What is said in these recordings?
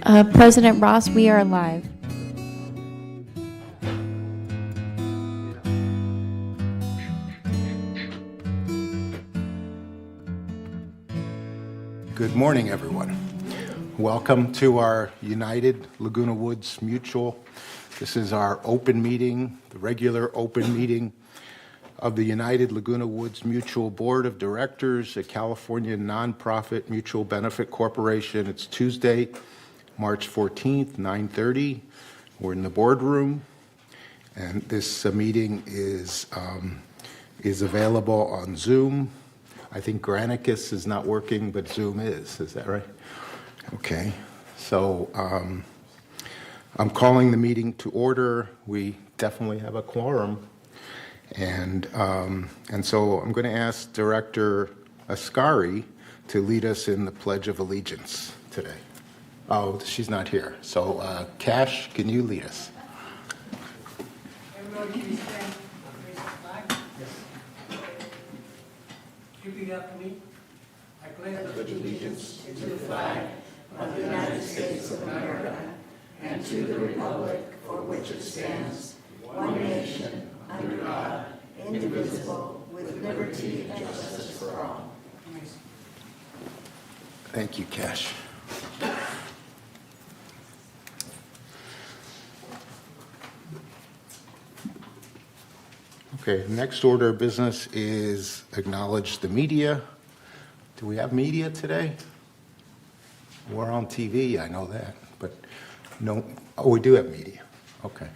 President Ross, we are live. Good morning, everyone. Welcome to our United Laguna Woods Mutual. This is our open meeting, the regular open meeting of the United Laguna Woods Mutual Board of Directors, a California nonprofit mutual benefit corporation. It's Tuesday, March 14th, 9:30. We're in the boardroom, and this meeting is available on Zoom. I think Granicus is not working, but Zoom is. Is that right? Okay. So I'm calling the meeting to order. We definitely have a quorum. And so I'm going to ask Director Ascari to lead us in the Pledge of Allegiance today. Oh, she's not here. So Cash, can you lead us? Everybody, can you stand? Raise the flag? Yes. Repeat after me. I pledge allegiance to the flag of the United States of America and to the republic for which it stands, one nation, under God, indivisible, with liberty and justice for all. Thank you, Cash. Okay, next order of business is acknowledge the media. Do we have media today? We're on TV, I know that, but no, oh, we do have media. Okay.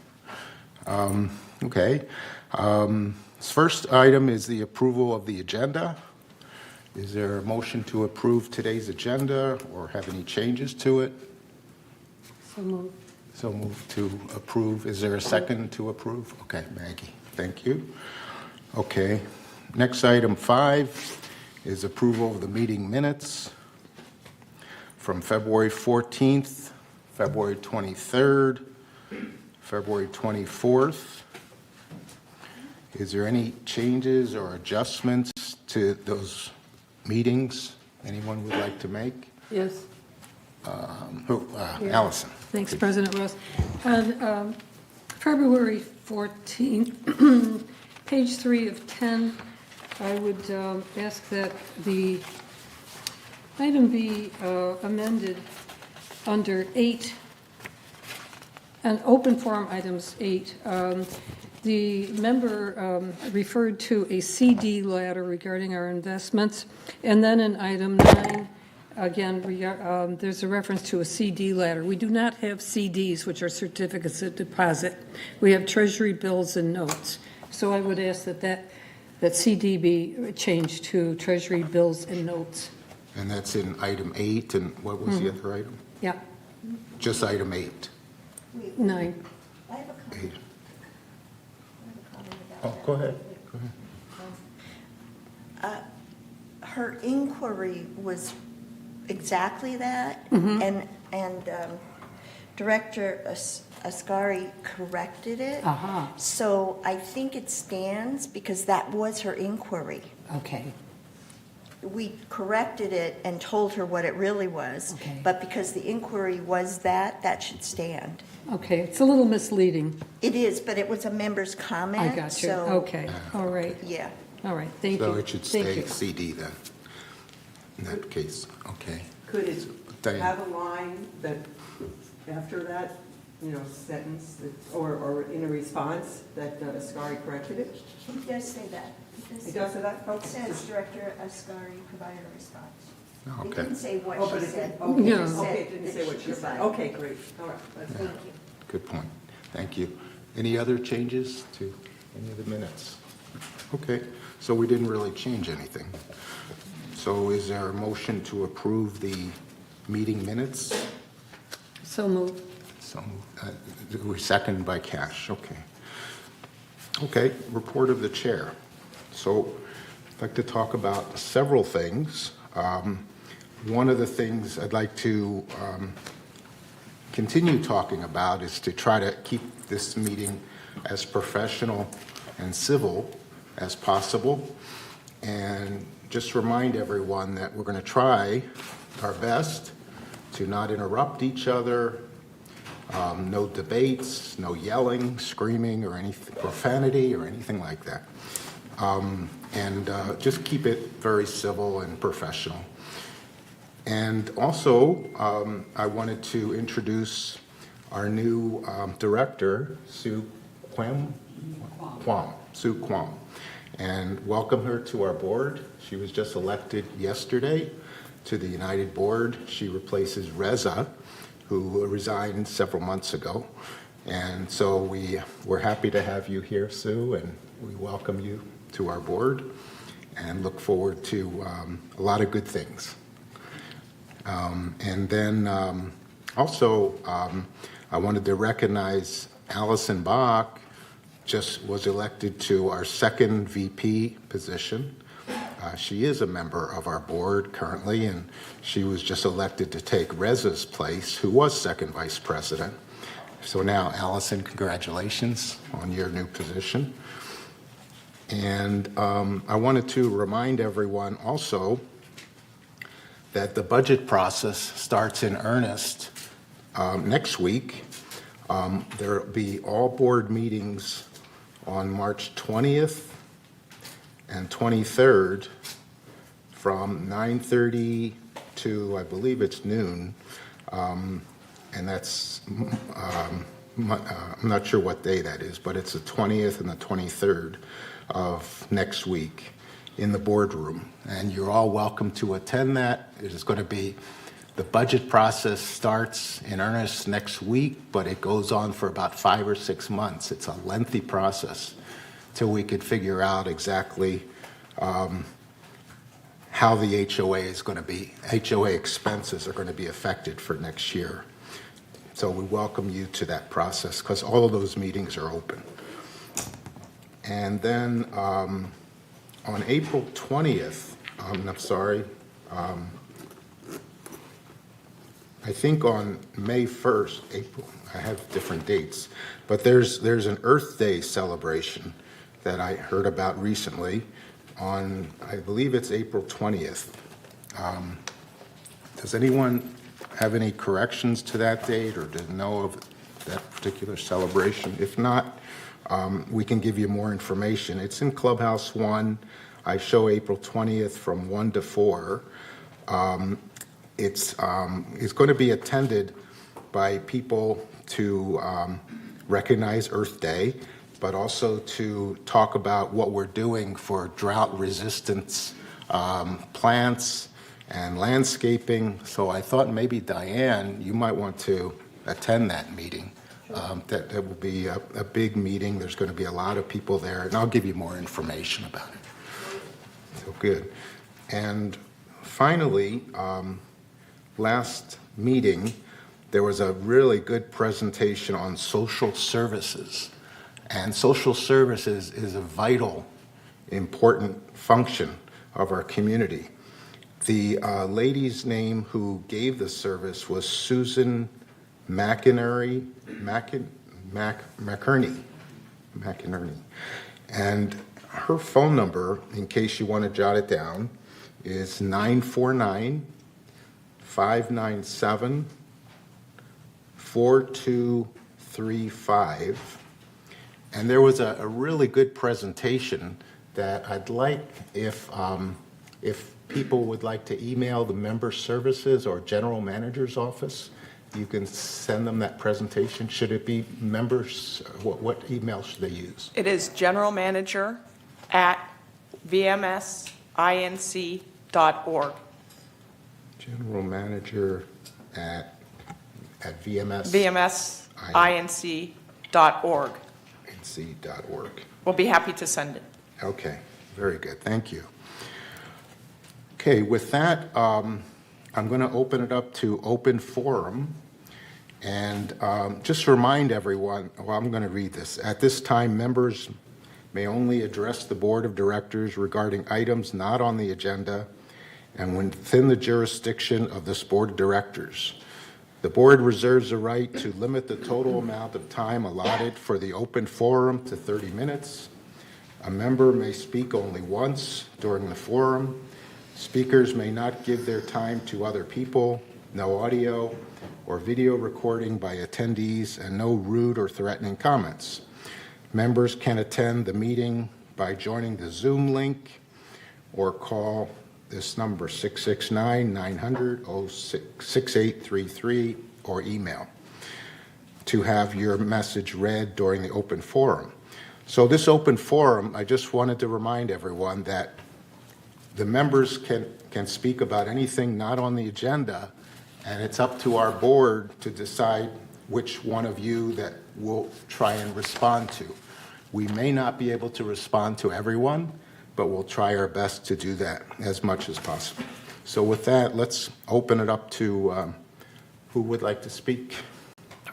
First item is the approval of the agenda. Is there a motion to approve today's agenda or have any changes to it? So moved. So moved to approve. Is there a second to approve? Okay, Maggie, thank you. Okay, next item 5 is approval of the meeting minutes from February 14th, February 23rd, February 24th. Is there any changes or adjustments to those meetings anyone would like to make? Yes. Allison. Thanks, President Ross. On February 14th, page 3 of 10, I would ask that the item be amended under 8, and open forum items 8. The member referred to a CD ladder regarding our investments, and then in item 9, again, there's a reference to a CD ladder. We do not have CDs, which are certificates of deposit. We have treasury bills and notes. So I would ask that CD be changed to treasury bills and notes. And that's in item 8, and what was the other item? Yeah, Just item 8. 9. I have a comment. 8. About Oh, that. go ahead. Her inquiry was exactly that, and Director Ascari corrected it. Aha. So I think it stands because that was her inquiry. Okay. We corrected it and told her what it really was, Okay. but because the inquiry was that should stand. Okay, it's a little misleading. It is, but it was a member's comment. I got you. So, Okay, all right, yeah. all right, thank you. So it should Thank stay you. CD then, in that case, okay. Could it Diane. have a line that, after that, sentence, or in a response, that Ascari corrected it? It does say that. It does say that? It Okay. says Director Ascari provided a response. It Okay, didn't say Oh, what but she it said. did, okay, Yeah. okay, it didn't say what she said. provided. Okay, great, all right. That's Thank you. good point. Thank you. Any other changes to any of the minutes? Okay, so we didn't really change anything. So is there a motion to approve the meeting minutes? So moved. So, we're seconded by Cash, okay. Okay, report of the chair. So I'd like to talk about several things. One of the things I'd like to continue talking about is to try to keep this meeting as professional and civil as possible. And just remind everyone that we're going to try our best to not interrupt each other, no debates, no yelling, screaming, or any profanity or anything like that. And just keep it very civil and professional. And also, I wanted to introduce our new director, Sue Quam, and welcome her to our board. She was just elected yesterday to the United Board. She replaces Reza, who resigned several months ago. And so we're happy to have you here, Sue, and we welcome you to our board and look forward to a lot of good things. And then also, I wanted to recognize Allison Bach just was elected to our second VP position. She is a member of our board currently, and she was just elected to take Reza's place, who was second vice president. So now, Allison, congratulations on your new position. And I wanted to remind everyone also that the budget process starts in earnest next week. There will be all board meetings on March 20th and 23rd from 9:30 to, I believe it's noon. And that's, I'm not sure what day that is, but it's the 20th and the 23rd of next week in the boardroom. And you're all welcome to attend that. It is going to be, the budget process starts in earnest next week, but it goes on for about 5 or 6 months. It's a lengthy process till we could figure out exactly how the HOA is going to be, HOA expenses are going to be affected for next year. So we welcome you to that process because all of those meetings are open. And then on April 20th, I think on May 1st, April, I have different dates, but there's an Earth Day celebration that I heard about recently on, I believe it's April 20th. Does anyone have any corrections to that date or to know of that particular celebration? If not, we can give you more information. It's in Clubhouse 1. I show April 20th from 1 to 4. It's going to be attended by people to recognize Earth Day, but also to talk about what we're doing for drought resistance plants and landscaping. So I thought maybe Diane, you might want to attend that meeting. That will be a big meeting. There's going to be a lot of people there, and I'll give you more information about it. So good. And finally, last meeting, there was a really good presentation on social services. And social services is a vital, important function of our community. The lady's name who gave the service was Susan McInerney. And her phone number, in case you want to jot it down, is 949-597-4235. And there was a really good presentation that I'd like if people would like to email the member services or general manager's office, you can send them that presentation. Should it be members? What email should they use? It is generalmanager@vmsinc.org. General manager at VMS. vmsinc.org. nc.org. We'll be happy to send it. Okay, very good. Thank you. Okay, with that, I'm going to open it up to open forum. And just remind everyone, well, I'm going to read this. At this time, members may only address the board of directors regarding items not on the agenda and within the jurisdiction of this board of directors. The board reserves the right to limit the total amount of time allotted for the open forum to 30 minutes. A member may speak only once during the forum. Speakers may not give their time to other people. no audio or video recording by attendees, and no rude or threatening comments. Members can attend the meeting by joining the Zoom link or call this number 669-900-6833 or email to have your message read during the open forum. So this open forum, I just wanted to remind everyone that the members can speak about anything not on the agenda, and it's up to our board to decide which one of you that we'll try and respond to. We may not be able to respond to everyone, but we'll try our best to do that as much as possible. So with that, let's open it up to who would like to speak.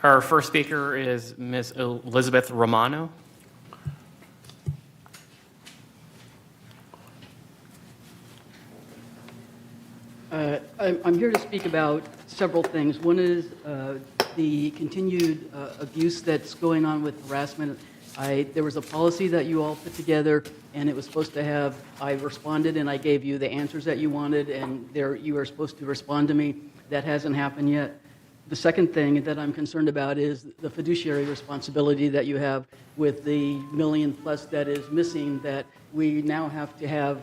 Our first speaker is Ms. Elizabeth Romano. I'm here to speak about several things. One is the continued abuse that's going on with harassment. There was a policy that you all put together, and it was supposed to have, I responded and I gave you the answers that you wanted, and you were supposed to respond to me. That hasn't happened yet. The second thing that I'm concerned about is the fiduciary responsibility that you have with the million plus that is missing, that we now have to have.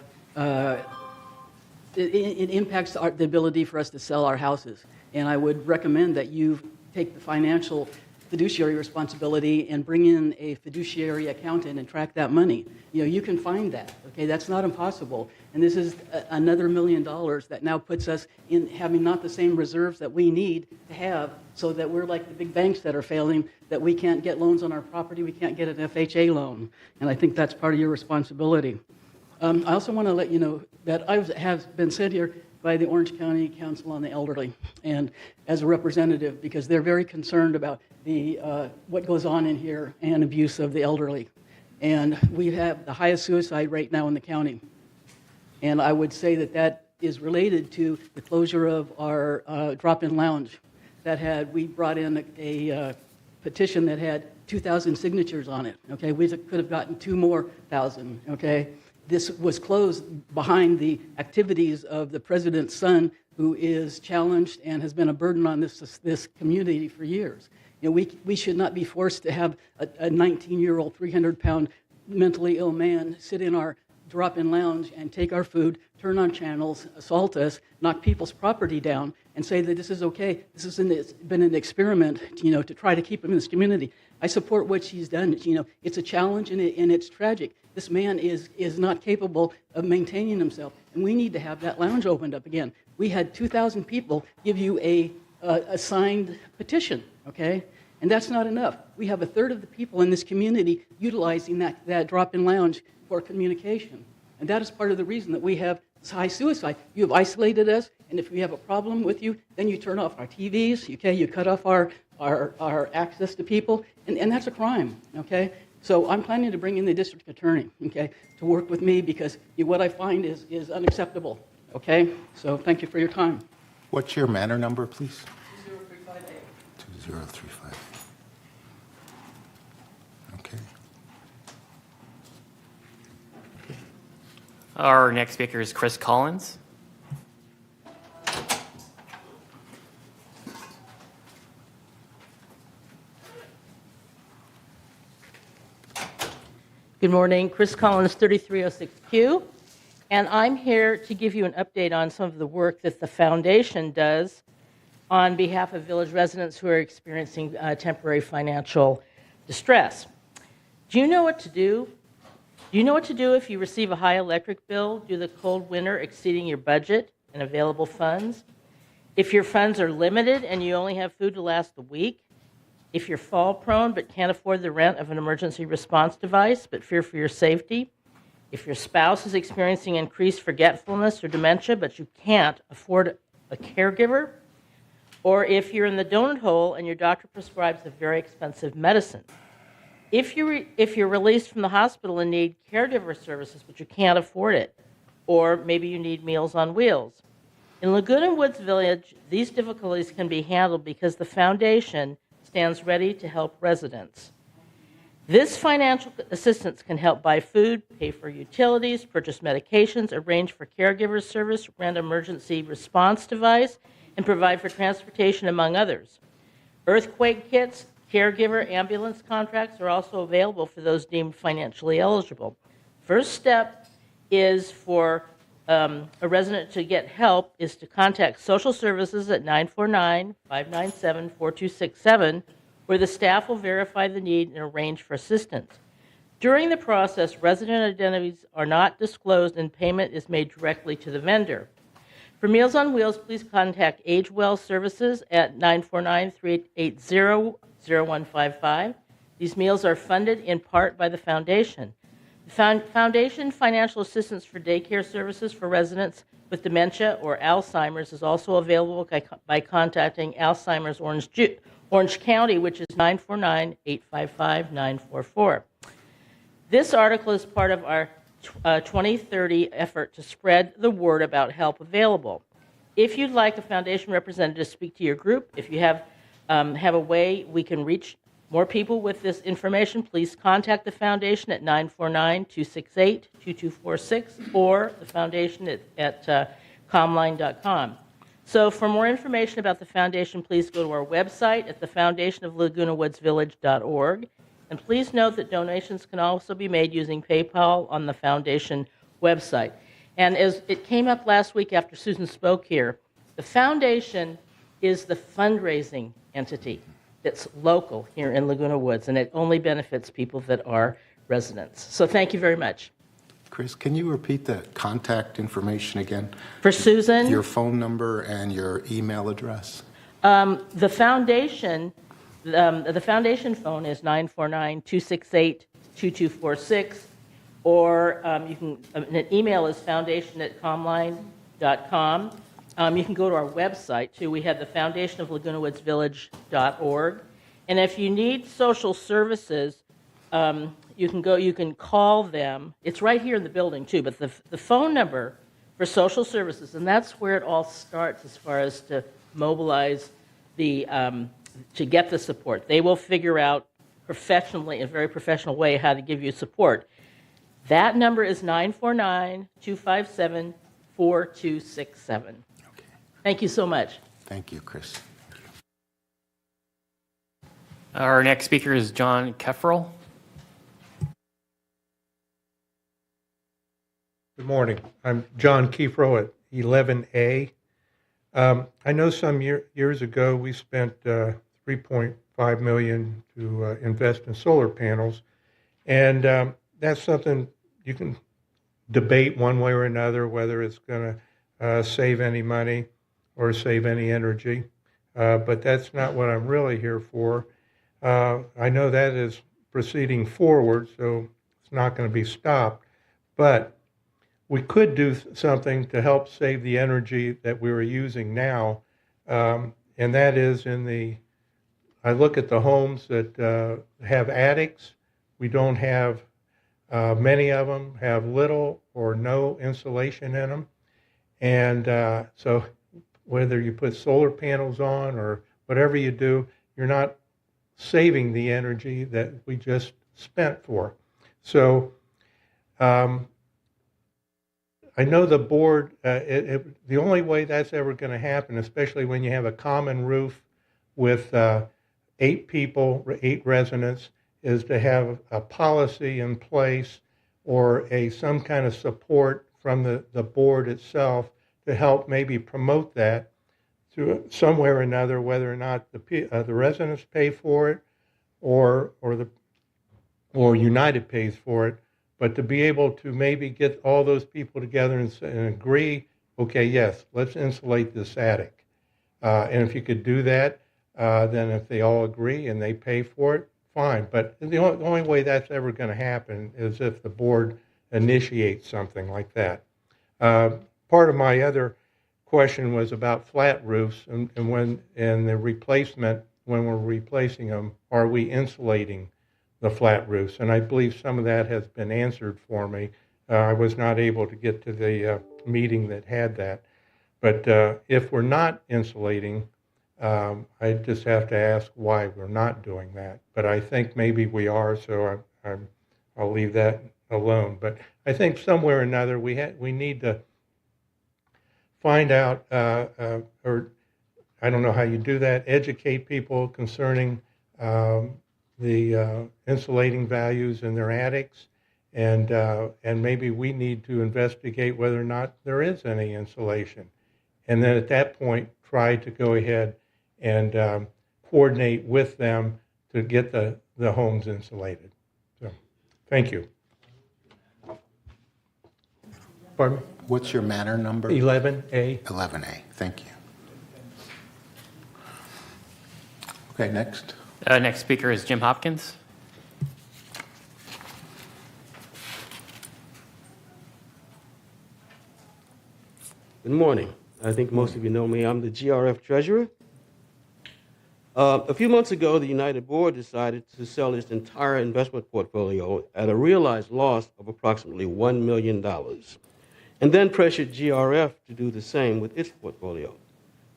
It impacts the ability for us to sell our houses. And I would recommend that you take the financial fiduciary responsibility and bring in a fiduciary accountant and track that money. You can find that, okay? That's not impossible. And this is another $1 million that now puts us in having not the same reserves that we need to have, so that we're like the big banks that are failing, that we can't get loans on our property, we can't get an FHA loan. And I think that's part of your responsibility. I also want to let you know that I have been sent here by the Orange County Council on the Elderly, and as a representative, because they're very concerned about what goes on in here and abuse of the elderly. And we have the highest suicide rate now in the county. And I would say that is related to the closure of our drop-in lounge. We brought in a petition that had 2,000 signatures on it. Okay, we could have gotten 2,000 more. Okay. This was closed behind the activities of the president's son, who is challenged and has been a burden on this community for years. We should not be forced to have a 19-year-old, 300-pound mentally ill man sit in our drop-in lounge and take our food, turn on channels, assault us, knock people's property down, and say that this is okay. This has been an experiment, to try to keep him in this community. I support what she's done. It's a challenge and it's tragic. This man is not capable of maintaining himself, and we need to have that lounge opened up again. We had 2,000 people give you a signed petition, okay? And that's not enough. We have a third of the people in this community utilizing that drop-in lounge for communication. And that is part of the reason that we have high suicide. You have isolated us, and if we have a problem with you, then you turn off our TVs, okay? You cut off our access to people, and that's a crime, okay? So I'm planning to bring in the district attorney, okay, to work with me, because what I find is unacceptable, okay? So thank you for your time. What's your manor number, please? 2035A. 2035. Okay. Our next speaker is Chris Collins. Good morning, Chris Collins, 3306Q, and I'm here to give you an update on some of the work that the foundation does on behalf of village residents who are experiencing temporary financial distress. Do you know what to do? Do you know what to do if you receive a high electric bill due to the cold winter exceeding your budget and available funds? If your funds are limited and you only have food to last a week? If you're fall prone but can't afford the rent of an emergency response device but fear for your safety? If your spouse is experiencing increased forgetfulness or dementia but you can't afford a caregiver? Or if you're in the donut hole and your doctor prescribes a very expensive medicine? If you're released from the hospital and need caregiver services but you can't afford it? Or maybe you need Meals on Wheels? In Laguna Woods Village, these difficulties can be handled because the foundation stands ready to help residents. This financial assistance can help buy food, pay for utilities, purchase medications, arrange for caregiver service, rent emergency response device, and provide for transportation, among others. Earthquake kits, caregiver ambulance contracts are also available for those deemed financially eligible. First step is for a resident to get help is to contact social services at 949-597-4267, where the staff will verify the need and arrange for assistance. During the process, resident identities are not disclosed and payment is made directly to the vendor. For Meals on Wheels, please contact Age Well Services at 949-380-0155. These meals are funded in part by the foundation. The foundation financial assistance for daycare services for residents with dementia or Alzheimer's is also available by contacting Alzheimer's Orange County, which is 949-855-944. This article is part of our 2030 effort to spread the word about help available. If you'd like a foundation representative to speak to your group, if you have a way we can reach more people with this information, please contact the foundation at 949-268-2246 or the foundation at comline.com. So for more information about the foundation, please go to our website at thefoundationoflagunawoodsvillage.org. And please note that donations can also be made using PayPal on the foundation website. And as it came up last week after Susan spoke here, the foundation is the fundraising entity that's local here in Laguna Woods, and it only benefits people that are residents. So thank you very much. Chris, can you repeat the contact information again? For Susan, Your phone number and your email address? the foundation phone is 949-268-2246, or an email is foundation@comline.com. You can go to our website, too. We have the foundationoflagunawoodsvillage.org. And if you need social services, you can call them. It's right here in the building, too, but the phone number for social services, and that's where it all starts as far as to mobilize to get the support. They will figure out professionally, in a very professional way, how to give you support. That number is 949-257-4267. Thank you so much. Thank you, Chris. Our next speaker is John Kefferle. Good morning. I'm John Kefro at 11A. I know some years ago we spent $3.5 million to invest in solar panels, and that's something you can debate one way or another whether it's going to save any money or save any energy, but that's not what I'm really here for. I know that is proceeding forward, so it's not going to be stopped, but we could do something to help save the energy that we were using now, and that is I look at the homes that have attics. We don't have, many of them have little or no insulation in them, and so whether you put solar panels on or whatever you do, you're not saving the energy that we just spent for. So I know the board, the only way that's ever going to happen, especially when you have a common roof with 8 people, 8 residents, is to have a policy in place or some kind of support from the board itself to help maybe promote that through somewhere or another, whether or not the residents pay for it or United pays for it, but to be able to maybe get all those people together and agree, okay, yes, let's insulate this attic. And if you could do that, then if they all agree and they pay for it, fine. But the only way that's ever going to happen is if the board initiates something like that. Part of my other question was about flat roofs and the replacement, when we're replacing them, are we insulating the flat roofs? And I believe some of that has been answered for me. I was not able to get to the meeting that had that. But if we're not insulating, I just have to ask why we're not doing that. But I think maybe we are, so I'll leave that alone. But I think somewhere or another we need to find out or I don't know how you do that, educate people concerning the insulating values in their attics, and maybe we need to investigate whether or not there is any insulation. And then at that point, try to go ahead and coordinate with them to get the homes insulated. So, thank you. Pardon me? What's your matter number? 11A. 11A, thank you. Okay, next. Next speaker is Jim Hopkins. Good morning. I think most of you know me. I'm the GRF treasurer. A few months ago, the United Board decided to sell its entire investment portfolio at a realized loss of approximately $1 million, and then pressured GRF to do the same with its portfolio.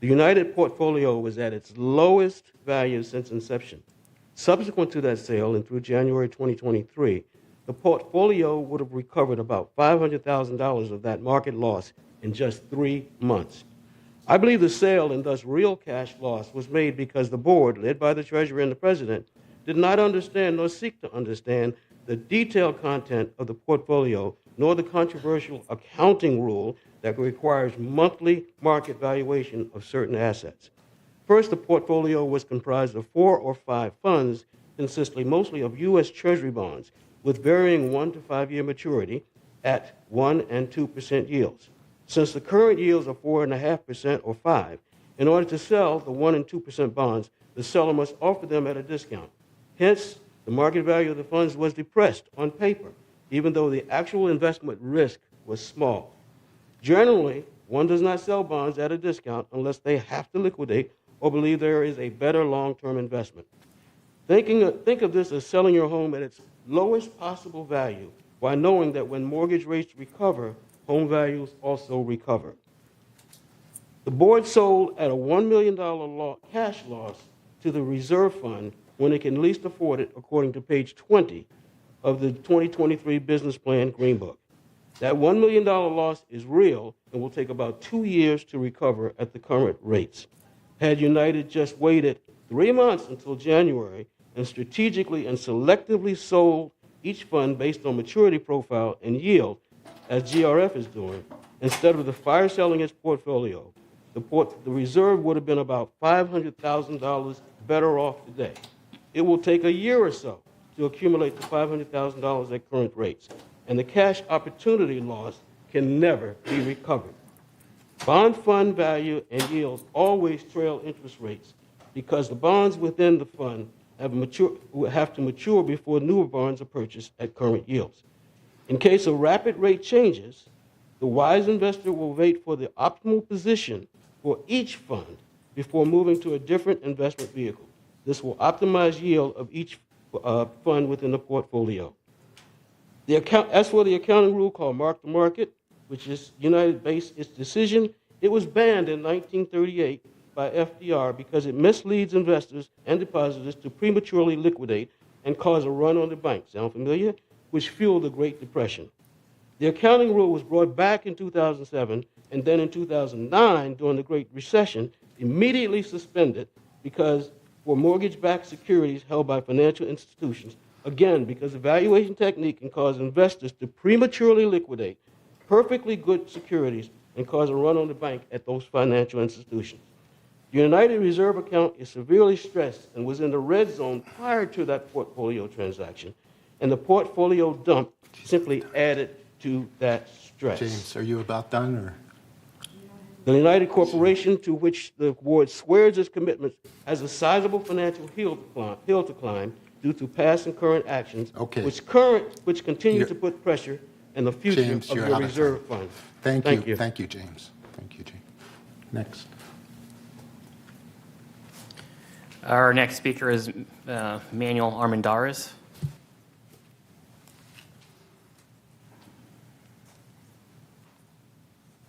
The United portfolio was at its lowest value since inception. Subsequent to that sale and through January 2023, the portfolio would have recovered about $500,000 of that market loss in just 3 months. I believe the sale and thus real cash loss was made because the board, led by the treasurer and the president, did not understand nor seek to understand the detailed content of the portfolio, nor the controversial accounting rule that requires monthly market valuation of certain assets. First, the portfolio was comprised of 4 or 5 funds, consisting mostly of U.S. Treasury bonds, with varying 1 to 5 year maturity at 1% and 2% yields. Since the current yields are 4.5% or 5%, in order to sell the 1% and 2% bonds, the seller must offer them at a discount. Hence, the market value of the funds was depressed on paper, even though the actual investment risk was small. Generally, one does not sell bonds at a discount unless they have to liquidate or believe there is a better long-term investment. Think of this as selling your home at its lowest possible value while knowing that when mortgage rates recover, home values also recover. The board sold at a $1 million cash loss to the reserve fund when it can least afford it, according to page 20 of the 2023 Business Plan Green Book. That $1 million loss is real and will take about 2 years to recover at the current rates. Had United just waited 3 months until January and strategically and selectively sold each fund based on maturity profile and yield, as GRF is doing, instead of the fire selling its portfolio, the reserve would have been about $500,000 better off today. It will take a year or so to accumulate the $500,000 at current rates, and the cash opportunity loss can never be recovered. Bond fund value and yields always trail interest rates because the bonds within the fund have to mature before newer bonds are purchased at current yields. In case of rapid rate changes, the wise investor will wait for the optimal position for each fund before moving to a different investment vehicle. This will optimize yield of each fund within the portfolio. As for the accounting rule called mark-to-market, which is United-based its decision, it was banned in 1938 by FDR because it misleads investors and depositors to prematurely liquidate and cause a run on the bank. Sound familiar? Which fueled the Great Depression. The accounting rule was brought back in 2007, and then in 2009, during the Great Recession, immediately suspended because for mortgage-backed securities held by financial institutions, again, because the valuation technique can cause investors to prematurely liquidate perfectly good securities and cause a run on the bank at those financial institutions. The United Reserve account is severely stressed and was in the red zone prior to that portfolio transaction, and the portfolio dump simply added to that stress. James, are you about done, or? The United Corporation, to which the board swears its commitments, has a sizable financial hill to climb due to past and current actions, Okay. which continue to put pressure on the future James, of you're your out of reserve time. fund. Thank you. Thank you, James. Thank you, James. Next. Our next speaker is Manuel Armendariz.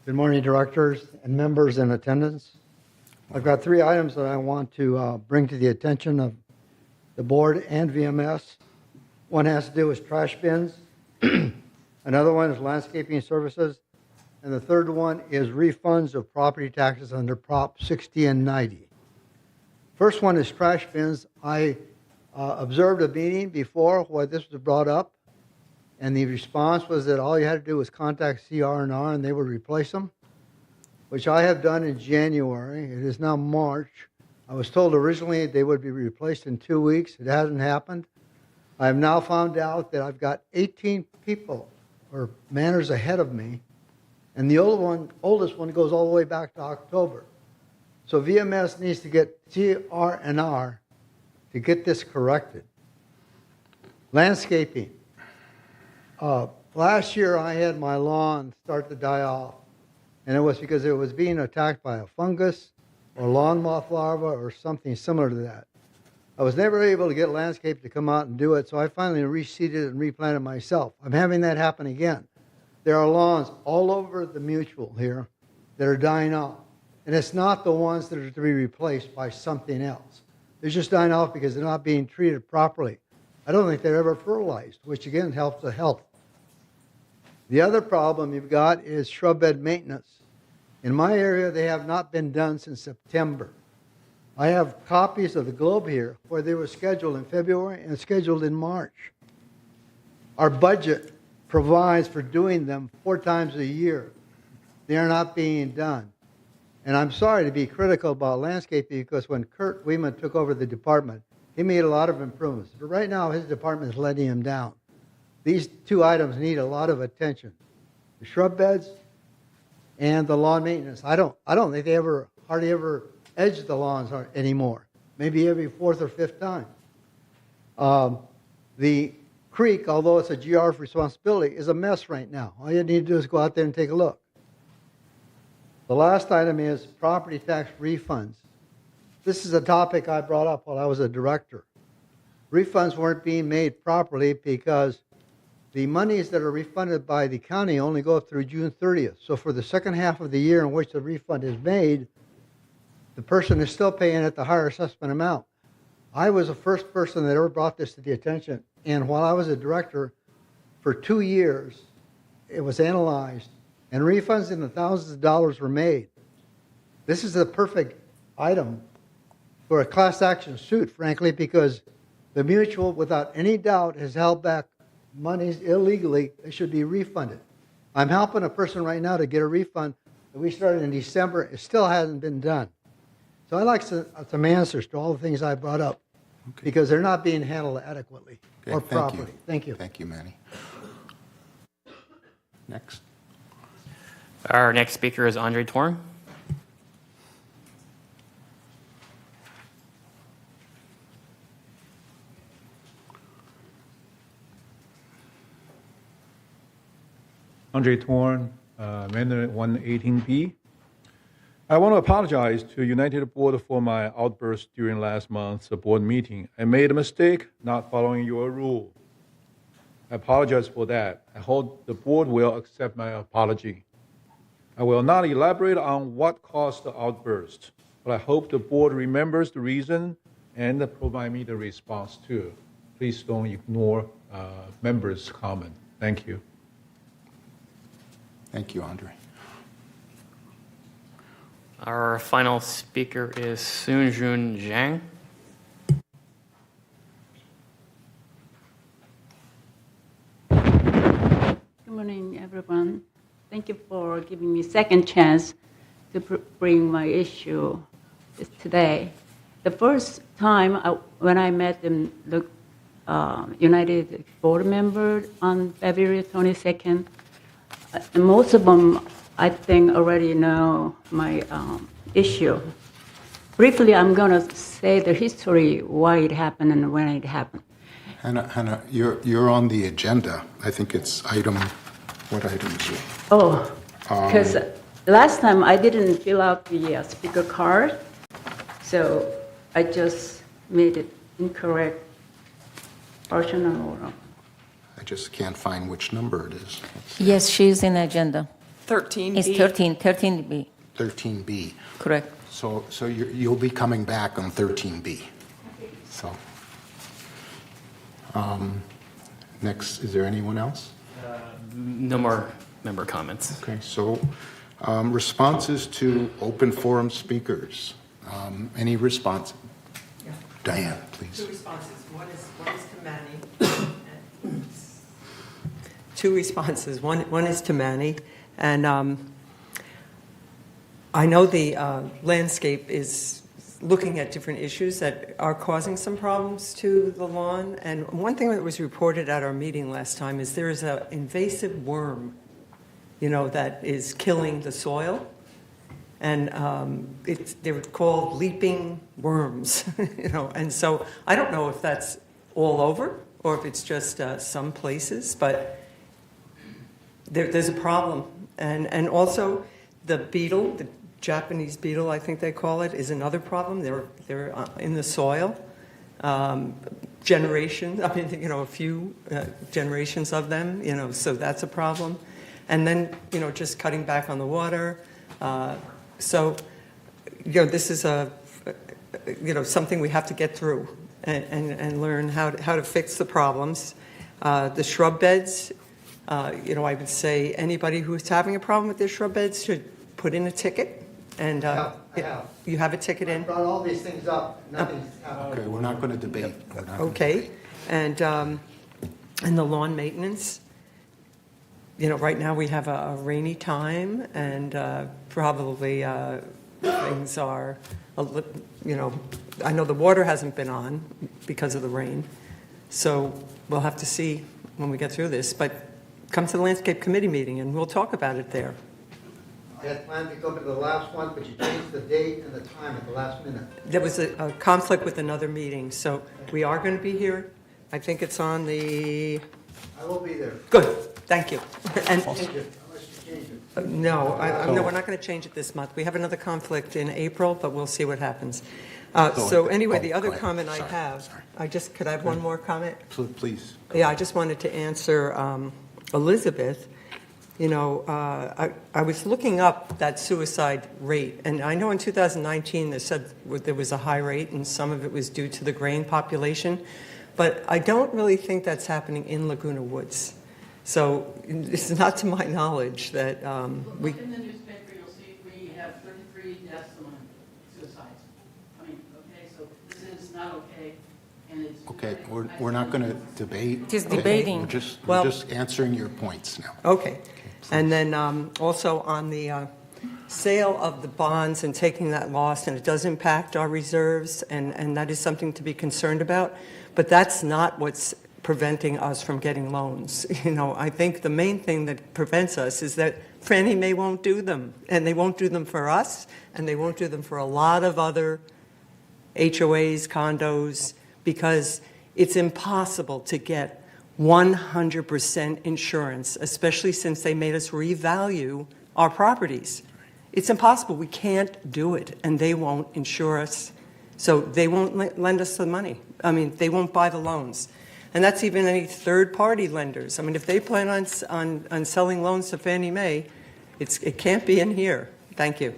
Good morning, directors and members in attendance. I've got 3 items that I want to bring to the attention of the board and VMS. One has to do with trash bins. Another one is landscaping services. And the third one is refunds of property taxes under Prop 60 and 90. First one is trash bins. I observed a meeting before where this was brought up, and the response was that all you had to do was contact CR&R and they would replace them, which I have done in January. It is now March. I was told originally they would be replaced in 2 weeks. It hasn't happened. I have now found out that I've got 18 people or manners ahead of me, and the oldest one goes all the way back to October. So VMS needs to get CR&R to get this corrected. Landscaping. Last year I had my lawn start to die off, and it was because it was being attacked by a fungus or lawn moth larva or something similar to that. I was never able to get landscape to come out and do it, so I finally reseeded and replanted myself. I'm having that happen again. There are lawns all over the mutual here that are dying off, and it's not the ones that are to be replaced by something else. They're just dying off because they're not being treated properly. I don't think they're ever fertilized, which again helps the health. The other problem you've got is shrub bed maintenance. In my area, they have not been done since September. I have copies of the Globe here where they were scheduled in February and scheduled in March. Our budget provides for doing them 4 times a year. They are not being done. And I'm sorry to be critical about landscaping because when Kurt Weeman took over the department, he made a lot of improvements. But right now, his department is letting him down. These 2 items need a lot of attention. The shrub beds and the lawn maintenance. I don't think they hardly ever edge the lawns anymore. Maybe every 4th or 5th time. The creek, although it's a GR's responsibility, is a mess right now. All you need to do is go out there and take a look. The last item is property tax refunds. This is a topic I brought up while I was a director. Refunds weren't being made properly because the monies that are refunded by the county only go through June 30th. So for the second half of the year in which the refund is made, the person is still paying at the higher assessment amount. I was the first person that ever brought this to the attention, and while I was a director, for 2 years, it was analyzed, and refunds in the thousands of dollars were made. This is the perfect item for a class action suit, frankly, because the mutual, without any doubt, has held back monies illegally. They should be refunded. I'm helping a person right now to get a refund that we started in December. It still hasn't been done. So I'd like some answers to all the things I brought up because they're not being handled adequately or properly. Thank you. Thank you, Manny. Next. Our next speaker is Andre Torn. Andre Torn, Mandarin 118B. I want to apologize to United Board for my outburst during last month's board meeting. I made a mistake not following your rule. I apologize for that. I hope the board will accept my apology. I will not elaborate on what caused the outburst, but I hope the board remembers the reason and provide me the response too. Please don't ignore members' comment. Thank you. Thank you, Andre. Our final speaker is Soonjun Zhang. Good morning, everyone. Thank you for giving me second chance to bring my issue today. The first time when I met the United board member on February 22nd, most of them, I think, already know my issue. Briefly, I'm going to say the history, why it happened and when it happened. Hannah, you're on the agenda. I think it's what item is it? Oh, because last time I didn't fill out the speaker card, so I just made it incorrect portion or I just can't find which number it is. Yes, she's in the agenda. 13B. It's 13B. 13B. Correct. So you'll be coming back on 13B. So, next, is there anyone else? No more member comments. Okay, so responses to open forum speakers. Any response? Diane, please. Two responses. One is to Manny. Two responses. One is to Manny, and I know the landscape is looking at different issues that are causing some problems to the lawn. And one thing that was reported at our meeting last time is there is an invasive worm, that is killing the soil. And they're called leaping worms, And so I don't know if that's all over or if it's just some places, but there's a problem. And also the beetle, the Japanese beetle, I think they call it, is another problem. They're in the soil. Generations, a few generations of them, so that's a problem. And then, just cutting back on the water. So, this is something we have to get through and learn how to fix the problems. The shrub beds, I would say anybody who's having a problem with their shrub beds should put in a ticket. And you have a ticket in? I brought all these things up. Nothing's happened. Okay, we're not going to debate. Okay. And the lawn maintenance. Right now we have a rainy time, and probably things are, I know the water hasn't been on because of the rain. So we'll have to see when we get through this. But come to the landscape committee meeting, and we'll talk about it there. I had planned to go to the last one, but you changed the date and the time at the last minute. There was a conflict with another meeting, so we are going to be here. I think it's on the... I will be there. Good, thank you. And Change it, unless you change it. no, we're not going to change it this month. We have another conflict in April, but we'll see what happens. So anyway, the other go ahead. comment I Sorry, have, sorry. could I have one more comment? Please. Yeah, I just wanted to answer Elizabeth. I was looking up that suicide rate, and I know in 2019 they said there was a high rate, and some of it was due to the grain population, but I don't really think that's happening in Laguna Woods. So it's not to my knowledge that we... Look in the newspaper, you'll see we have 33 deaths on suicides. So this is not okay. And it's Okay, we're not going to debate. It is debating. We're just answering your points now. Okay. And then also on the sale of the bonds and taking that loss, and it does impact our reserves, and that is something to be concerned about. But that's not what's preventing us from getting loans. I think the main thing that prevents us is that Fannie Mae won't do them, and they won't do them for us, and they won't do them for a lot of other HOAs, condos, because it's impossible to get 100% insurance, especially since they made us revalue our properties. It's impossible. We can't do it, and they won't insure us. So they won't lend us the money. They won't buy the loans. And that's even any third-party lenders. If they plan on selling loans to Fannie Mae, it can't be in here. Thank you.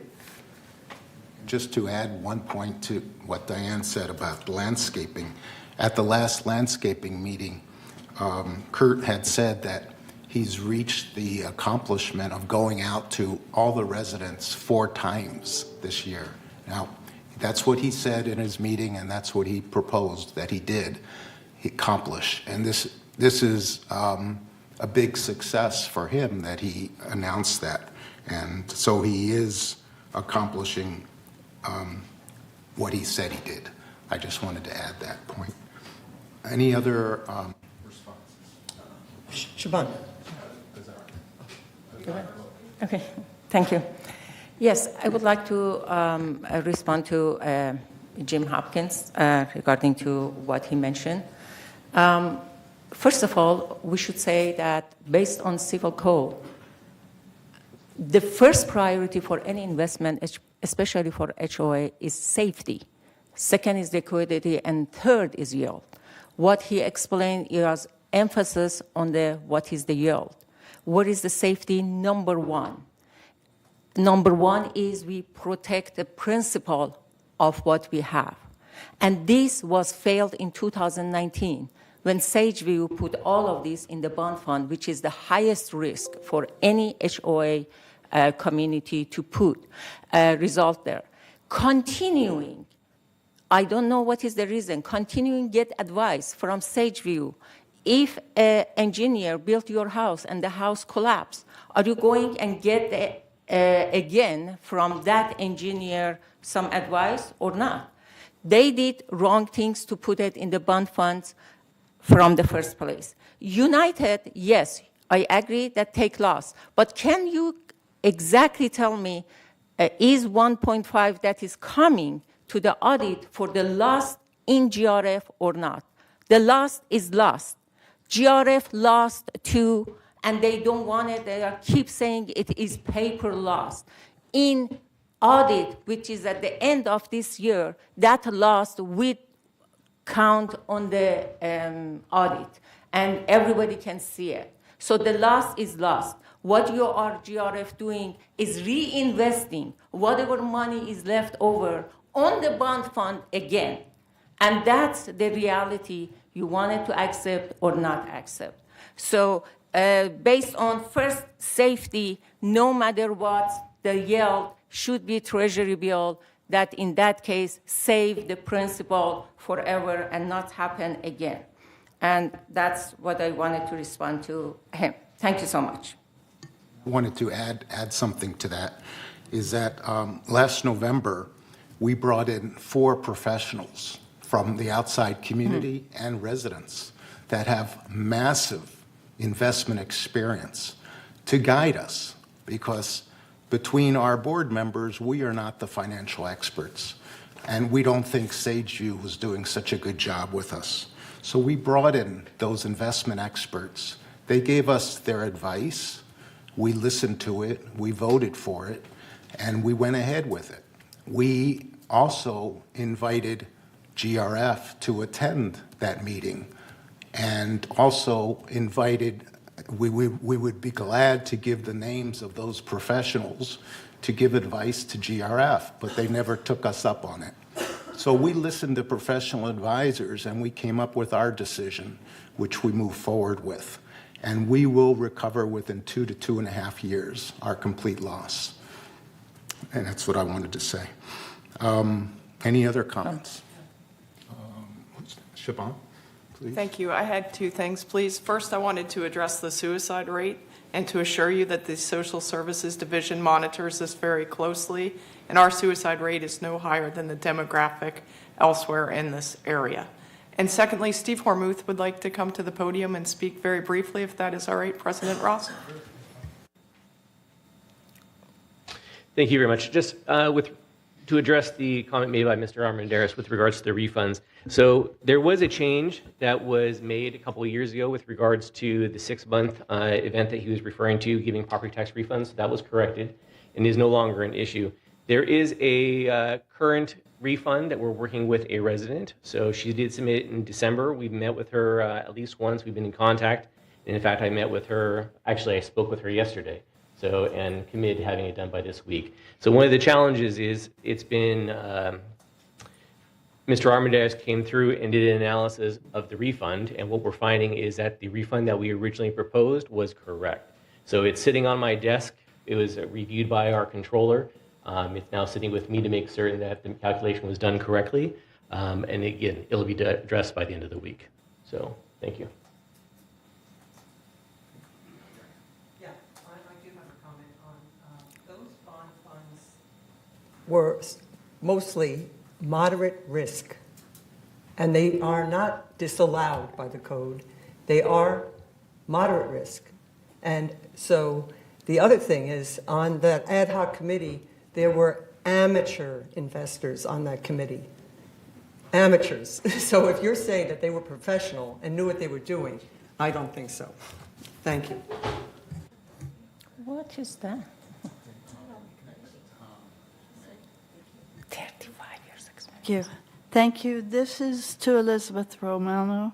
Just to add one point to what Diane said about landscaping. At the last landscaping meeting, Kurt had said that he's reached the accomplishment of going out to all the residents 4 times this year. Now, that's what he said in his meeting, and that's what he proposed that he did accomplish. And this is a big success for him that he announced that. And so he is accomplishing what he said he did. I just wanted to add that point. Any other Siobhan. Okay, thank you. Yes, I would like to respond to Jim Hopkins regarding to what he mentioned. First of all, we should say that based on civil code, the first priority for any investment, especially for HOA, is safety. Second is liquidity, and third is yield. What he explained is emphasis on what is the yield. What is the safety? Number one. Number one is we protect the principle of what we have. And this was failed in 2019 when Sageview put all of this in the bond fund, which is the highest risk for any HOA community to put result there. Continuing I don't know what is the reason. Continuing get advice from Sageview. If an engineer built your house and the house collapsed, are you going and get again from that engineer some advice or not? They did wrong things to put it in the bond funds from the first place. United, yes, I agree that take loss, but can you exactly tell me is 1.5 that is coming to the audit for the loss in GRF or not? The loss is lost. GRF lost too, and they don't want it. They keep saying it is paper loss. In audit, which is at the end of this year, that loss will count on the audit, and everybody can see it. So the loss is lost. What you are GRF doing is reinvesting whatever money is left over on the bond fund again. And that's the reality you wanted to accept or not accept. So based on first safety, no matter what, the yield should be treasury bill that in that case save the principal forever and not happen again. And that's what I wanted to respond to him. Thank you so much. I wanted to add something to that, is that last November, we brought in 4 professionals from the outside community and residents that have massive investment experience to guide us, because between our board members, we are not the financial experts, and we don't think Sageview was doing such a good job with us. So we brought in those investment experts. They gave us their advice. We listened to it, we voted for it, and we went ahead with it. We also invited GRF to attend that meeting, and also invited, we would be glad to give the names of those professionals to give advice to GRF, but they never took us up on it. So we listened to professional advisors, and we came up with our decision, which we move forward with. And we will recover within 2 to 2.5 years our complete loss. And that's what I wanted to say. Any other comments? Siobhan, please. Thank you. I had 2 things, please. First, I wanted to address the suicide rate and to assure you that the Social Services Division monitors this very closely, and our suicide rate is no higher than the demographic elsewhere in this area. And secondly, Steve Hormuth would like to come to the podium and speak very briefly, if that is all right, President Ross. Thank you very much. Just to address the comment made by Mr. Armendariz with regards to the refunds. So there was a change that was made a couple of years ago with regards to the 6-month event that he was referring to, giving property tax refunds. That was corrected and is no longer an issue. There is a current refund that we're working with a resident. So she did submit it in December. We've met with her at least once. We've been in contact. And in fact, I met with her, actually I spoke with her yesterday. So, and committed to having it done by this week. So one of the challenges is it's been, Mr. Armendariz came through and did an analysis of the refund, and what we're finding is that the refund that we originally proposed was correct. So it's sitting on my desk. It was reviewed by our controller. It's now sitting with me to make certain that the calculation was done correctly. And again, it'll be addressed by the end of the week. So thank you. Were mostly moderate risk, and they are not disallowed by the code. They are moderate risk. And so the other thing is, on that ad hoc committee, there were amateur investors on that committee. Amateurs. So if you're saying that they were professional and knew what they were doing, I don't think so. Thank you. What is that? 35 years experience. Thank you. This is to Elizabeth Romano.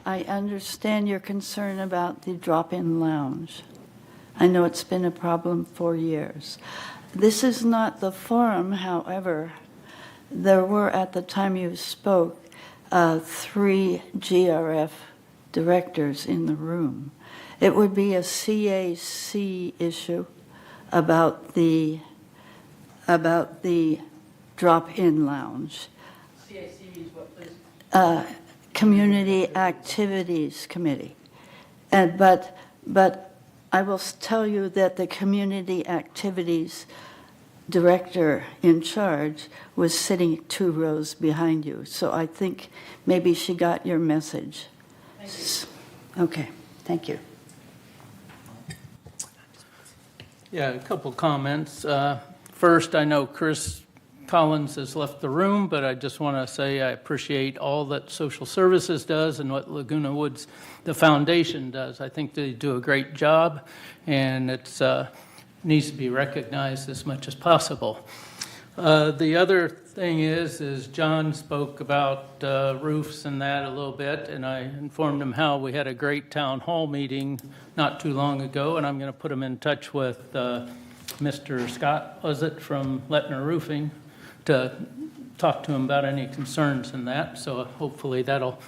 I understand your concern about the drop-in lounge. I know it's been a problem for years. This is not the forum, however. There were, at the time you spoke, 3 GRF directors in the room. It would be a CAC issue about the drop-in lounge. CAC means what, please? Community Activities Committee. But I will tell you that the Community Activities Director in charge was sitting 2 rows behind you. So I think maybe she got your message. Thank you. Okay, thank you. Yeah, a couple comments. First, I know Chris Collins has left the room, but I just want to say I appreciate all that Social Services does and what Laguna Woods, the foundation, does. I think they do a great job, and it needs to be recognized as much as possible. The other thing is John spoke about roofs and that a little bit, and I informed him how we had a great town hall meeting not too long ago, and I'm going to put him in touch with Mr. Scott, was it, from Lettner Roofing, to talk to him about any concerns in that. So hopefully that'll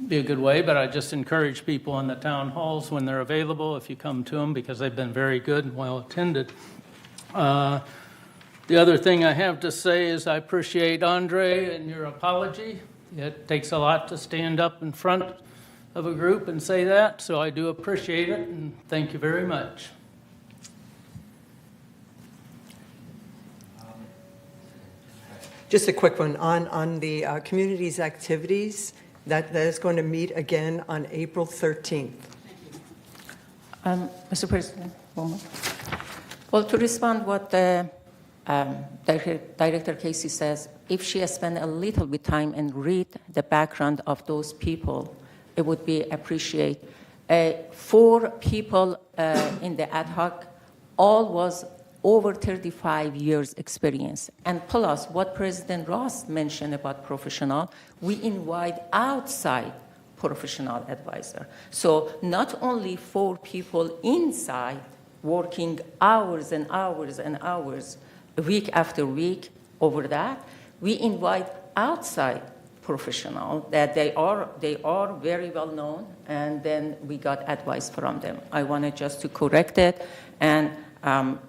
be a good way. But I just encourage people in the town halls when they're available, if you come to them, because they've been very good and well attended. The other thing I have to say is I appreciate Andre and your apology. It takes a lot to stand up in front of a group and say that, so I do appreciate it, and thank you very much. Just a quick one on the community's activities. That is going to meet again on April 13th. Mr. President, one more. Well, to respond what Director Casey says, if she has spent a little bit time and read the background of those people, it would be appreciated. 4 people in the ad hoc, all was over 35 years experience. And plus, what President Ross mentioned about professional, we invite outside professional advisor. So not only 4 people inside working hours and hours and hours, week after week over that, we invite outside professional that they are very well known, and then we got advice from them. I wanted just to correct it, and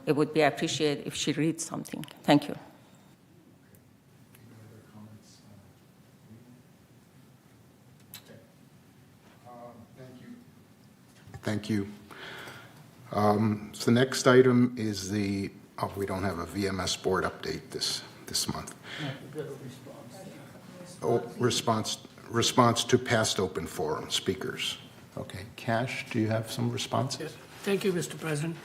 it would be appreciated if she reads something. Thank you. Thank you. So the next item is we don't have a VMS board update this month. Response to past open forum speakers. Okay, Cash, do you have some responses? Yes. Thank you, Mr. President.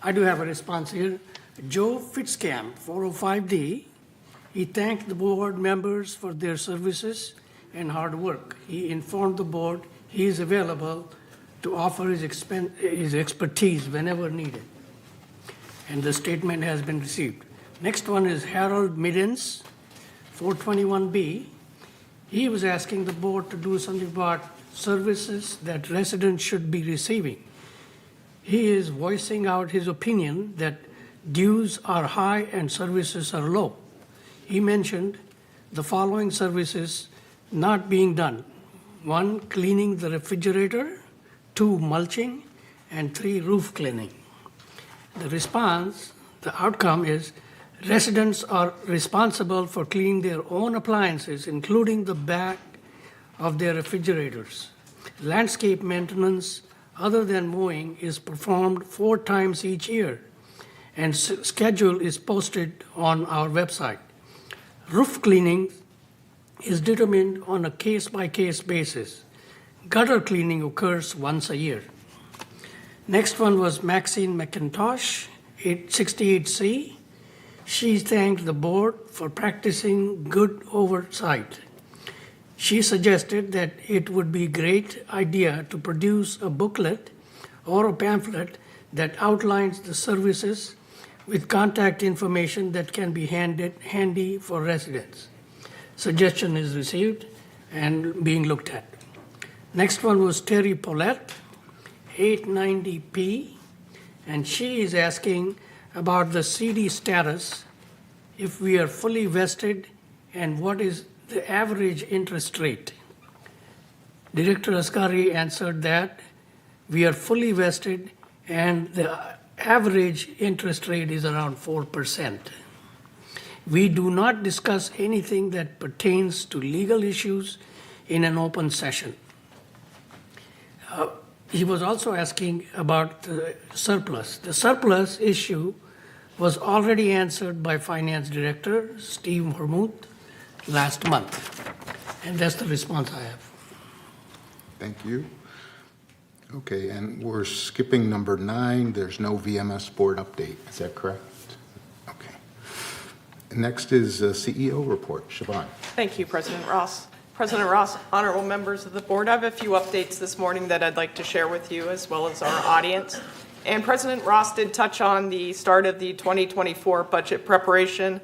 I do have a response here. Joe Fitzcamp, 405D, he thanked the board members for their services and hard work. He informed the board he is available to offer his expertise whenever needed. And the statement has been received. Next one is Harold Middens, 421B. He was asking the board to do something about services that residents should be receiving. He is voicing out his opinion that dues are high and services are low. He mentioned the following services not being done. 1, cleaning the refrigerator, 2, mulching, and 3, roof cleaning. The response, the outcome is residents are responsible for cleaning their own appliances, including the back of their refrigerators. Landscape maintenance, other than mowing, is performed 4 times each year, and schedule is posted on our website. Roof cleaning is determined on a case-by-case basis. Gutter cleaning occurs once a year. Next one was Maxine McIntosh, 68C. She thanked the board for practicing good oversight. She suggested that it would be a great idea to produce a booklet or a pamphlet that outlines the services with contact information that can be handy for residents. Suggestion is received and being looked at. Next one was Terry Paulette, 890P, and she is asking about the CD status, if we are fully vested, and what is the average interest rate. Director Ascari answered that we are fully vested and the average interest rate is around 4%. We do not discuss anything that pertains to legal issues in an open session. He was also asking about the surplus. The surplus issue was already answered by Finance Director Steve Vermouth last month. And that's the response I have. Thank you. Okay, and we're skipping number 9. There's no VMS board update. Is that correct? Okay. Next is CEO report. Siobhan. Thank you, President Ross. President Ross, honorable members of the board, I have a few updates this morning that I'd like to share with you as well as our audience. And President Ross did touch on the start of the 2024 budget preparation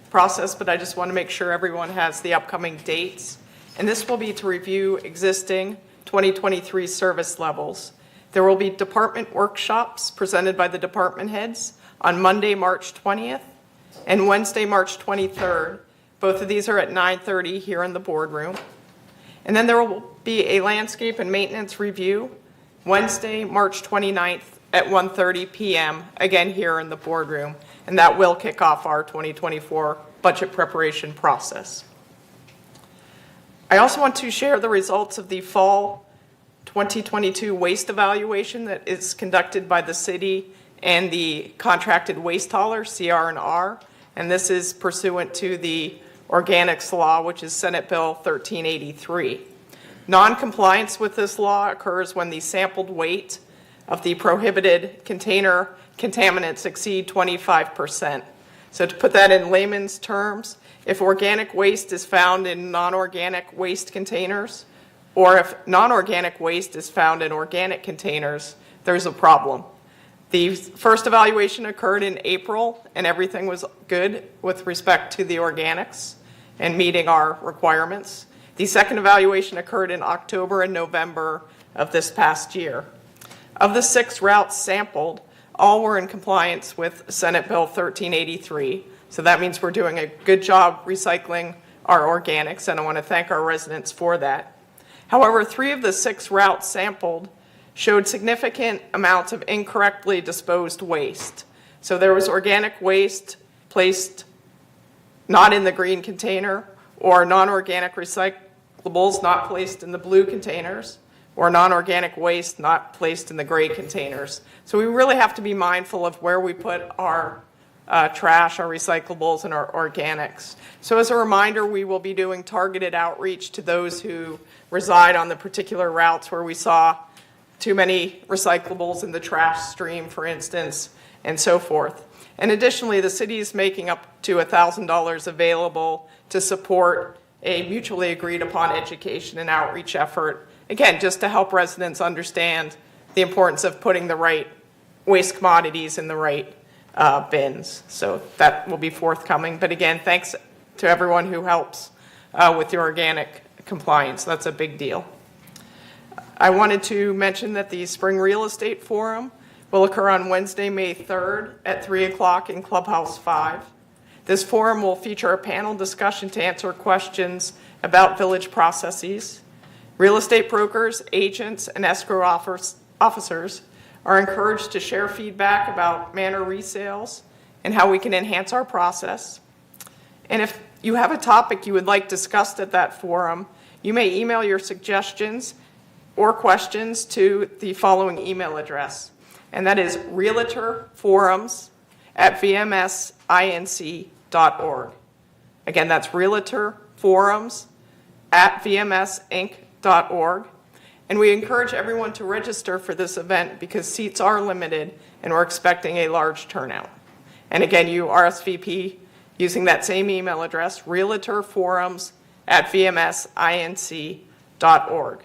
process, but I just want to make sure everyone has the upcoming dates. And this will be to review existing 2023 service levels. There will be department workshops presented by the department heads on Monday, March 20th and Wednesday, March 23rd. Both of these are at 9:30 here in the boardroom. And then there will be a landscape and maintenance review Wednesday, March 29th at 1:30 p.m., again here in the boardroom. And that will kick off our 2024 budget preparation process. I also want to share the results of the fall 2022 waste evaluation that is conducted by the city and the contracted waste hauler, CR&R. And this is pursuant to the Organics Law, which is Senate Bill 1383. Non-compliance with this law occurs when the sampled weight of the prohibited container contaminants exceed 25%. So to put that in layman's terms, if organic waste is found in non-organic waste containers, or if non-organic waste is found in organic containers, there's a problem. The first evaluation occurred in April, and everything was good with respect to the organics and meeting our requirements. The second evaluation occurred in October and November of this past year. Of the 6 routes sampled, all were in compliance with Senate Bill 1383. So that means we're doing a good job recycling our organics, and I want to thank our residents for that. However, 3 of the 6 routes sampled showed significant amounts of incorrectly disposed waste. So there was organic waste placed not in the green container, or non-organic recyclables not placed in the blue containers, or non-organic waste not placed in the gray containers. So we really have to be mindful of where we put our trash, our recyclables, and our organics. So as a reminder, we will be doing targeted outreach to those who reside on the particular routes where we saw too many recyclables in the trash stream, for instance, and so forth. And additionally, the city is making up to $1,000 available to support a mutually agreed upon education and outreach effort, again, just to help residents understand the importance of putting the right waste commodities in the right bins. So that will be forthcoming. But again, thanks to everyone who helps with the organic compliance. That's a big deal. I wanted to mention that the Spring Real Estate Forum will occur on Wednesday, May 3rd at 3 o'clock in Clubhouse 5. This forum will feature a panel discussion to answer questions about village processes. Real estate brokers, agents, and escrow officers are encouraged to share feedback about manor resales and how we can enhance our process. And if you have a topic you would like discussed at that forum, you may email your suggestions or questions to the following email address, and that is realtorforums@vmsinc.org. Again, that's realtorforums@vmsinc.org. And we encourage everyone to register for this event because seats are limited and we're expecting a large turnout. And again, you RSVP using that same email address, realtorforums@vmsinc.org.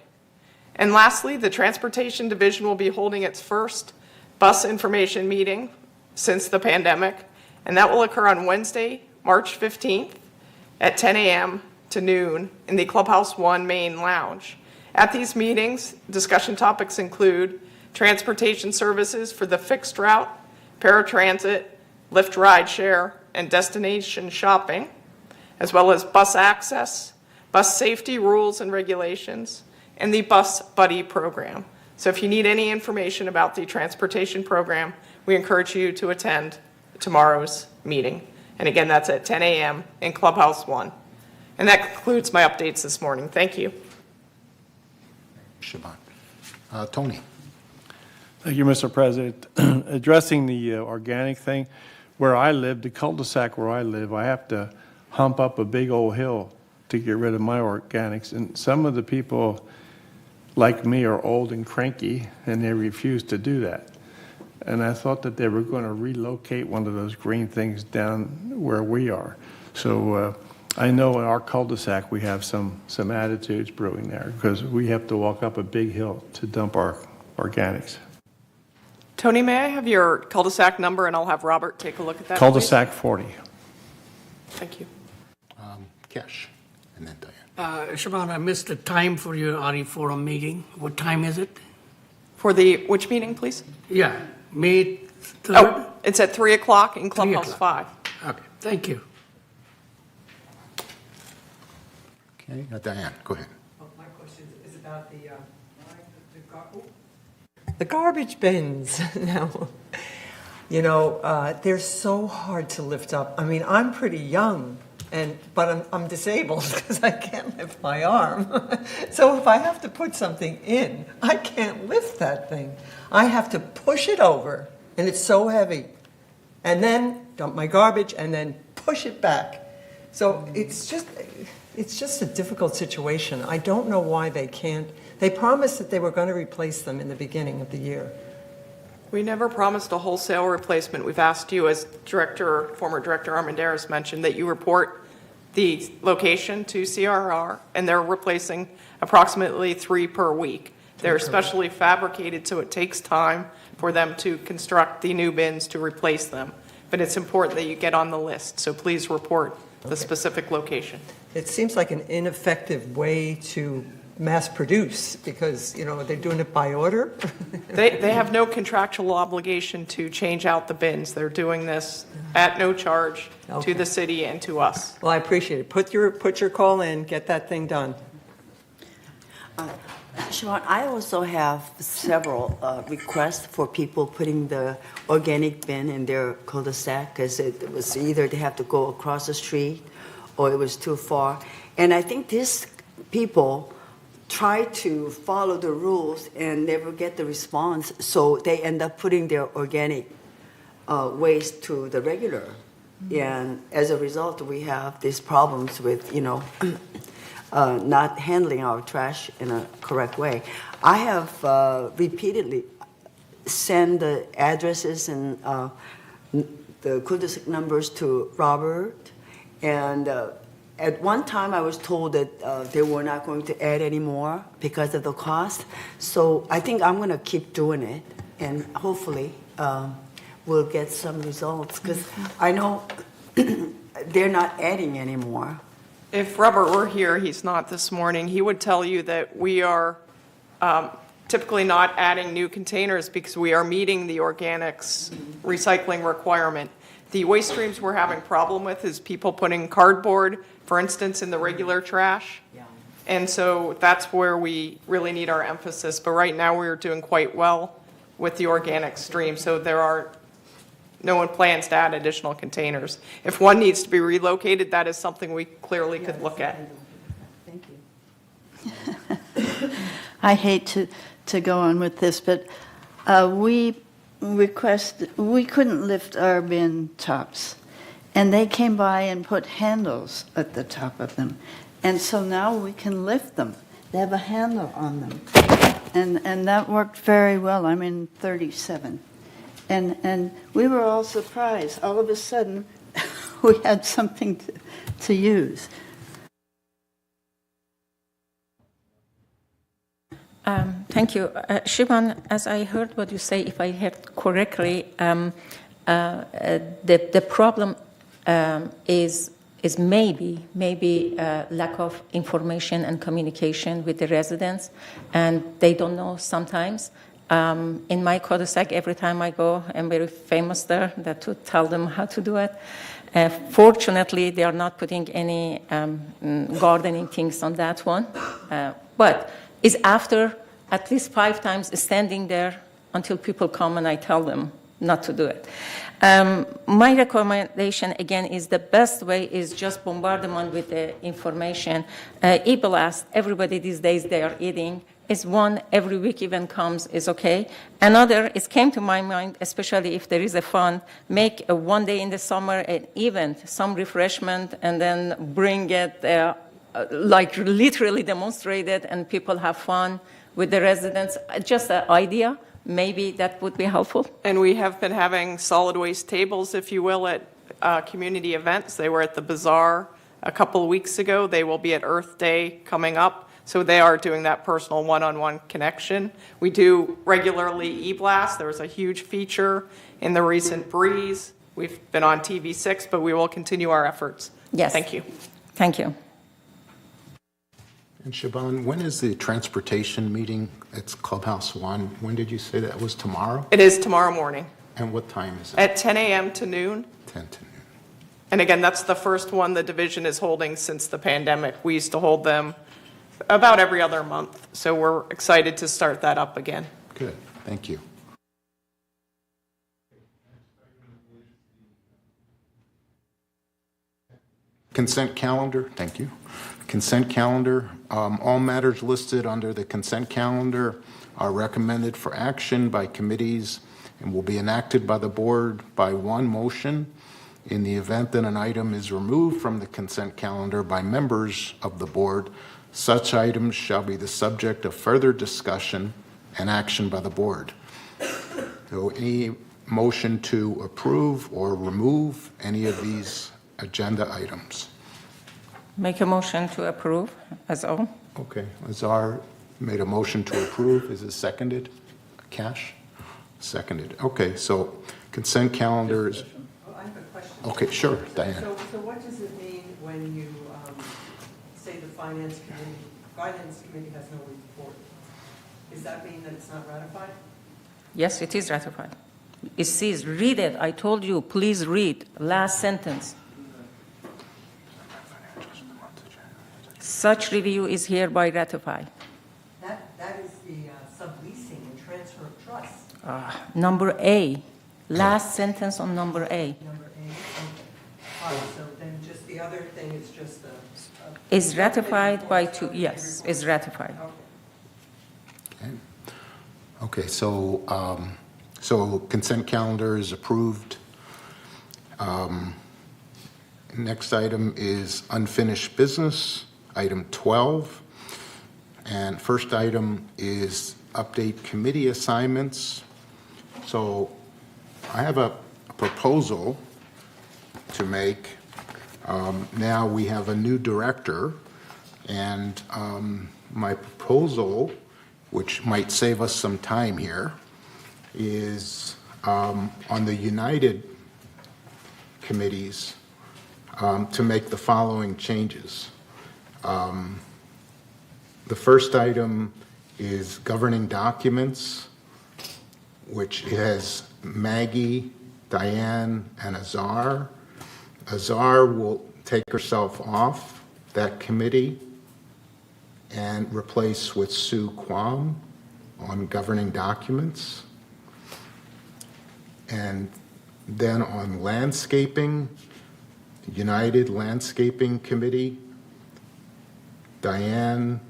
And lastly, the Transportation Division will be holding its first bus information meeting since the pandemic, and that will occur on Wednesday, March 15th at 10 a.m. to noon in the Clubhouse 1 main lounge. At these meetings, discussion topics include transportation services for the fixed route, paratransit, Lyft rideshare, and destination shopping, as well as bus access, bus safety rules and regulations, and the Bus Buddy program. So if you need any information about the transportation program, we encourage you to attend tomorrow's meeting. And again, that's at 10 a.m. in Clubhouse 1. And that concludes my updates this morning. Thank you. Siobhan. Tony. Thank you, Mr. President. Addressing the organic thing, where I live, the cul-de-sac where I live, I have to hump up a big old hill to get rid of my organics. And some of the people like me are old and cranky, and they refuse to do that. And I thought that they were going to relocate one of those green things down where we are. So I know in our cul-de-sac we have some attitudes brewing there because we have to walk up a big hill to dump our organics. Tony, may I have your cul-de-sac number, and I'll have Robert take a look at that, Cul-de-sac 40. please? Thank you. Kesh, and then Diane. Siobhan, I missed the time for your RE Forum meeting. What time is it? For the, which meeting, please? Yeah, May 3rd? Oh, it's at 3 o'clock in Clubhouse 5. Okay, thank you. Okay, Diane, go ahead. My question is about the garbage bins. Now, you know, they're so hard to lift up. I mean, I'm pretty young, but I'm disabled because I can't lift my arm. So if I have to put something in, I can't lift that thing. I have to push it over, and it's so heavy, and then dump my garbage, and then push it back. So it's just a difficult situation. I don't know why they can't. They promised that they were going to replace them in the beginning of the year. We never promised a wholesale replacement. We've asked you, as former Director Armendariz mentioned, that you report the location to CRR, and they're replacing approximately 3 per week. They're specially fabricated, so it takes time for them to construct the new bins to replace them. But it's important that you get on the list, so please report the specific location. It seems like an ineffective way to mass produce because, you know, they're doing it by order. They have no contractual obligation to change out the bins. They're doing this at no charge to the city and to us. Well, I appreciate it. Put your call in, get that thing done. Siobhan, I also have several requests for people putting the organic bin in their cul-de-sac because it was either they have to go across the street or it was too far. And I think these people try to follow the rules and never get the response, so they end up putting their organic waste to the regular. And as a result, we have these problems with, you know, not handling our trash in a correct way. I have repeatedly sent the addresses and the cul-de-sac numbers to Robert, and at one time I was told that they were not going to add any more because of the cost. So I think I'm going to keep doing it, and hopefully we'll get some results because I know they're not adding anymore. If Robert were here, he's not this morning, he would tell you that we are typically not adding new containers because we are meeting the organics recycling requirement. The waste streams we're having problem with is people putting cardboard, for instance, in the regular trash. And so that's where we really need our emphasis. But right now we're doing quite well with the organic stream, so no one plans to add additional containers. If one needs to be relocated, that is something we clearly could look at. Thank you. I hate to go on with this, but we couldn't lift our bin tops, and they came by and put handles at the top of them, and so now we can lift them. They have a handle on them, and that worked very well. I'm in 37. And we were all surprised. All of a sudden, we had something to use. Thank you. Siobhan, as I heard what you say, if I heard correctly, the problem is maybe lack of information and communication with the residents, and they don't know sometimes. In my cul-de-sac, every time I go, I'm very famous there to tell them how to do it. Fortunately, they are not putting any gardening things on that one, but it's after at least 5 times standing there until people come and I tell them not to do it. My recommendation, again, is the best way is just bombardment with the information. E-blast, everybody these days, they are eating. Is one every week event comes is okay. Another, it came to my mind, especially if there is a fund, make a one day in the summer an event, some refreshment, and then bring it, like literally demonstrate it, and people have fun with the residents. Just an idea. Maybe that would be helpful. And we have been having solid waste tables, if you will, at community events. They were at the Bazaar a couple of weeks ago. They will be at Earth Day coming up. So they are doing that personal one-on-one connection. We do regularly e-blast. There was a huge feature in the recent Breeze. We've been on TV6, but we will continue our efforts. Yes. Thank you. Thank you. And Siobhan, when is the transportation meeting? It's Clubhouse 1. When did you say that was tomorrow? It is tomorrow morning And what time is it? at 10 a.m. to noon. 10 to noon. And again, that's the first one the division is holding since the pandemic. We used to hold them about every other month. So we're excited to start that up again. Good, thank you. Consent calendar, thank you. Consent calendar, all matters listed under the consent calendar are recommended for action by committees and will be enacted by the board by one motion. In the event that an item is removed from the consent calendar by members of the board, such items shall be the subject of further discussion and action by the board. So any motion to approve or remove any of these agenda items? Make a motion to approve as all. Okay, Azar made a motion to approve. Is it seconded? Cash? Seconded. Okay, so consent calendars. I have a question. Okay, sure, Diane. So what does it mean when you say the finance committee has no report? Does that mean that it's not ratified? Yes, it is ratified. It says, read it. I told you, please read. Last sentence. Such review is hereby ratified. That is the subleasing and transfer of trust. Number A. Last sentence on number A. Number A, okay. All right, so then just the other thing is just the... Is ratified by two, yes, is ratified. Okay, so so consent calendar is approved. Next item is unfinished business, item 12. And first item is update committee assignments. So I have a proposal to make. Now we have a new director, and my proposal, which might save us some time here, is on the United committees to make the following changes. The first item is governing documents, which has Maggie, Diane, and Azar. Azar will take herself off that committee and replace with Sue Kwam on governing documents. And then on landscaping, United Landscaping Committee, Diane,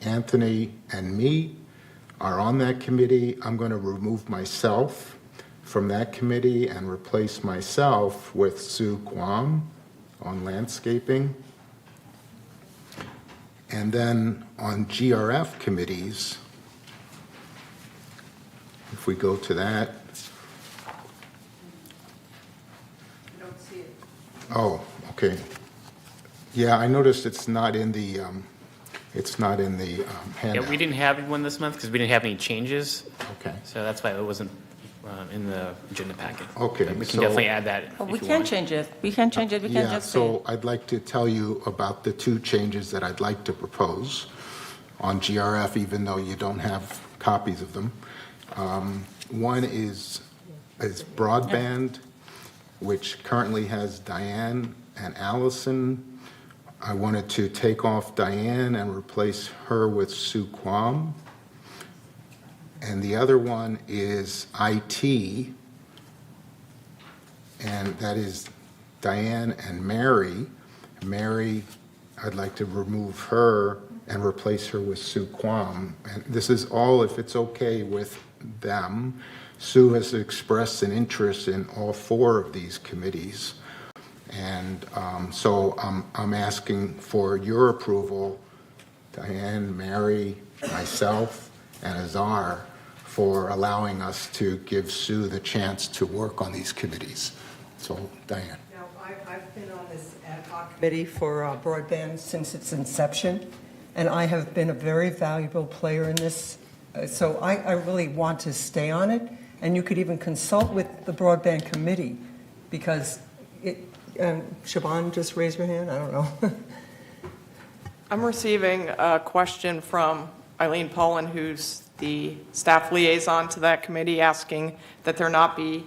Anthony, and me are on that committee. I'm going to remove myself from that committee and replace myself with Sue Kwam on landscaping. And then on GRF committees, if we go to that. I don't see it. Oh, okay. Yeah, I noticed it's not in the handout. Yeah, we didn't have one this month because we didn't have any changes. Okay. So that's why it wasn't in the agenda packet. Okay, But we can so- definitely add that Oh, if we you can want. change it. We can change it. We can Yeah, just say. so I'd like to tell you about the two changes that I'd like to propose on GRF, even though you don't have copies of them. One is broadband, which currently has Diane and Allison. I wanted to take off Diane and replace her with Sue Kwam. And the other one is IT, and that is Diane and Mary. Mary, I'd like to remove her and replace her with Sue Quam. And this is all if it's okay with them. Sue has expressed an interest in all 4 of these committees. And so I'm asking for your approval, Diane, Mary, myself, and Azar, for allowing us to give Sue the chance to work on these committees. So, Diane. Now, I've been on this ad hoc committee for broadband since its inception, and I have been a very valuable player in this. So I really want to stay on it, and you could even consult with the broadband committee, because Siobhan, just raise your hand, I don't know. I'm receiving a question from Eileen Pollan, who's the staff liaison to that committee, asking that there not be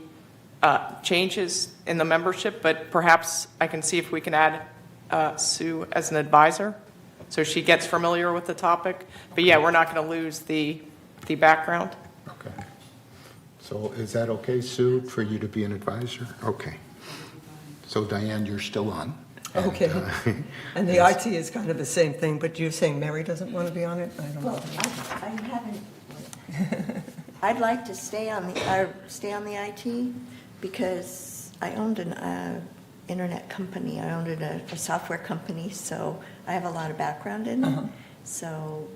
changes in the membership, but perhaps I can see if we can add Sue as an advisor, so she gets familiar with the topic. But yeah, we're not going to lose the background. Okay. So is that okay, Sue, for you to be an advisor? Okay. So Diane, you're still on. Okay. And the IT is kind of the same thing, but you're saying Mary doesn't want to be on it? I don't know. Well, I haven't, I'd like to stay on the IT because I owned an internet company. I owned a software company, so I have a lot of background in it. So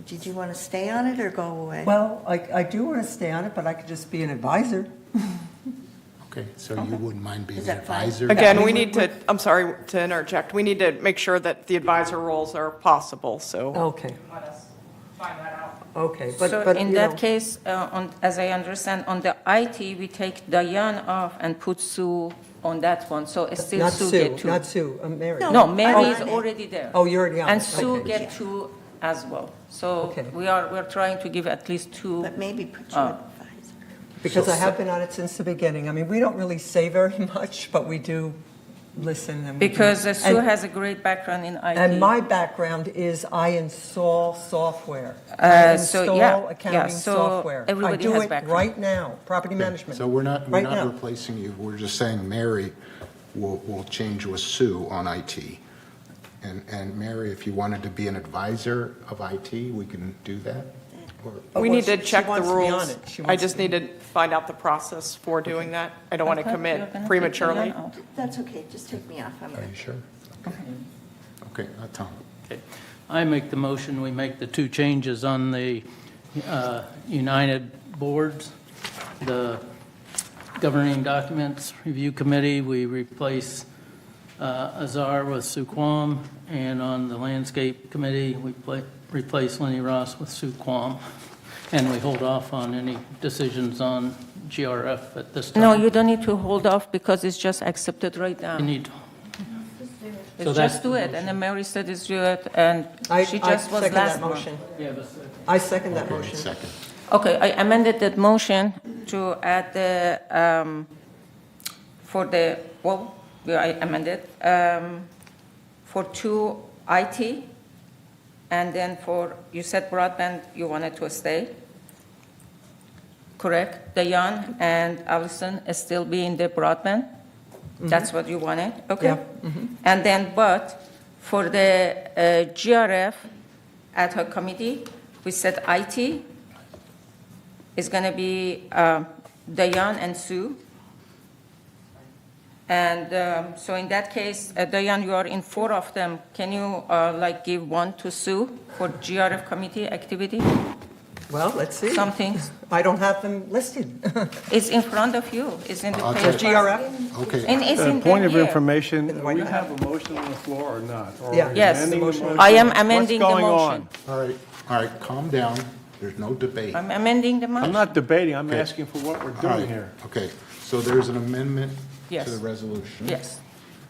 did you want to stay on it or go away? Well, I do want to stay on it, but I could just be an advisor. Okay, so you wouldn't mind being Is an that fine? advisor? Again, we need to, I'm sorry to interject, we need to make sure that the advisor roles are possible, so. Okay. Let us find that out. Okay, So but in you that know, case, as I understand, on the IT, we take Diane off and put Sue on that one, so still not Sue Sue, get 2. not Sue, Mary. No, Mary I'm is on it. already there. Oh, you're already on And it. Sue Okay. get 2 as well. So Okay. we're trying to give at least 2. But maybe put you advisor. Because I have been on it since the beginning. I mean, we don't really say very much, but we do listen. And we do- Because Sue and- has a great background in IT. And my background is I install software. So, I install yeah, accounting so software. everybody I do has it background. right now, property management. So we're not Right now. replacing you, we're just saying Mary will change with Sue on IT. And Mary, if you wanted to be an advisor of IT, we can do that? Or- We well, need to she check the wants to be on rules. it. She I wants just to be- need to find out the process for doing that. I don't want to Okay, you're commit gonna take prematurely. Diane off. That's okay, just take me off. I'm Are you sure? Okay, Tom. Okay. I make the motion, we make the 2 changes on the United boards. The governing documents review committee, we replace Azar with Sue Quam, and on the landscape committee, we replace Lenny Ross with Sue Quam. And we hold off on any decisions on GRF at this time. No, you don't need to hold off because it's just accepted right now. You need, It's So that's just do the it, and then Mary said it's do it, and I she just was second last that month. motion. yeah, but second. I second that Okay, motion. second. Okay, I amended that motion to add the, for the, well, yeah, I amended, for 2 IT, and then for, you said broadband, you wanted to stay, correct? Diane and Allison still be in the broadband? That's what you wanted, okay? Yeah. And then, but for the GRF ad hoc committee, we said IT is going to be Diane and Sue. And so in that case, Diane, you are in 4 of them. Can you like give 1 to Sue for GRF committee activity? Well, let's see. Some things. I don't have them listed. It's in front of you. It's in the I'll page. take- GRF? Okay. And it's in Point of here. information, do Why we not? have a motion on the floor or not? Or Yeah. are we Yes, amending the motion? I am amending the What's going motion. on? All right, calm down. There's no debate. I'm amending the motion. I'm not debating, I'm Okay. asking for what we're All doing right, here. okay. So there's an amendment Yes. to the resolution? Yes.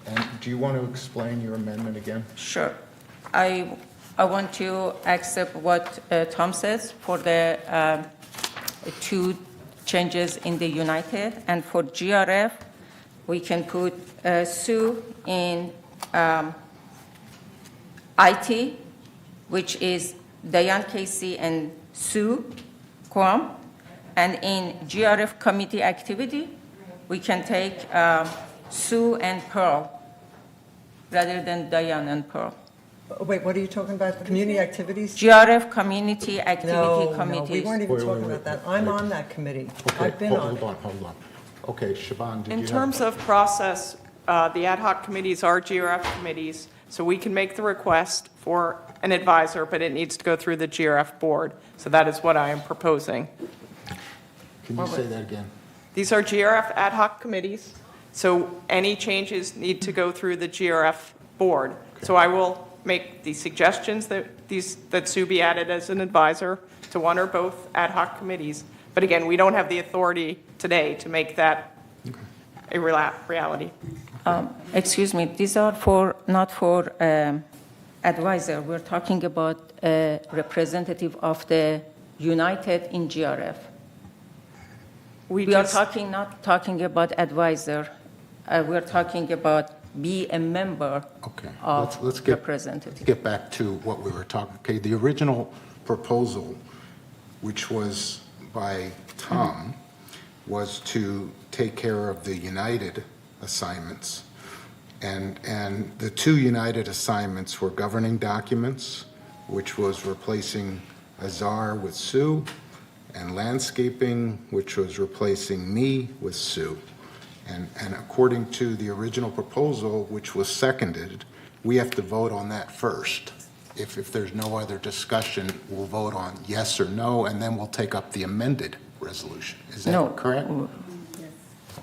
And do you want to explain your amendment again? Sure. I want to accept what Tom says for the 2 changes in the United, and for GRF, we can put Sue in IT, which is Diane Casey and Sue Quam, and in GRF committee activity, we can take Sue and Pearl rather than Diane and Pearl. Wait, what are you talking about? Community activities? GRF Community Activity No, Committees. we weren't even Wait, talking wait, about that. wait. I'm on that committee. Okay, I've been on hold it. on. Okay, Siobhan, did you have? In terms of process, the ad hoc committees are GRF committees, so we can make the request for an advisor, but it needs to go through the GRF board. So that is what I am proposing. Can you say that again? These are GRF ad hoc committees, so any changes need to go through the GRF board. So I will make the suggestions that Sue be added as an advisor to one or both ad hoc committees. But again, we don't have the authority today to make that a reality. Excuse me, these are not for advisor. We're talking about a representative of the United in GRF. We are not talking about advisor. We're talking about be a member of Let's representative. get back to what we were talking. Okay, the original proposal, which was by Tom, was to take care of the United assignments. And the two United assignments were governing documents, which was replacing Azar with Sue, and landscaping, which was replacing me with Sue. And according to the original proposal, which was seconded, we have to vote on that first. If there's no other discussion, we'll vote on yes or no, and then we'll take up the amended resolution. Is that No. correct?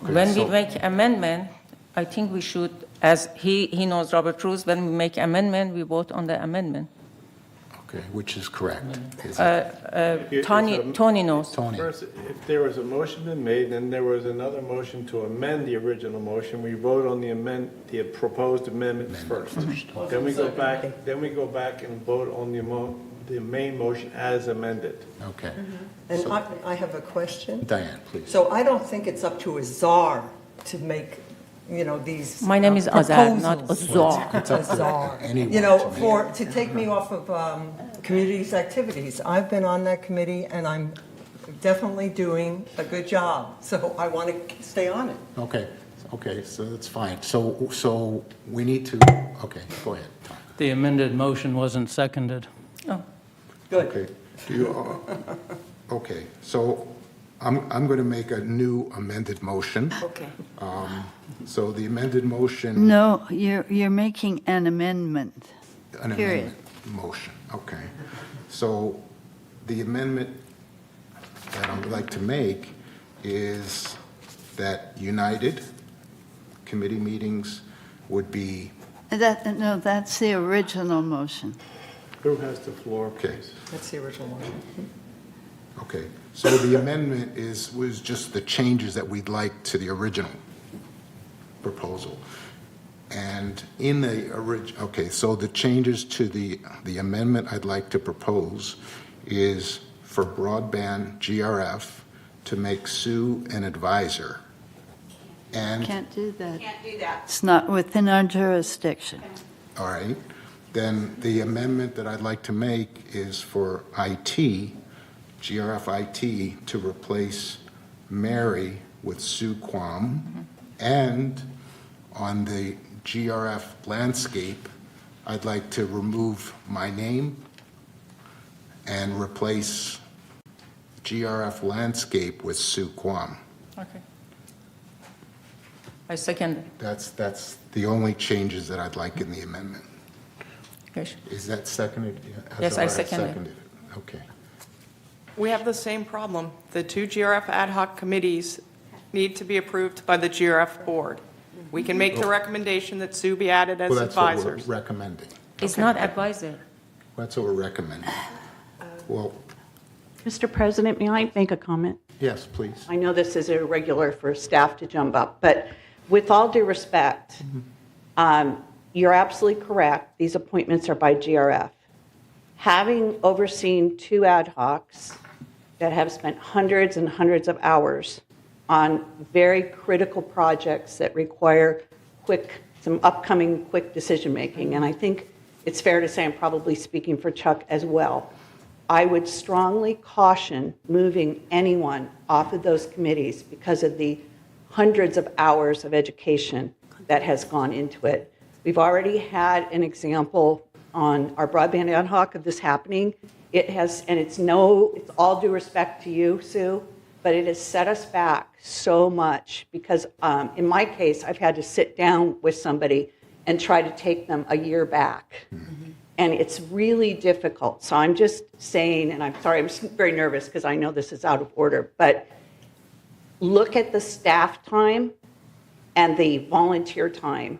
When we so- make amendment, I think we should, as he knows Robert rules, when we make amendment, we vote on the amendment. Okay, which is correct. Is it- Tony knows. Tony. First, if there was a motion been made, then there was another motion to amend the original motion, we vote on the proposed amendment first. Then we go back and vote on the main motion as amended. Okay. And I have a question. Diane, please. So I don't think it's up to Azar to make, these. My name is Azar, not proposals. Azar. It's up to Azar. anyone to To take me off of communities activities. I've been on that committee and I'm definitely doing a good job. So I want to stay on it. Okay, so that's fine. So we need to, okay, go ahead, Tom. The amended motion wasn't seconded. Good. Okay. Okay, so I'm going to make a new amended motion. Okay. So the amended motion. No, you're making an amendment. An Period. amendment motion, okay. So the amendment that I would like to make is that United committee meetings would be, No, that's the original motion. Who has the floor, okay, please? That's the original motion. okay. So the amendment was just the changes that we'd like to the original proposal. And in the okay, so the changes to the amendment I'd like to propose is for broadband GRF to make Sue an advisor. And, Can't do that. Can't do that. It's not within our jurisdiction. all right, then the amendment that I'd like to make is for IT, GRF IT, to replace Mary with Sue Quam. And on the GRF landscape, I'd like to remove my name and replace GRF landscape with Sue Quam. Okay. I second it. That's the only changes that I'd like in the amendment. Yes. Is that seconded? Yes, I Hazara second it. seconded it. Okay. We have the same problem. The two GRF ad hoc committees need to be approved by the GRF board. We can make the recommendation that Sue be added as Well, that's what advisors. we're recommending. It's not advisor. That's what we're recommending. Well, Mr. President, may I make a comment? yes, please. I know this is irregular for staff to jump up, but with all due respect, you're absolutely correct. These appointments are by GRF. Having overseen two ad hocs that have spent hundreds and hundreds of hours on very critical projects that require some upcoming quick decision-making, and I think it's fair to say I'm probably speaking for Chuck as well, I would strongly caution moving anyone off of those committees because of the hundreds of hours of education that has gone into it. We've already had an example on our broadband ad hoc of this happening. It has, and it's all due respect to you, Sue, but it has set us back so much because in my case, I've had to sit down with somebody and try to take them a year back. And it's really difficult. So I'm just saying, and I'm sorry, I'm very nervous because I know this is out of order, but look at the staff time and the volunteer time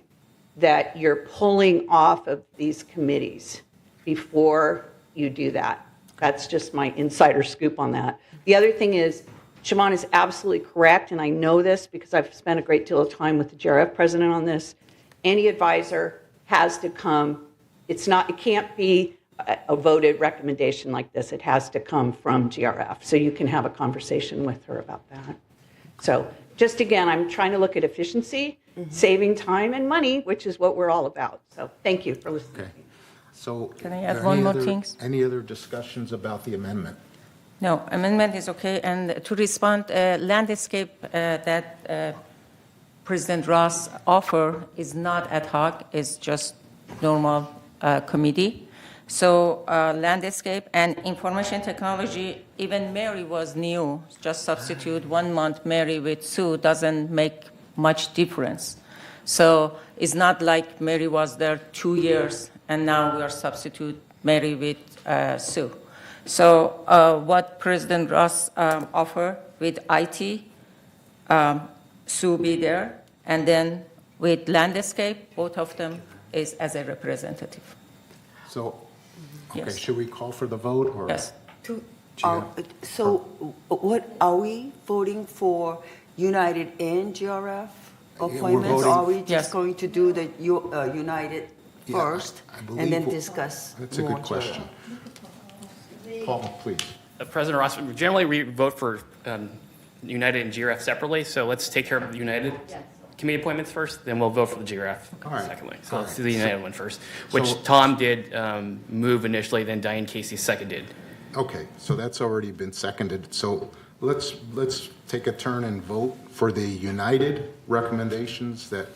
that you're pulling off of these committees before you do that. That's just my insider scoop on that. The other thing is, Shimon is absolutely correct, and I know this because I've spent a great deal of time with the JRF president on this. Any advisor has to come. It can't be a voted recommendation like this. It has to come from GRF. So you can have a conversation with her about that. So just again, I'm trying to look at efficiency, saving time and money, which is what we're all about. So thank you for listening. Okay. So Can I add one more thing? Any other discussions about the amendment? No, amendment is okay. And to respond, landscape that President Ross offer is not ad hoc, it's just normal committee. So landscape and information technology, even Mary was new. Just substitute 1 month Mary with Sue doesn't make much difference. So it's not like Mary was there 2 years and now we are substitute Mary with Sue. So what President Ross offer with IT, Sue be there, and then with landscape, both of them is as a representative. So, okay, Yes. should we call for the vote or? Yes. So what, are we voting for United and GRF appointments? Or are we just going to do the United Yeah, first I and believe then we'll- discuss That's a more good question. Paul, please. President Ross, generally we vote for United and GRF separately, so let's take care of the United committee appointments first, then we'll vote for the GRF secondly. So let's do the United one first, which So- Tom did move initially, then Diane Casey seconded. Okay, so that's already been seconded. So let's take a turn and vote for the United recommendations that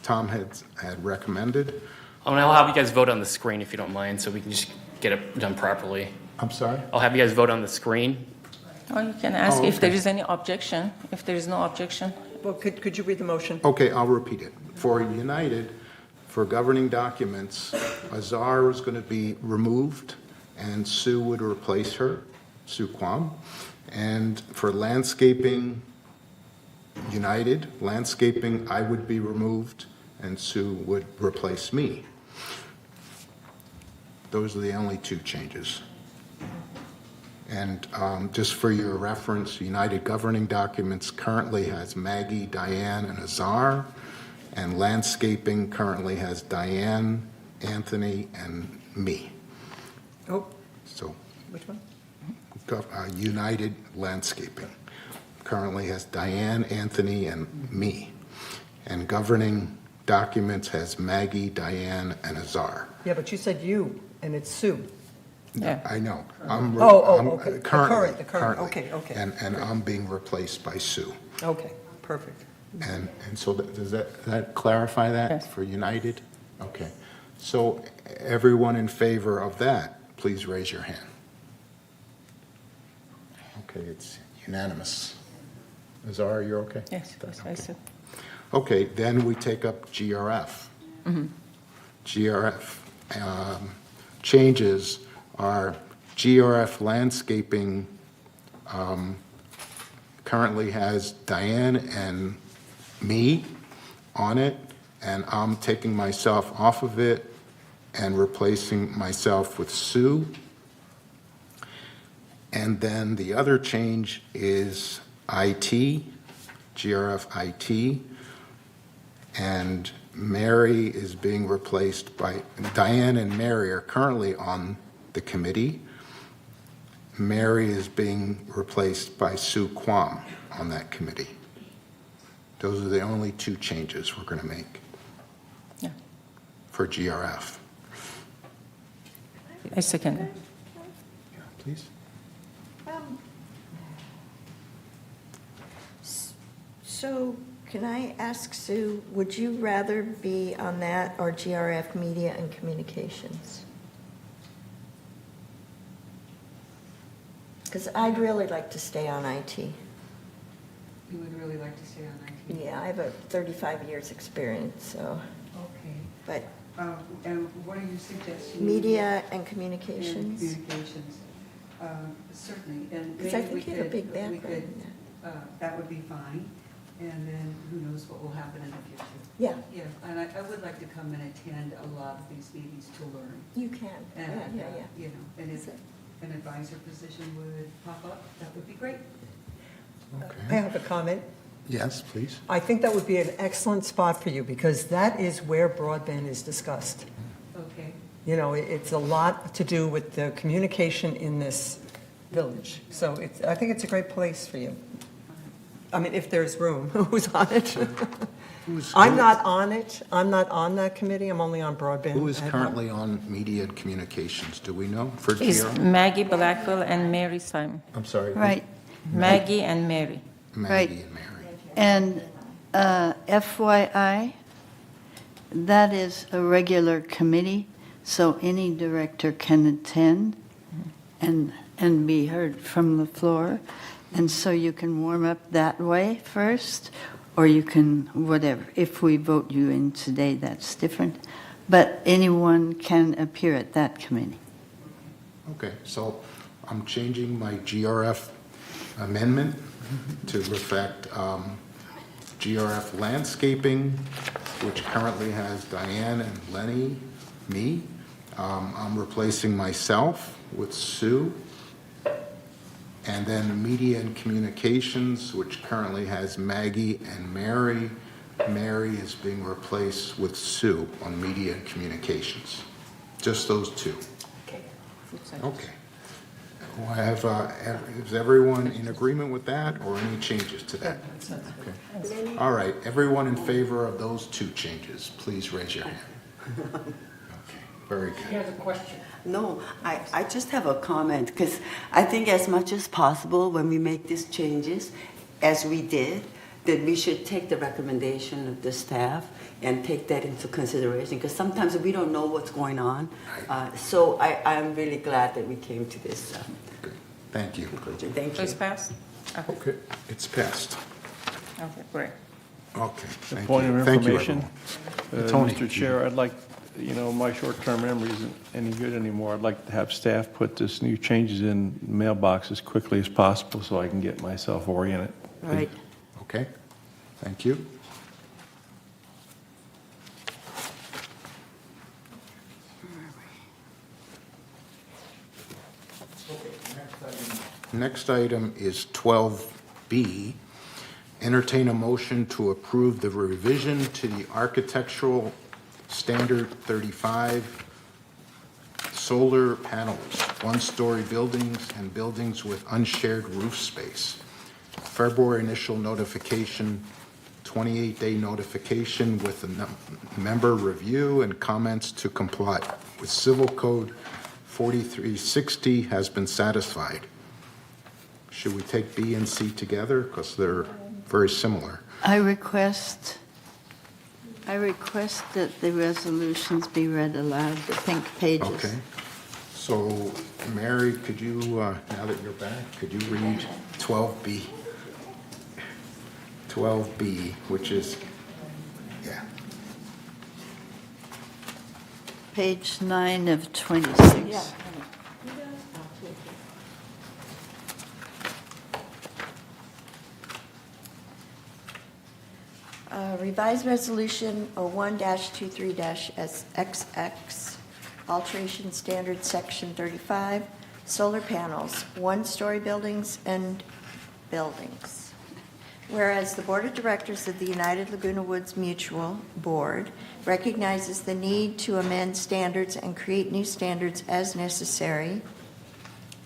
Tom had recommended. Oh, and I'll have you guys vote on the screen if you don't mind, so we can just get it done properly. I'm sorry? I'll have you guys vote on the screen. Or you can ask Oh, if there okay. is any objection. If there is no objection, Well, could you read the motion? Okay, I'll repeat it. For United, for governing documents, Azar was going to be removed, and Sue would replace her, Sue Kwam. And for landscaping, United, landscaping, I would be removed, and Sue would replace me. Those are the only two changes. And just for your reference, United Governing Documents currently has Maggie, Diane, and Azar, and Landscaping currently has Diane, Anthony, and me. Oh, So which one? United Landscaping currently has Diane, Anthony, and me. And Governing Documents has Maggie, Diane, and Azar. Yeah, but you said you, and it's Sue. yeah. I know. Okay. The current, Currently. okay. And I'm being replaced by Sue. Okay, perfect. And so does that clarify that Yes. for United? Okay. So everyone in favor of that, please raise your hand. Okay, it's unanimous. Azar, you're okay? Yes, that's what I said. Okay, then we take up GRF. GRF changes are GRF Landscaping currently has Diane and me on it, and I'm taking myself off of it and replacing myself with Sue. And then the other change is IT, GRF IT, and Mary is being replaced by, Diane and Mary are currently on the committee. Mary is being replaced by Sue Kwam on that committee. Those are the only two changes we're going to make Yeah. for GRF. I second it. Please. So Can I ask Sue, would you rather be on that or GRF Media and Communications? Because I'd really like to stay on IT. You would really like to stay on IT? Yeah, I have a 35 years experience, so. Okay. But And what are you suggesting? media and communications. And communications, certainly. And 'Cause I maybe think you have a big background we could, in that would be fine. And then who knows what will happen in the future. Yeah. Yeah, and I would like to come and attend a lot of these meetings to learn. You can, And, yeah. you know, and if an advisor position would pop up, that would be great. I have a comment. Yes, please. I think that would be an excellent spot for you, because that is where broadband is discussed. Okay. You know, it's a lot to do with the communication in this village. So I think it's a great place for you. I mean, if there's room. Who's on it? I'm not on it. I'm not on that committee. I'm only on broadband. Who is currently on media and communications? Do we know? For Is GR? Maggie Blackwell and Mary Simon. I'm sorry. Right, Maggie and Mary. Maggie and Mary. and FYI, that is a regular committee, so any director can attend and be heard from the floor. And so you can warm up that way first, or you can, whatever. If we vote you in today, that's different. But anyone can appear at that committee. Okay, so I'm changing my GRF amendment to reflect GRF landscaping, which currently has Diane and Lenny, me. I'm replacing myself with Sue. And then media and communications, which currently has Maggie and Mary. Mary is being replaced with Sue on media and communications. Just those two. Okay. Well, is everyone in agreement with that, or any changes to that? Okay. All right, everyone in favor of those two changes, please raise your hand. Okay, very good. He has a question. No, I just have a comment, because I think as much as possible when we make these changes, as we did, that we should take the recommendation of the staff and take that into consideration, because sometimes we don't know what's going on. So I'm really glad that we came to this Thank you. conclusion. Thank So you. it's passed? Okay, it's passed. Okay, great. Okay, thank Point you. of Thank you, information, everyone. Tony, Mr. Chair, I'd like, my short-term memory isn't any good anymore. I'd like to have staff put this new changes in mailbox as quickly as possible so I can get myself oriented. Right. Okay, thank you. Next item is 12B. Entertain a motion to approve the revision to the Architectural Standard 35 solar panels, one-story buildings and buildings with unshared roof space. February initial notification, 28-day notification with a member review and comments to comply with Civil Code 4360 has been satisfied. Should we take B and C together? Because they're very similar. I request that the resolutions be read aloud, the pink pages. Okay. So, Mary, could you, now that you're back, could you read 12B? 12B, which is, yeah. Page 9 of 26. Revised Resolution 01-23-XX, Alteration Standard Section 35, Solar Panels, one-story buildings and buildings. Whereas the Board of Directors of the United Laguna Woods Mutual Board recognizes the need to amend standards and create new standards as necessary,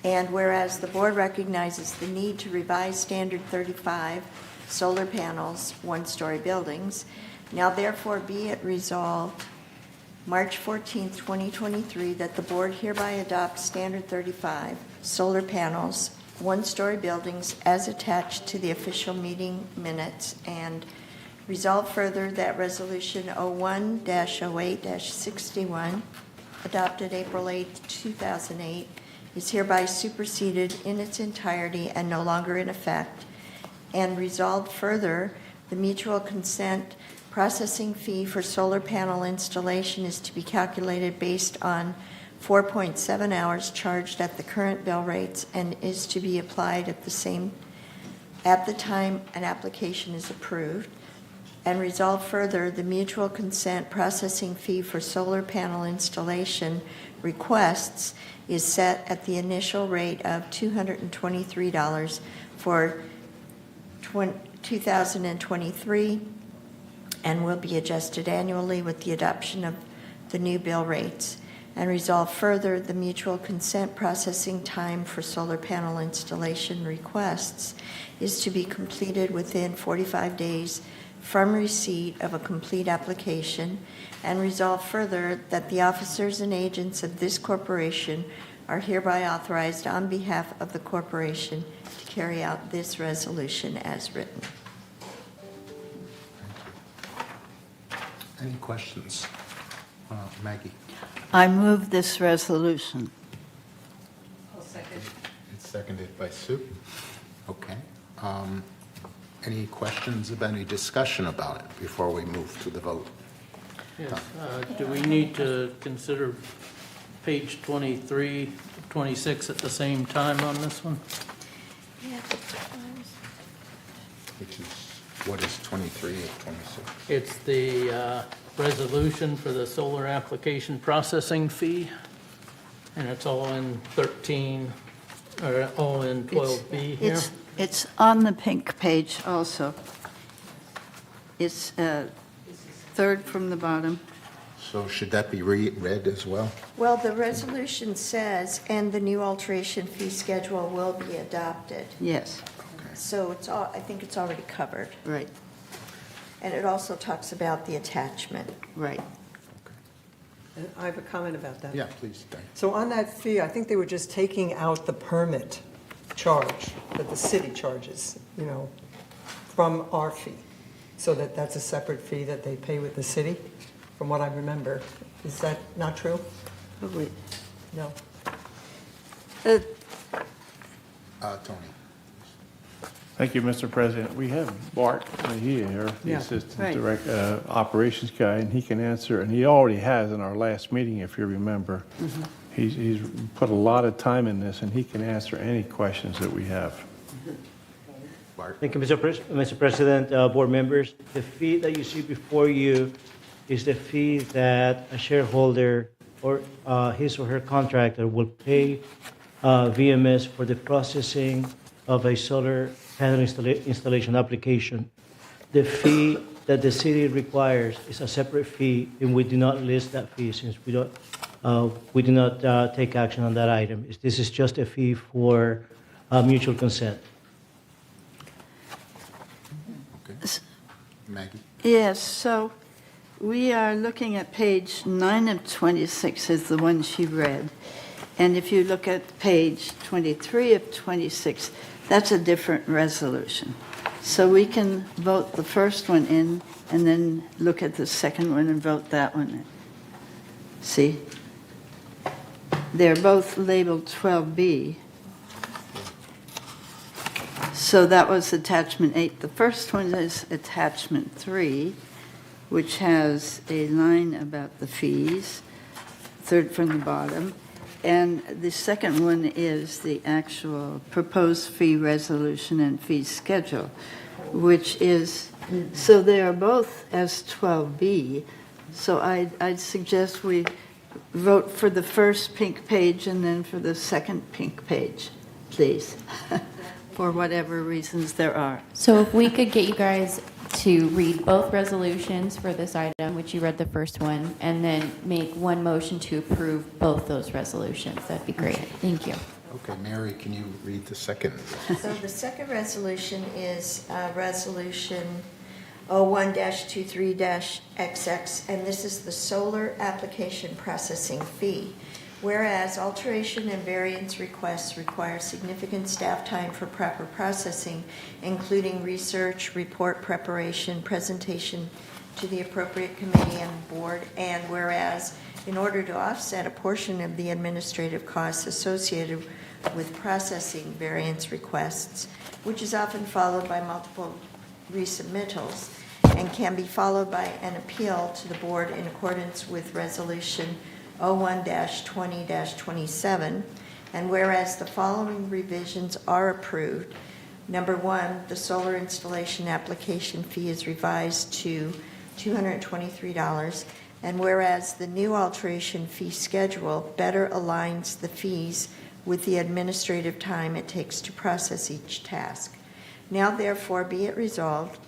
and whereas the Board recognizes the need to revise Standard 35, solar panels, one-story buildings, now therefore be it resolved, March 14, 2023, that the Board hereby adopts Standard 35, solar panels, one-story buildings as attached to the official meeting minutes, and Resolve further that Resolution 01-08-61, adopted April 8, 2008, is hereby superseded in its entirety and no longer in effect. And resolved further, the mutual consent processing fee for solar panel installation is to be calculated based on 4.7 hours charged at the current bill rates and is to be applied at the time an application is approved. And resolve further, the mutual consent processing fee for solar panel installation requests is set at the initial rate of $223 for 2023 and will be adjusted annually with the adoption of the new bill rates. And resolve further, the mutual consent processing time for solar panel installation requests is to be completed within 45 days from receipt of a complete application. And resolve further that the officers and agents of this corporation are hereby authorized on behalf of the corporation to carry out this resolution as written. Any questions? Maggie? I move this resolution. I'll second. It's seconded by Sue. Okay. Any questions about any discussion about it before we move to the vote? Yes. Do we need to consider page 23, 26 at the same time on this one? Which is, what is 23 of 26? It's the resolution for the solar application processing fee, and it's all in 13, or all in 12B here. It's on the pink page also. It's third from the bottom. So should that be read as well? Well, the resolution says, and the new alteration fee schedule will be adopted. Yes. So it's all, I think it's already covered. Right. And it also talks about the attachment. Right. And I have a comment about that. Yeah, please, Diane. So on that fee, I think they were just taking out the permit charge that the city charges, from our fee. So that's a separate fee that they pay with the city, from what I remember. Is that not true? Wait. No. Tony? Thank you, Mr. President. We have Bart Mejia here, the Yeah, Assistant right. Director, Operations guy, and he can answer, and he already has in our last meeting, if you remember. Mm-hmm. He's put a lot of time in this, and he can answer any questions that we have. Thank you, Mr. President, board members. The fee that you see before you is the fee that a shareholder or his or her contractor will pay VMS for the processing of a solar panel installation application. The fee that the city requires is a separate fee, and we do not list that fee since we do not take action on that item. This is just a fee for mutual consent. Maggie? Yes, so we are looking at page 9 of 26 is the one she read. And if you look at page 23 of 26, that's a different resolution. So we can vote the first one in and then look at the second one and vote that one in. See? They're both labeled 12B. So that was attachment 8. The first one is attachment 3, which has a line about the fees, third from the bottom. And the second one is the actual proposed fee resolution and fee schedule, which is, so they are both as 12B. So I'd suggest we vote for the first pink page and then for the second pink page, please, for whatever reasons there are. So if we could get you guys to read both resolutions for this item, which you read the first one, and then make one motion to approve both those resolutions, that'd be great. Thank you. Okay, Mary, can you read the second? So the second resolution is Resolution 01-23-XX, and this is the solar application processing fee, Whereas alteration and variance requests require significant staff time for proper processing, including research, report preparation, presentation to the appropriate committee and board, and whereas in order to offset a portion of the administrative costs associated with processing variance requests, which is often followed by multiple resubmittals and can be followed by an appeal to the board in accordance with Resolution 01-20-27, and whereas the following revisions are approved. Number one, the solar installation application fee is revised to $223, and whereas the new alteration fee schedule better aligns the fees with the administrative time it takes to process each task. Now therefore be it resolved,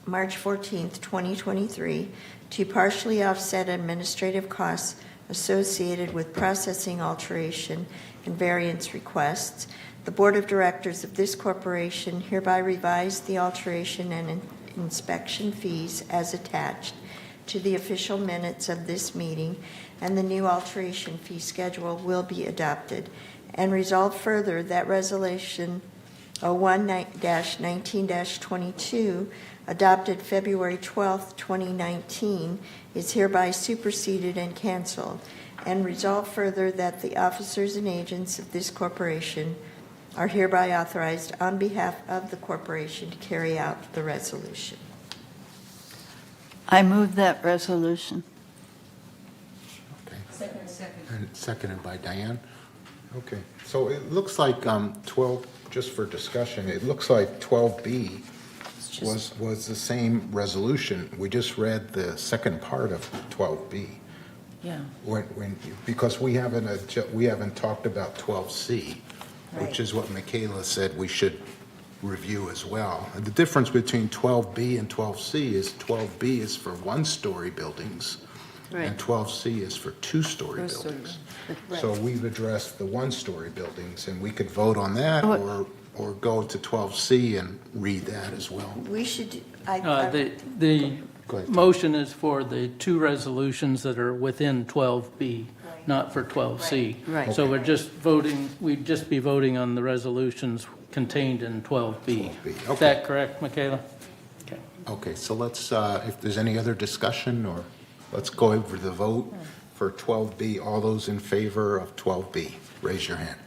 March 14th, 2023, to partially offset administrative costs associated with processing alteration and variance requests, the Board of Directors of this corporation hereby revise the alteration and inspection fees as attached to the official minutes of this meeting, and the new alteration fee schedule will be adopted. And resolve further that Resolution 01-19-22, adopted February 12, 2019, is hereby superseded and canceled. And resolve further that the officers and agents of this corporation are hereby authorized on behalf of the corporation to carry out the resolution. I move that resolution. And seconded by Diane. Okay, so it looks like 12, just for discussion, it looks like 12B was the same resolution. We just read the second part of 12B. Yeah. Because we haven't talked about 12C, which is what Michaela said we should review as well. And the difference between 12B and 12C is 12B is for one-story buildings, and 12C is for two-story buildings. So we've addressed the one-story buildings, and we could vote on that, or go to 12C and read that as well. We should, The motion is for the two resolutions that are within 12B, not for 12C. Right. So we'd just be voting on the resolutions contained in 12B. Is that correct, Michaela? Okay. Okay, so let's, if there's any other discussion, or let's go over the vote for 12B. All those in favor of 12B, raise your hand.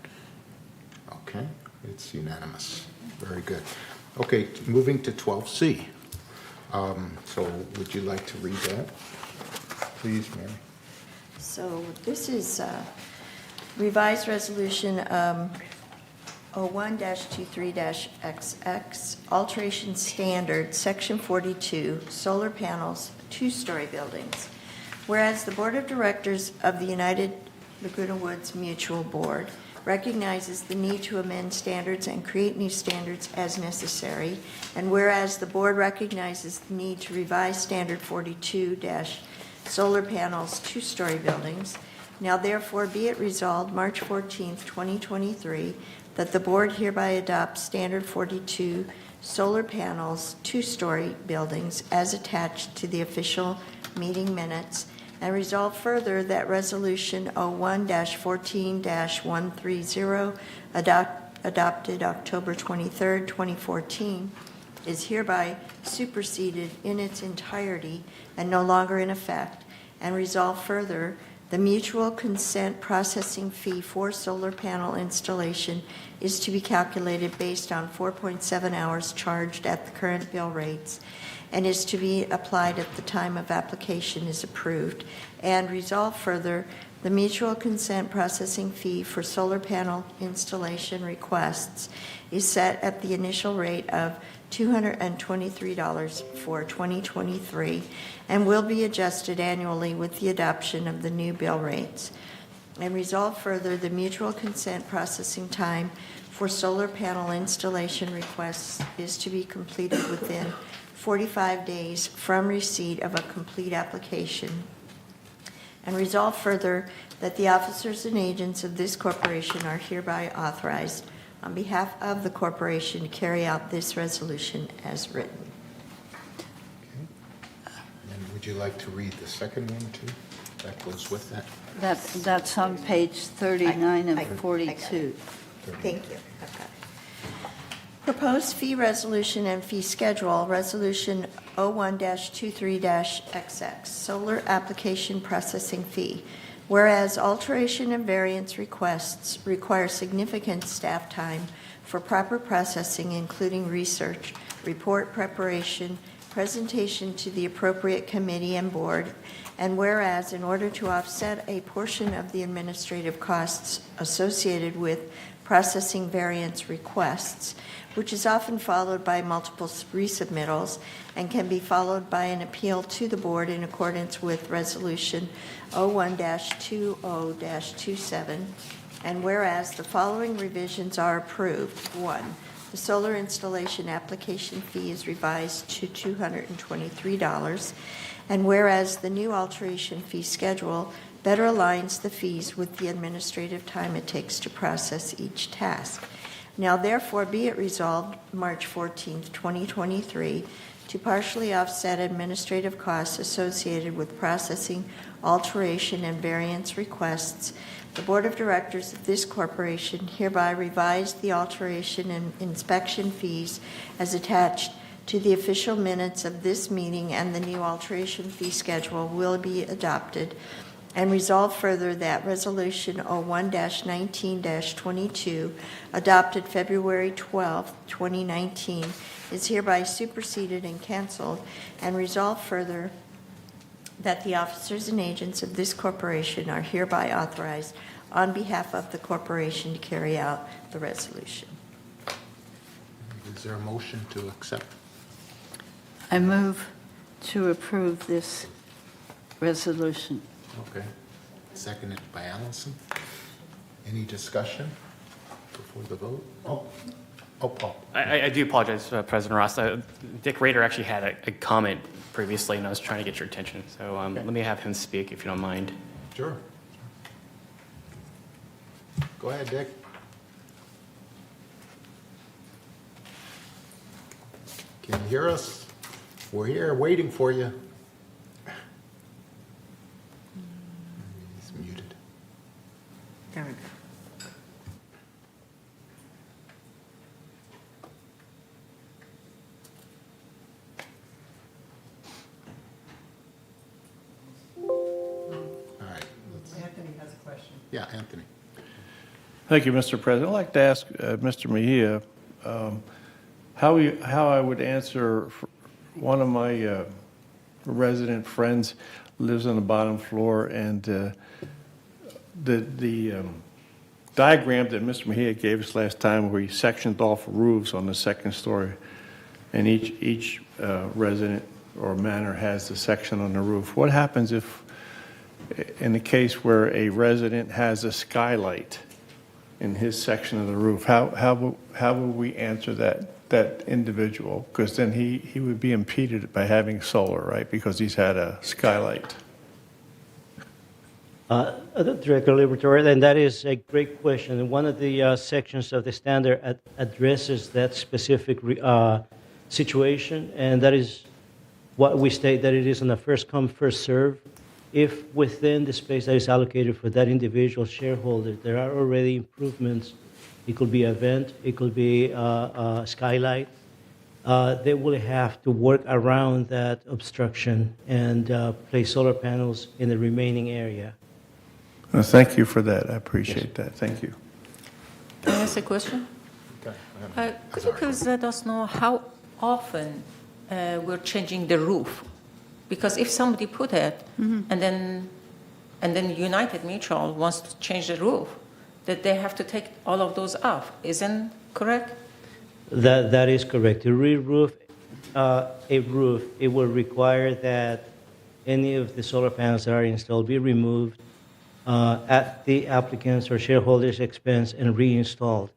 Okay, it's unanimous. Very good. Okay, moving to 12C. So would you like to read that, please, Mary? So this is revised resolution 01-23-XX, alteration standard, section 42, solar panels, two-story buildings. Whereas the Board of Directors of the United Laguna Woods Mutual Board recognizes the need to amend standards and create new standards as necessary, and whereas the board recognizes the need to revise standard 42- solar panels, two-story buildings, now therefore be it resolved March 14th, 2023, that the board hereby adopts standard 42 solar panels, two-story buildings as attached to the official meeting minutes, and resolve further that Resolution 01-14-130, adopted October 23rd, 2014, is hereby superseded in its entirety and no longer in effect, and resolve further the mutual consent processing fee for solar panel installation is to be calculated based on 4.7 hours charged at the current bill rates, and is to be applied at the time of application is approved, and resolve further the mutual consent processing fee for solar panel installation requests is set at the initial rate of $223 for 2023 and will be adjusted annually with the adoption of the new bill rates. And resolve further the mutual consent processing time for solar panel installation requests is to be completed within 45 days from receipt of a complete application. And resolve further that the officers and agents of this corporation are hereby authorized on behalf of the corporation to carry out this resolution as written. And would Would you like to read the second one, too? That goes with that? That's on page 39 and 42. Thank you. I've got it. Proposed fee resolution and fee schedule, Resolution 01-23-XX, solar application processing fee. Whereas alteration and variance requests require significant staff time for proper processing, including research, report preparation, presentation to the appropriate committee and board, and whereas in order to offset a portion of the administrative costs associated with processing variance requests, which is often followed by multiple resubmittals and can be followed by an appeal to the board in accordance with Resolution 01-20-27, and whereas the following revisions are approved. 1. The solar installation application fee is revised to $223, and whereas the new alteration fee schedule better aligns the fees with the administrative time it takes to process each task. Now therefore be it resolved March 14th, 2023, to partially offset administrative costs associated with processing alteration and variance requests, the Board of Directors of this corporation hereby revised the alteration and inspection fees as attached to the official minutes of this meeting, and the new alteration fee schedule will be adopted. And resolve further that Resolution 01-19-22, adopted February 12, 2019, is hereby superseded and canceled. And resolve further that the officers and agents of this corporation are hereby authorized on behalf of the corporation to carry out the resolution. Is there a motion to accept? I move to approve this resolution. Okay. Seconded by Allison. Any discussion before the vote? Oh, Paul. I do apologize, President Ross. Dick Rader actually had a comment previously, and I was trying to get your attention. So let me have him speak, if you don't mind. Sure. Go ahead, Dick. Can you hear us? We're here waiting for you. He's muted. There we go. All right. Anthony has a question. Yeah, Anthony. Thank you, Mr. President. I'd like to ask Mr. Mejia how I would answer one of my resident friends lives on the bottom floor, and the diagram that Mr. Mejia gave us last time, where he sectioned off roofs on the second story, and each resident or manor has a section on the roof. What happens if, in the case where a resident has a skylight in his section of the roof, how will we answer that individual? Because then he would be impeded by having solar, right? Because he's had a skylight. Director Liberatore, and that is a great question. And one of the sections of the standard addresses that specific situation, and that is what we state, that it is on a first come, first serve. If within the space that is allocated for that individual shareholder, there are already improvements, it could be a vent, it could be a skylight, they will have to work around that obstruction and place solar panels in the remaining area. Well, thank you for that. I appreciate that. Thank you. Can I ask a question? Could you please let us know how often we're changing the roof? Because if somebody put it, and then United Mutual wants to change the roof, that they have to take all of those off. Isn't correct? That is correct. To re-roof a roof, it will require that any of the solar panels that are installed be removed at the applicant's or shareholder's expense and reinstalled.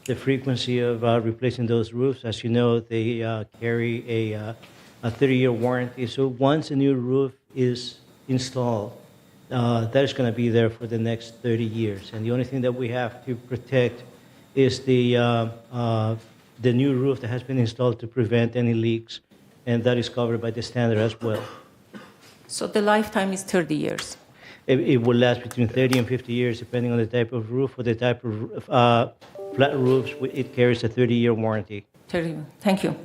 The frequency of replacing those roofs, as you know, they carry a 30-year warranty. So once a new roof is installed, that is going to be there for the next 30 years. And the only thing that we have to protect is the new roof that has been installed to prevent any leaks, and that is covered by the standard as well. So the lifetime is 30 years. It will last between 30 and 50 years, depending on the type of roof or the type of flat roofs. It carries a 30-year warranty. 30. Thank you.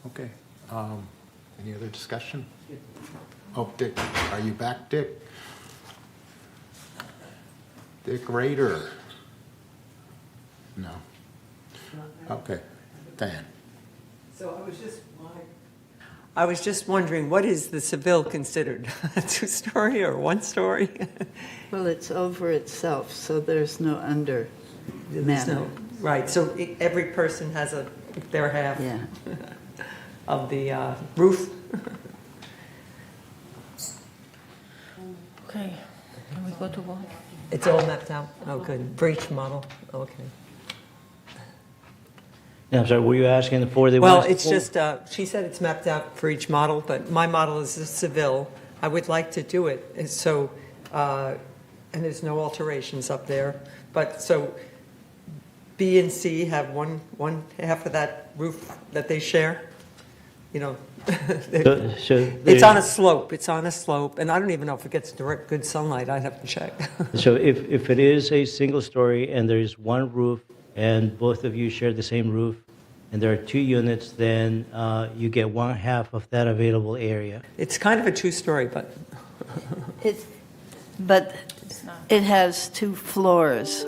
Okay. Any other discussion? Oh, Dick, are you back, Dick? Dick Rader? No. Okay. Dan? So I was just wondering, what is the Seville considered? A two-story or one-story? Well, it's over itself, so there's no under There's manor. no- Right, so every person has their half Yeah. of the roof? Okay. Can we go to vote? It's all mapped out? Oh, good. For each model? Okay. I'm sorry, were you asking for the Well, ones- it's just, she said it's mapped out for each model, but my model is a Seville. I would like to do it, and so, and there's no alterations up there. But, so, B and C have one half of that roof that they share? You know? So It's on a slope, and I don't even know if it gets direct, good sunlight, I'd have to check. So if it is a single story and there is one roof and both of you share the same roof and there are 2 units, then you get one half of that available area. It's kind of a two-story, but But it has 2 floors.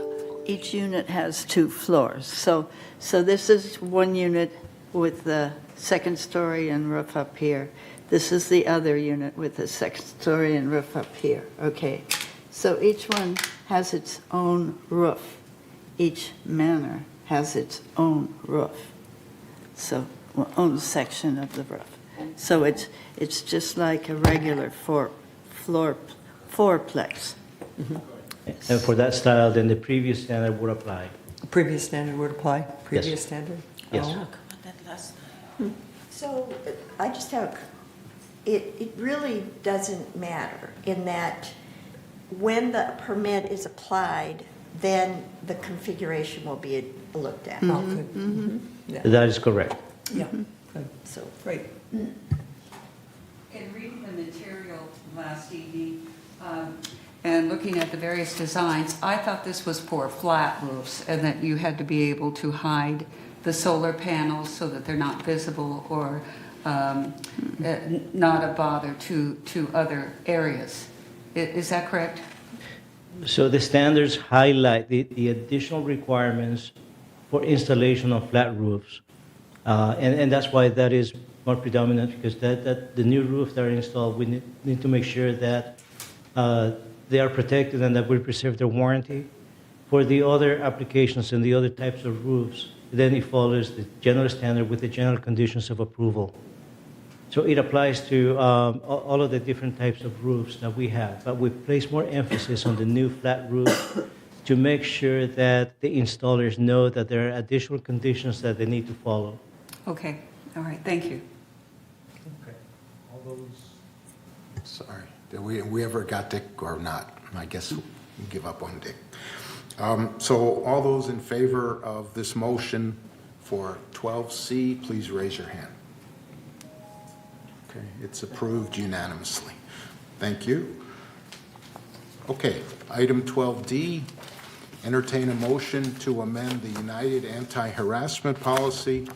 Each unit has 2 floors. So this is one unit with the second story and roof up here. This is the other unit with the second story and roof up here. Okay. So each one has its own roof. Each manor has its own roof. So, own section of the roof. So it's just like a regular fourplex. And for that style, then the previous standard would apply. Previous standard would apply? Previous standard? Yes. Oh. So I just have, it really doesn't matter in that when the permit is applied, then the configuration will be looked at. Oh, good. Yeah. That is correct. Yeah, good. So, Great. In reading the material last evening and looking at the various designs, I thought this was for flat roofs and that you had to be able to hide the solar panels so that they're not visible or not a bother to other areas. Is that correct? So the standards highlight the additional requirements for installation of flat roofs. And that's why that is more predominant, because that the new roofs that are installed, we need to make sure that they are protected and that we preserve their warranty. For the other applications and the other types of roofs, then it follows the general standard with the general conditions of approval. So it applies to all of the different types of roofs that we have, but we place more emphasis on the new flat roof to make sure that the installers know that there are additional conditions that they need to follow. Okay, all right, thank you. Okay. All those. Sorry, did we ever got Dick or not? I guess we'll give up on Dick. So all those in favor of this motion for 12C, please raise your hand. Okay, it's approved unanimously. Thank you. Okay, item 12D, entertain a motion to amend the United Anti-Harassment Policy,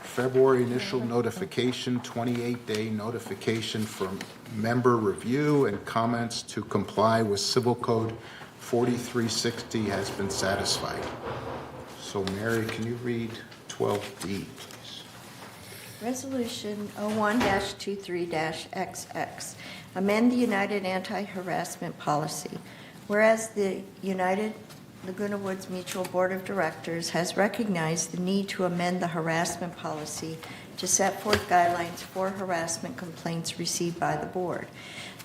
February initial notification, 28-day notification for member review and comments to comply with Civil Code 4360 has been satisfied. So Mary, can you read 12D, please? Resolution 01-23-XX, amend the United Anti-Harassment Policy. Whereas the United Laguna Woods Mutual Board of Directors has recognized the need to amend the harassment policy to set forth guidelines for harassment complaints received by the board.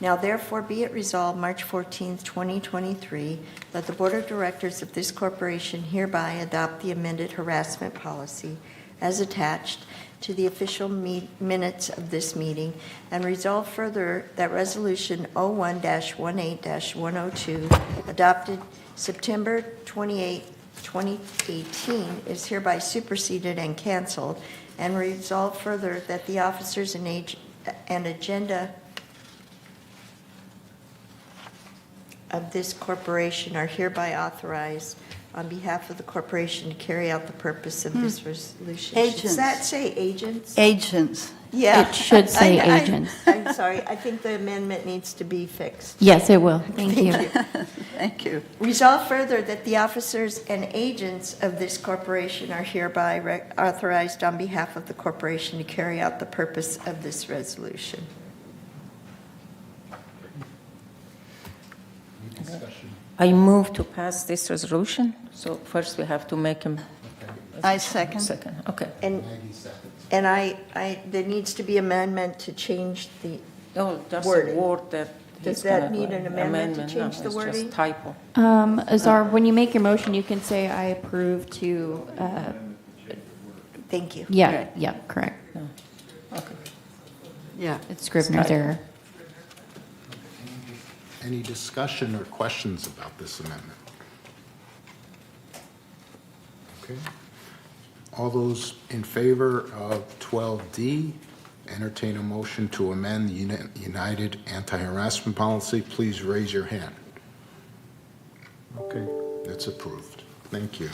Now therefore be it resolved March 14th, 2023, that the Board of Directors of this corporation hereby adopt the amended harassment policy as attached to the official minutes of this meeting, and resolve further that Resolution 01-18-102, adopted September 28, 2018, is hereby superseded and canceled, and resolve further that the officers and agenda of this corporation are hereby authorized on behalf of the corporation to carry out the purpose of this resolution. Agents. Does that say agents? Agents. Yeah. It should say I- agents. I'm sorry, I think the amendment needs to be fixed. Yes, it will. Thank you. Thank you. Resolve further that the officers and agents of this corporation are hereby authorized on behalf of the corporation to carry out the purpose of this resolution. I move to pass this resolution. So first we have to make him. I second. Second, okay. And there needs to be amendment to change the No, that's a wording. word that. Does he's that gonna- need an amendment to change No, the it's wording? just typo. Azar, when you make your motion, you can say, I approve to, Thank you. yeah, correct. Okay. Yeah. It's Scrivener's error. Any discussion or questions about this amendment? Okay. All those in favor of 12D, entertain a motion to amend the United Anti-Harassment Policy. Please raise your hand. Okay, that's approved. Thank you.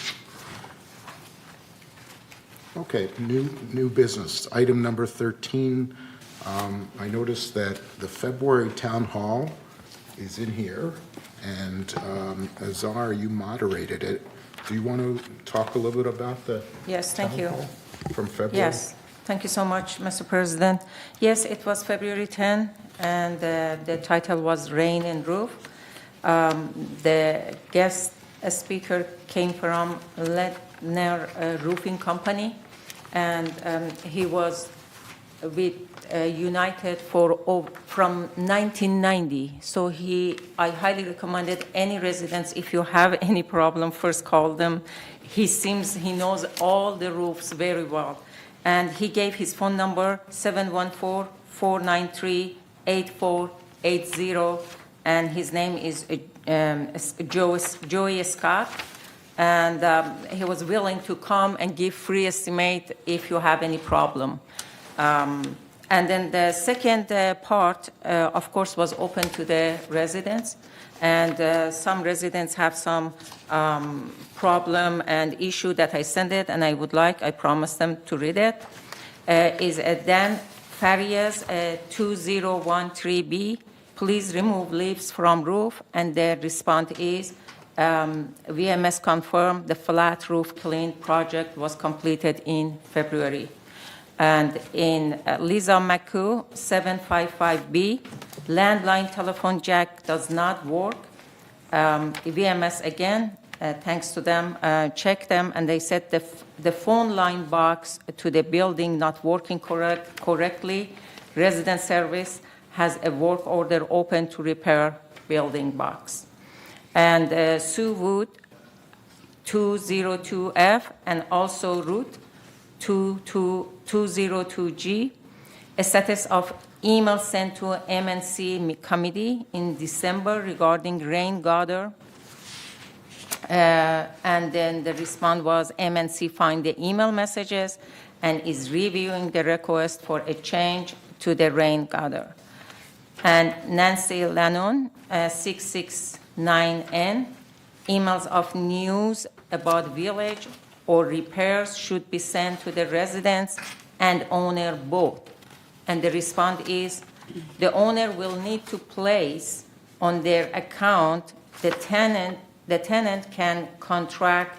Okay, new business. Item number 13. I noticed that the February town hall is in here, and Azar, you moderated it. Do you want to talk a little bit about the Yes, thank town you. hall from February? Yes, thank you so much, Mr. President. Yes, it was February 10, and the title was Rain and Roof. The guest speaker came from Ledner Roofing Company, and he was with United from 1990. So I highly recommended any residents, if you have any problem, first call them. He knows all the roofs very well. And he gave his phone number, 714-493-8480, and his name is Joey Scott. And he was willing to come and give free estimate if you have any problem. And then the second part, of course, was open to the residents. And some residents have some problem and issue that I sent it, and I promised them to read it. Is Dan Farias, 2013B. Please remove leaves from roof. And their response is, VMS confirmed the flat roof clean project was completed in February. And in Lisa McCoo, 755B, landline telephone jack does not work. VMS again, thanks to them, checked them, and they said the phone line box to the building not working correctly. Resident service has a work order open to repair building box. And Sue Wood, 202F, and also Root, 202G, a status of email sent to MNC committee in December regarding rain gutter. And then the response was MNC find the email messages and is reviewing the request for a change to the rain gutter. And Nancy Lannon, 669N, emails of news about village or repairs should be sent to the residents and owner both. And the response is, the owner will need to place on their account the tenant can contract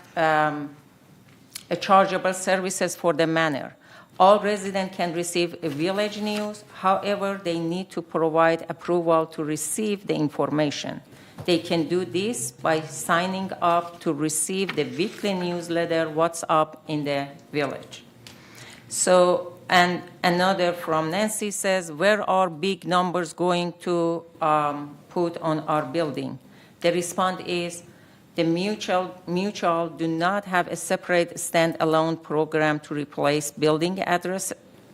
chargeable services for the manor. All residents can receive a village news. However, they need to provide approval to receive the information. They can do this by signing up to receive the weekly newsletter, What's Up in the Village. So, and another from Nancy says, where are big numbers going to put on our building? The response is, the mutual do not have a separate standalone program to replace building address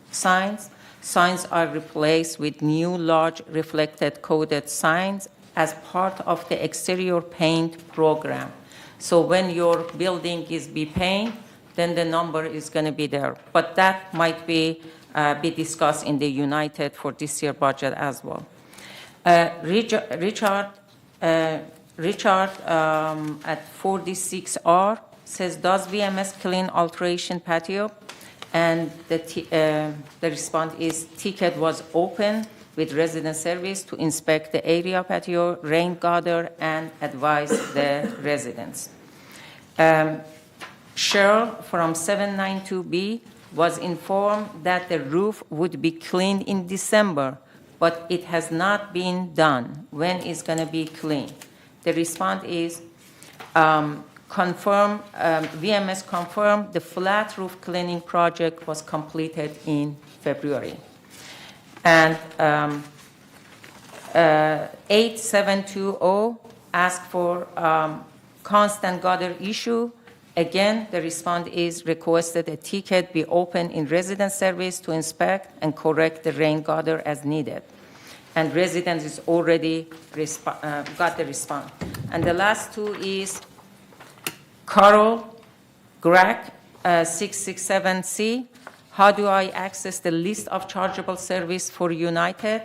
signs. Signs are replaced with new large reflected coded signs as part of the exterior paint program. So when your building is be painted, then the number is going to be there. But that might be discussed in the United for this year budget as well. Richard Richard at 46R says, does VMS clean alteration patio? And the response is, ticket was open with resident service to inspect the area patio, rain gutter, and advise the residents. Cheryl from 792B was informed that the roof would be cleaned in December, but it has not been done. When is going to be cleaned? The response is, VMS confirmed the flat roof cleaning project was completed in February. And 8720 asked for constant gutter issue. Again, the response is requested a ticket be opened in resident service to inspect and correct the rain gutter as needed. And residents is already got the response. And the last two is Carol Greg, 667C. How do I access the list of chargeable service for United?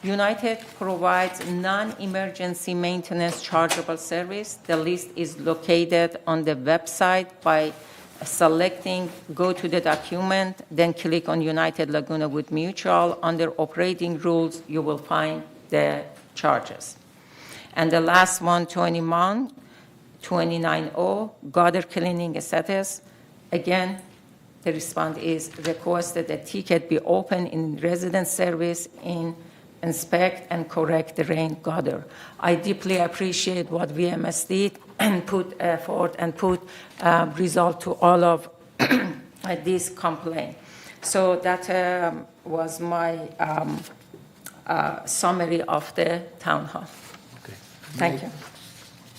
United provides non-emergency maintenance chargeable service. The list is located on the website by selecting go to the document, then click on United Laguna Woods Mutual. Under operating rules, you will find the charges. And the last one, 290, gutter cleaning status. Again, the response is requested a ticket be open in resident service in inspect and correct the rain gutter. I deeply appreciate what VMS did and put effort and put result to all of this complaint. So that was my summary of the town hall. Okay. Thank you.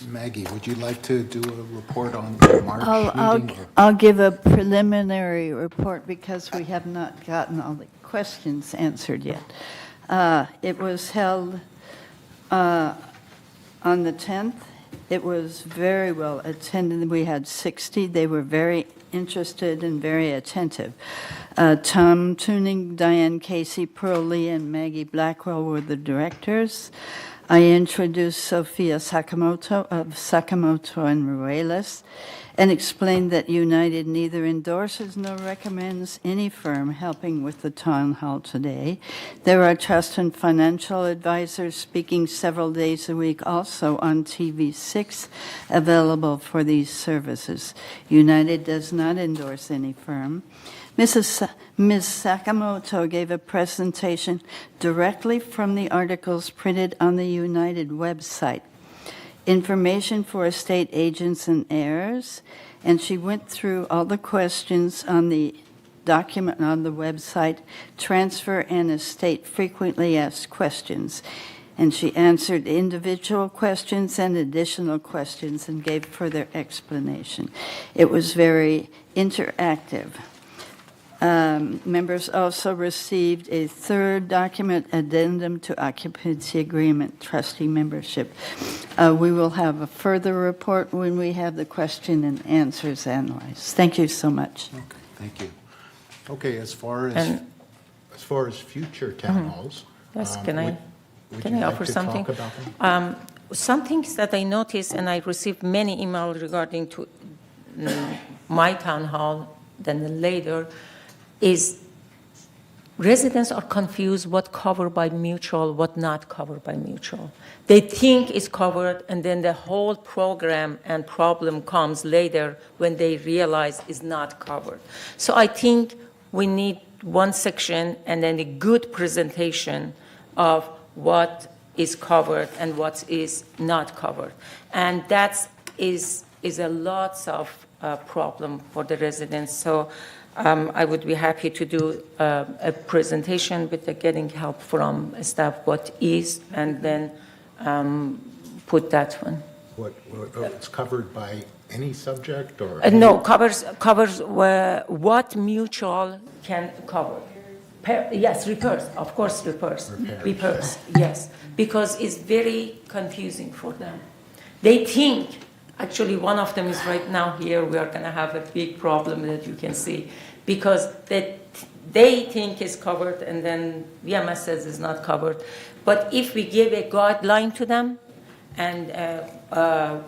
Maggie, would you like to do a report on the March meeting? I'll give a preliminary report because we have not gotten all the questions answered yet. It was held on the 10th. It was very well attended. We had 60. They were very interested and very attentive. Tom Tuning, Diane Casey, Pearl Lee, and Maggie Blackwell were the directors. I introduced Sophia Sakamoto of Sakamoto and Ruelas and explained that United neither endorses nor recommends any firm helping with the town hall today. There are trust and financial advisors speaking several days a week also on TV6 available for these services. United does not endorse any firm. Ms. Sakamoto gave a presentation directly from the articles printed on the United website. Information for estate agents and heirs, and she went through all the questions on the document on the website, transfer and estate frequently asked questions. And she answered individual questions and additional questions and gave further explanation. It was very interactive. Members also received a third document, addendum to occupancy agreement, trustee membership. We will have a further report when we have the question and answers analyzed. Thank you so much. Okay, thank you. Okay, as far as future town halls, Yes, would can I you offer like to something? talk about them? Some things that I noticed, and I received many emails regarding to my town hall, then later, is residents are confused what covered by mutual, what not covered by mutual. They think it's covered, and then the whole program and problem comes later when they realize it's not covered. So I think we need one section and then a good presentation of what is covered and what is not covered. And that is a lots of problem for the residents. So I would be happy to do a presentation with getting help from staff what is, and then put that one. It's covered by any subject or? No, covers what mutual can cover. Yes, repairs, of course, repairs, yes, because it's very confusing for them. They think, actually one of them is right now here, we are going to have a big problem that you can see, because they think it's covered and then VMS says it's not covered. But if we give a guideline to them and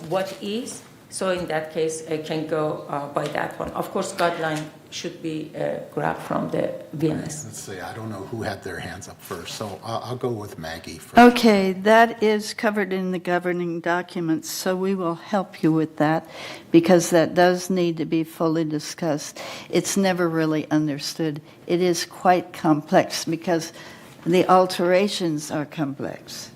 what is. So in that case, I can go by that one. Of course, guideline should be grabbed from the VMS. Let's see, I don't know who had their hands up first, so I'll go with Maggie first. Okay, that is covered in the governing documents, so we will help you with that because that does need to be fully discussed. It's never really understood. It is quite complex because the alterations are complex.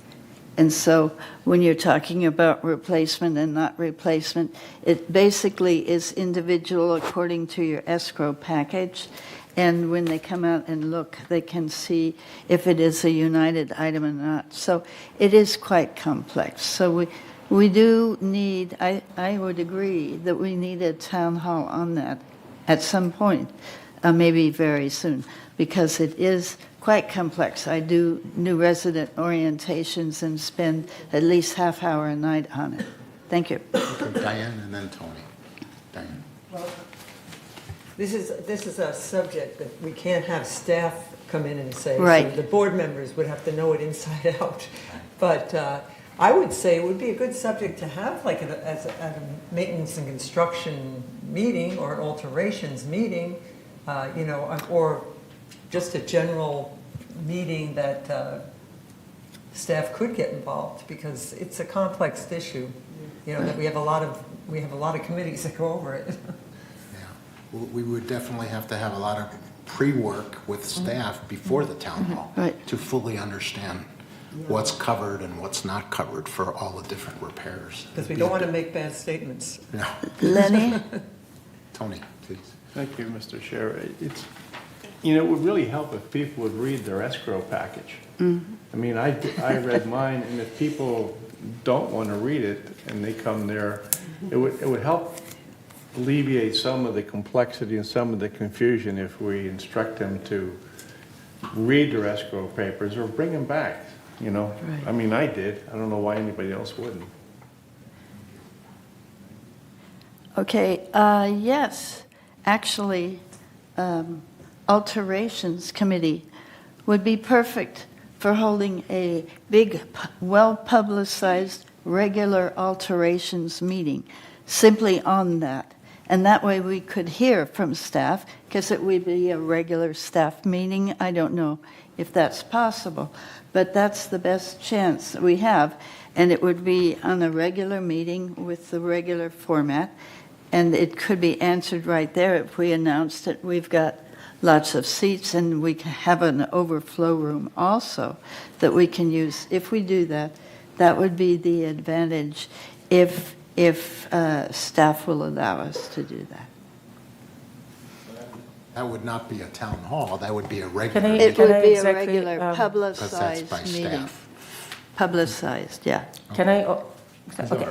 And so when you're talking about replacement and not replacement, it basically is individual according to your escrow package. And when they come out and look, they can see if it is a united item or not. So it is quite complex. So we do need, I would agree that we need a town hall on that at some point, maybe very soon, because it is quite complex. I do new resident orientations and spend at least half hour a night on it. Thank you. Okay, Diane and then Tony. Diane. Well, this is a subject that we can't have staff come in and say. Right. So the board members would have to know it inside out. But I would say it would be a good subject to have like at a maintenance and construction meeting or an alterations meeting, or just a general meeting that staff could get involved because it's a complex issue. That we have a lot of committees that go over it. Yeah, we would definitely have to have a lot of pre-work with staff before the town hall to fully understand what's covered and what's not covered for all the different repairs. Because we don't want to make bad statements. No. Lenny? Tony, please. Thank you, Mr. Chair. It would really help if people would read their escrow package. I mean, I read mine, and if people don't want to read it and they come there, it would help alleviate some of the complexity and some of the confusion if we instruct them to read their escrow papers or bring them back, I mean, I did. I don't know why anybody else wouldn't. Okay, yes, actually, alterations committee would be perfect for holding a big, well-publicized, regular alterations meeting simply on that. And that way we could hear from staff, because it would be a regular staff meeting. I don't know if that's possible, but that's the best chance that we have. And it would be on a regular meeting with the regular format, and it could be answered right there if we announced it. We've got lots of seats, and we can have an overflow room also that we can use. If we do that, that would be the advantage if staff will allow us to do that. That would not be a town hall, that would be a regular It meeting. would be a exactly, regular Because that's publicized by meeting. staff. Publicized, yeah. Can I? Okay.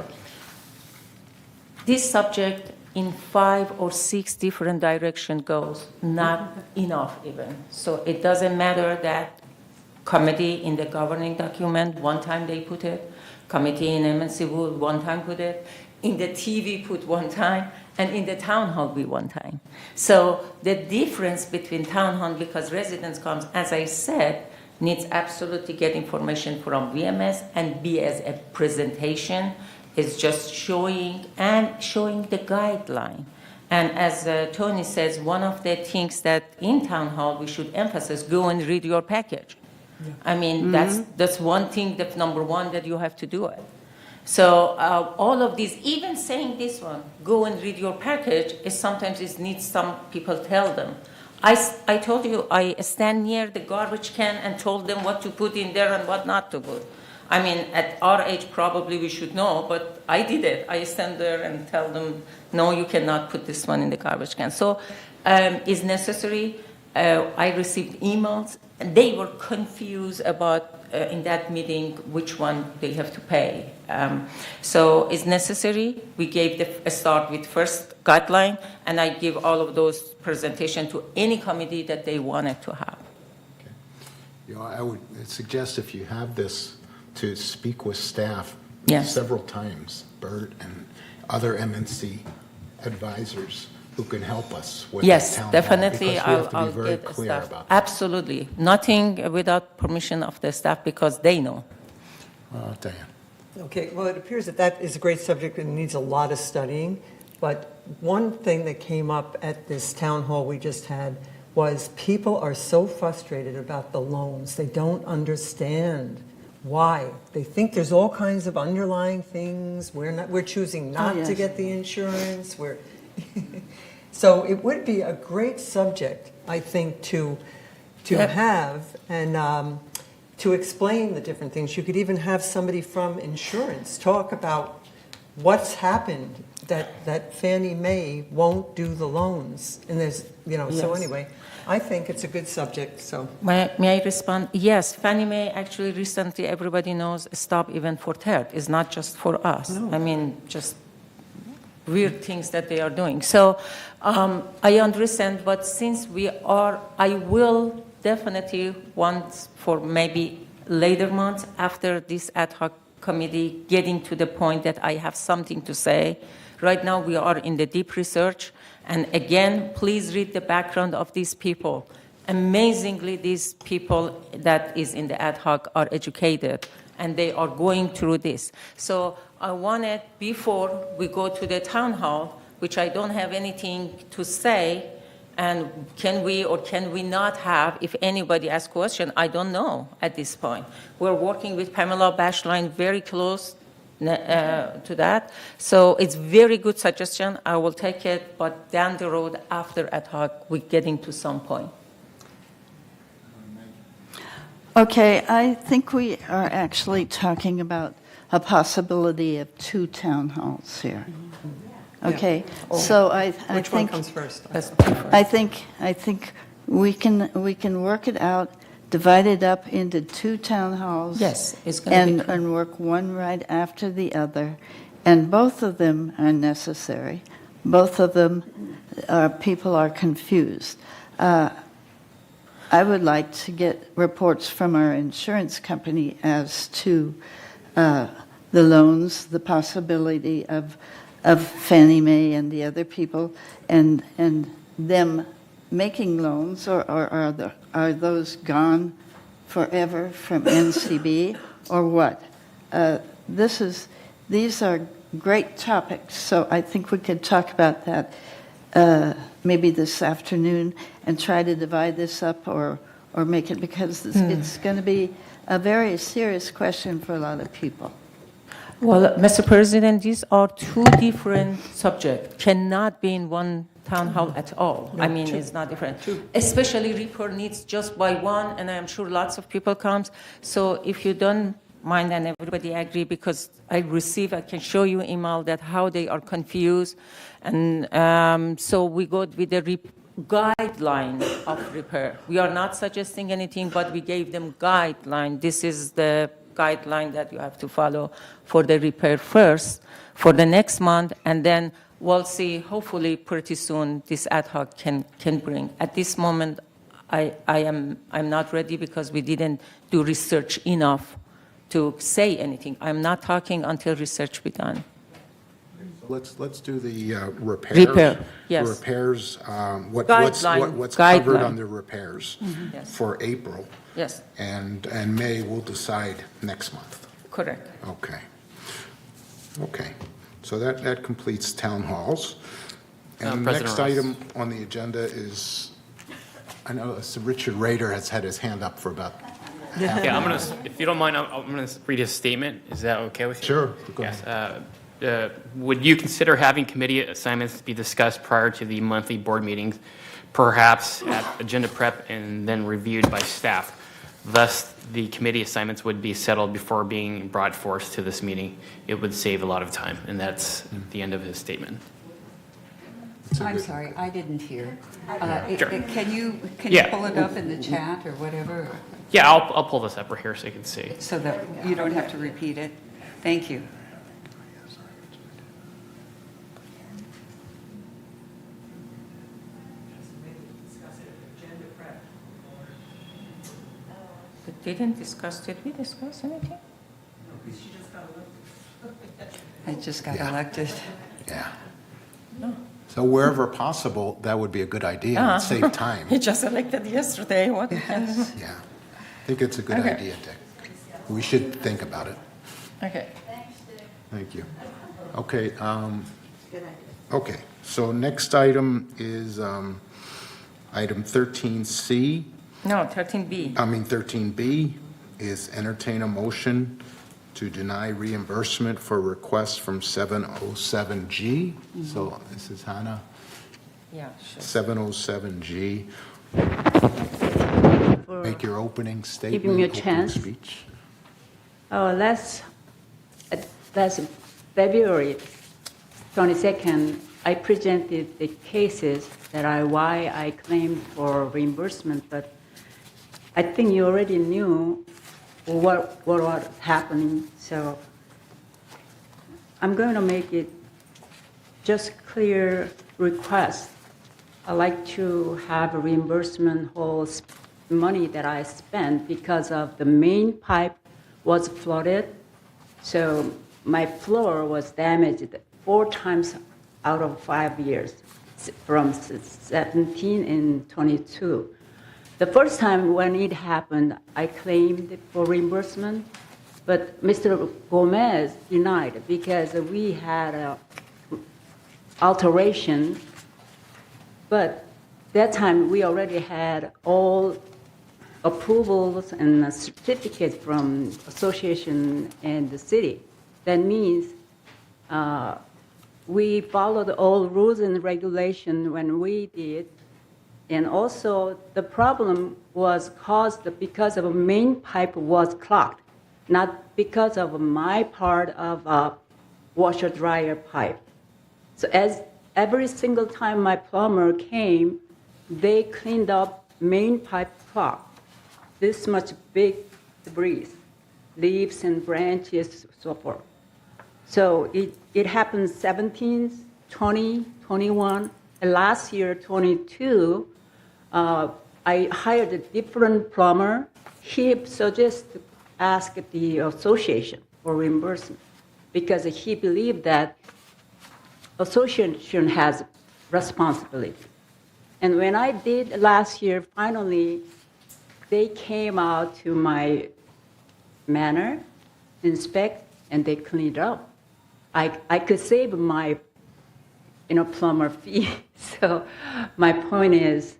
This subject in 5 or 6 different direction goes, not enough even. So it doesn't matter that committee in the governing document, one time they put it, committee in MNC would one time put it, in the TV put one time, and in the town hall be one time. So the difference between town hall, because residents comes, as I said, needs absolutely get information from VMS and be as a presentation is just showing the guideline. And as Tony says, one of the things that in town hall we should emphasize, go and read your package. Yeah. I mean, that's one thing, that number one, that you have to do it. So all of these, even saying this one, go and read your package, is sometimes it needs some people tell them. I told you, I stand near the garbage can and told them what to put in there and what not to put. I mean, at our age, probably we should know, but I did it. I stand there and tell them, no, you cannot put this one in the garbage can. So it's necessary. I received emails, and they were confused about, in that meeting, which one they have to pay. So it's necessary. We gave a start with first guideline, and I give all of those presentation to any committee that they wanted to have. Okay. I would suggest if you have this, to speak with staff several times, Bert and other MNC advisors who can help us with yes, the town definitely. hall, because we have to I'll be very get clear staff. about that. Absolutely. Nothing without permission of the staff because they know. Diane. Okay, well, it appears that that is a great subject and needs a lot of studying. But one thing that came up at this town hall we just had was people are so frustrated about the loans. They don't understand why. They think there's all kinds of underlying things. We're choosing not yes. to get the insurance. So it would be a great subject, I think, to have and to explain the different things. You could even have somebody from insurance talk about what's happened that Fannie Mae won't do the loans. And there's, so Yes. anyway, I think it's a good subject, so. May I respond? Yes, Fannie Mae actually recently, everybody knows, stopped even for third. It's not just for us. No. I mean, just weird things that they are doing. So I understand, but since I will definitely want for maybe later months after this ad hoc committee getting to the point that I have something to say. Right now we are in the deep research. And again, please read the background of these people. Amazingly, these people that is in the ad hoc are educated and they are going through this. So I wanted, before we go to the town hall, which I don't have anything to say, and can we or can we not have, if anybody asks question, I don't know at this point. We're working with Pamela Bashline very close to that. So it's very good suggestion. I will take it, but down the road after ad hoc, we're getting to some point. Okay, I think we are actually talking about a possibility of 2 town halls here. Okay, so I Which think one comes first? I think we can work it out, divide it up into 2 town halls. Yes, it's going to be and work one right after the other, and both of them are necessary. Both of them people are confused. I would like to get reports from our insurance company as to the loans, the possibility of Fannie Mae and the other people, and them making loans, or are those gone forever from NCB, or what? These are great topics, so I think we could talk about that maybe this afternoon and try to divide this up or make it, because it's going to be a very serious question for a lot of people. Well, Mr. President, these are 2 different subjects, cannot be in one town hall at all. No, I mean, 2. it's not different. 2. Especially repair needs just by one, and I'm sure lots of people comes. So if you don't mind, and everybody agree, because I can show you email that how they are confused. And so we go with the guideline of repair. We are not suggesting anything, but we gave them guideline. This is the guideline that you have to follow for the repair first for the next month, and then we'll see, hopefully pretty soon this ad hoc can bring. At this moment, I'm not ready because we didn't do research enough to say anything. I'm not talking until research be done. Let's do the repairs. Repair, yes. The repairs, what's Guideline. covered under repairs Yes. for April. Yes, And May, we'll decide next month. correct. Okay. Okay. So that completes town halls. And the President next Ross. item on the agenda is, I know Richard Rader has had his hand up for about half an Yeah, hour. if you don't mind, I'm going to read his statement. Is that okay with you? Sure. Go Yes. Would you consider having committee assignments be discussed prior to the monthly board meetings, perhaps at agenda prep and then reviewed by staff? Thus, the committee assignments would be settled before being brought forth to this meeting. It would save a lot of time, and that's the end of his statement. I'm sorry, I didn't hear. Sure. Can you Yeah. pull it up in the chat or whatever, Yeah, I'll pull this up right here so you can see. so that you don't have to repeat it? Thank you. But did we discuss anything? I just got elected. Yeah. No. So wherever possible, that would be a good idea and save time. He just elected yesterday. What? Yeah. I think it's a good Okay. idea, Dick. We should think about it. Okay. Thank you. Okay, okay, so next item is item 13C. No, 13B. I mean, 13B is entertain a motion to deny reimbursement for requests from 707G. So this is Hannah. Yeah, sure. 707G. Make your opening statement. Giving me a opening chance. Speech. Oh, that's February 22nd. I presented the cases why I claimed for reimbursement, but I think you already knew what was happening. So I'm going to make it just clear request. I'd like to have a reimbursement whole money that I spent because of the main pipe was flooded. So my floor was damaged 4 times out of 5 years, from 17 and 22. The first time when it happened, I claimed for reimbursement, but Mr. Gomez denied because we had a alteration. But that time we already had all approvals and a certificate from association and the city. That means we followed all rules and regulations when we did. And also the problem was caused because of a main pipe was clogged, not because of my part of a washer dryer pipe. So as every single time my plumber came, they cleaned up main pipe clog. This much big debris, leaves and branches, so forth. So it happened 17, 20, 21, and last year, 22, I hired a different plumber. He suggested ask the association for reimbursement because he believed that association has responsibility. And when I did last year, finally, they came out to my manor, inspect, and they cleaned up. I could save my plumber fee. So my point is,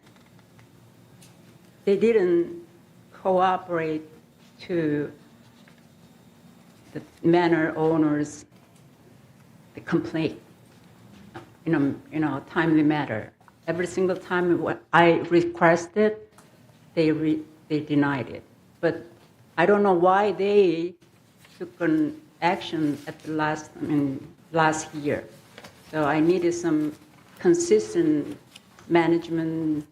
they didn't cooperate to the manor owners' complaint in a timely manner. Every single time I requested, they denied it. But I don't know why they took an action at the last year. So I needed some consistent management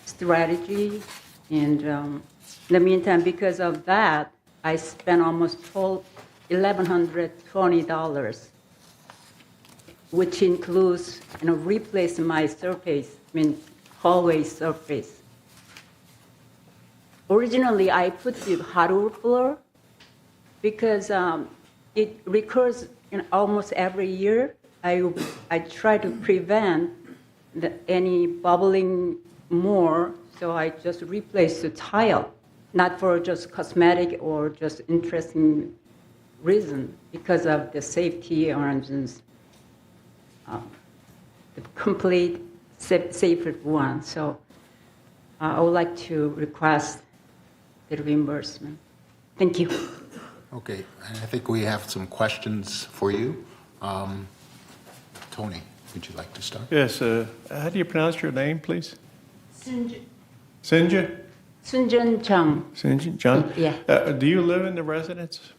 strategy. And in the meantime, because of that, I spent almost $1,120, which includes replacing my surface, hallway surface. Originally, I put the hardwood floor because it recurs almost every year. I try to prevent any bubbling more, so I just replace the tile, not for just cosmetic or just interesting reason, because of the safety reasons, the complete safer one. So I would like to request the reimbursement. Thank you. Okay, and I think we have some questions for you. Tony, would you like to start? Yes, how do you pronounce your name, please? Sunjun Chung. Sunjun Chung? Yeah. Do you live in the residence?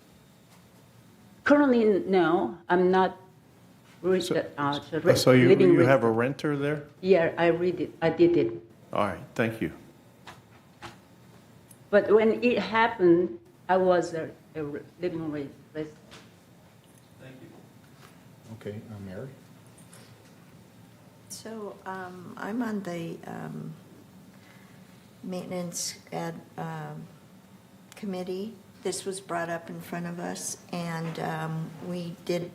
Currently, no, I'm not So living you with. have a renter there? Yeah, I did it. All right, thank you. But when it happened, I was a living resident. Okay, Mary? So I'm on the maintenance committee. This was brought up in front of us, and we did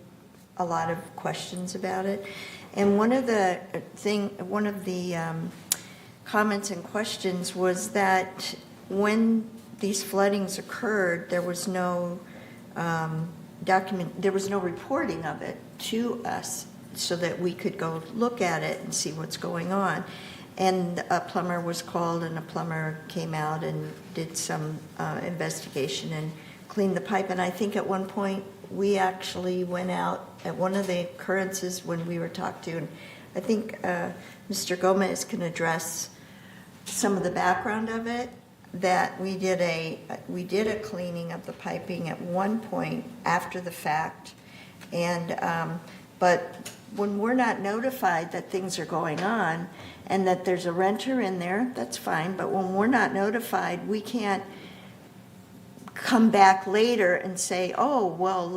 a lot of questions about it. And one of the comments and questions was that when these floodings occurred, there was no there was no reporting of it to us so that we could go look at it and see what's going on. And a plumber was called, and a plumber came out and did some investigation and cleaned the pipe. And I think at one point, we actually went out at one of the occurrences when we were talked to, and I think Mr. Gomez can address some of the background of it, that we did a cleaning of the piping at one point after the fact, and but when we're not notified that things are going on and that there's a renter in there, that's fine, but when we're not notified, we can't come back later and say, oh, well,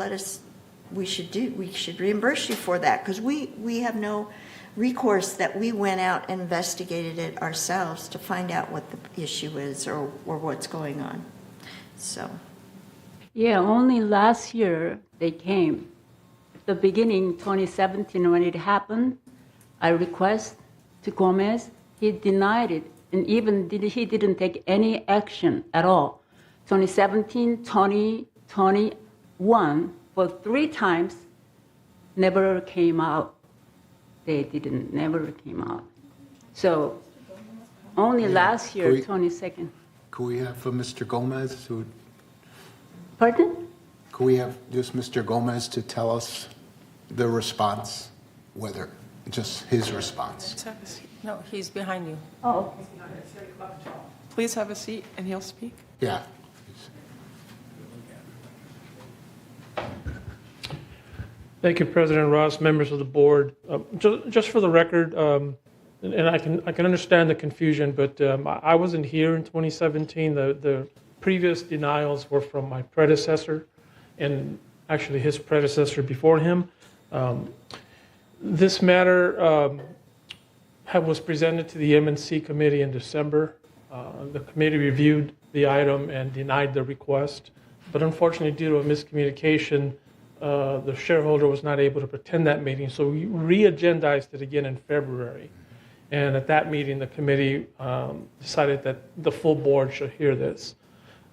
we should reimburse you for that, because we have no recourse that we went out and investigated it ourselves to find out what the issue is or what's going on. So. Yeah, only last year they came. At the beginning, 2017, when it happened, I request to Gomez. He denied it, and even he didn't take any action at all. 2017, 2021, for 3 times, never came out. They never came out. So only last year, 22nd. Could we have Mr. Gomez who? Pardon? Could we have just Mr. Gomez to tell us the response, whether just his response? Let's have a seat. No, he's behind you. Oh, Please have a seat, and he'll speak. Yeah. Thank you, President Ross, members of the board. Just for the record, and I can understand the confusion, but I wasn't here in 2017. The previous denials were from my predecessor, and actually his predecessor before him. This matter was presented to the M&C committee in December. The committee reviewed the item and denied the request, but unfortunately, due to a miscommunication, the shareholder was not able to attend that meeting, so we re-agendized it again in February. And at that meeting, the committee decided that the full board should hear this.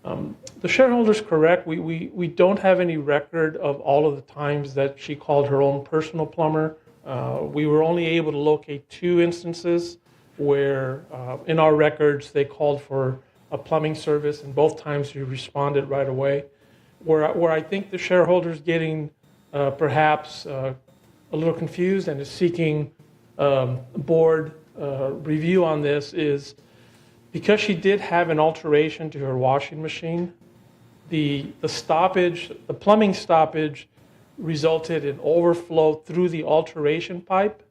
The shareholder's correct. We don't have any record of all of the times that she called her own personal plumber. We were only able to locate 2 instances where, in our records, they called for a plumbing service, and both times she responded right away. Where I think the shareholder's getting perhaps a little confused and is seeking board review on this is because she did have an alteration to her washing machine, the stoppage, the plumbing stoppage resulted in overflow through the alteration pipe.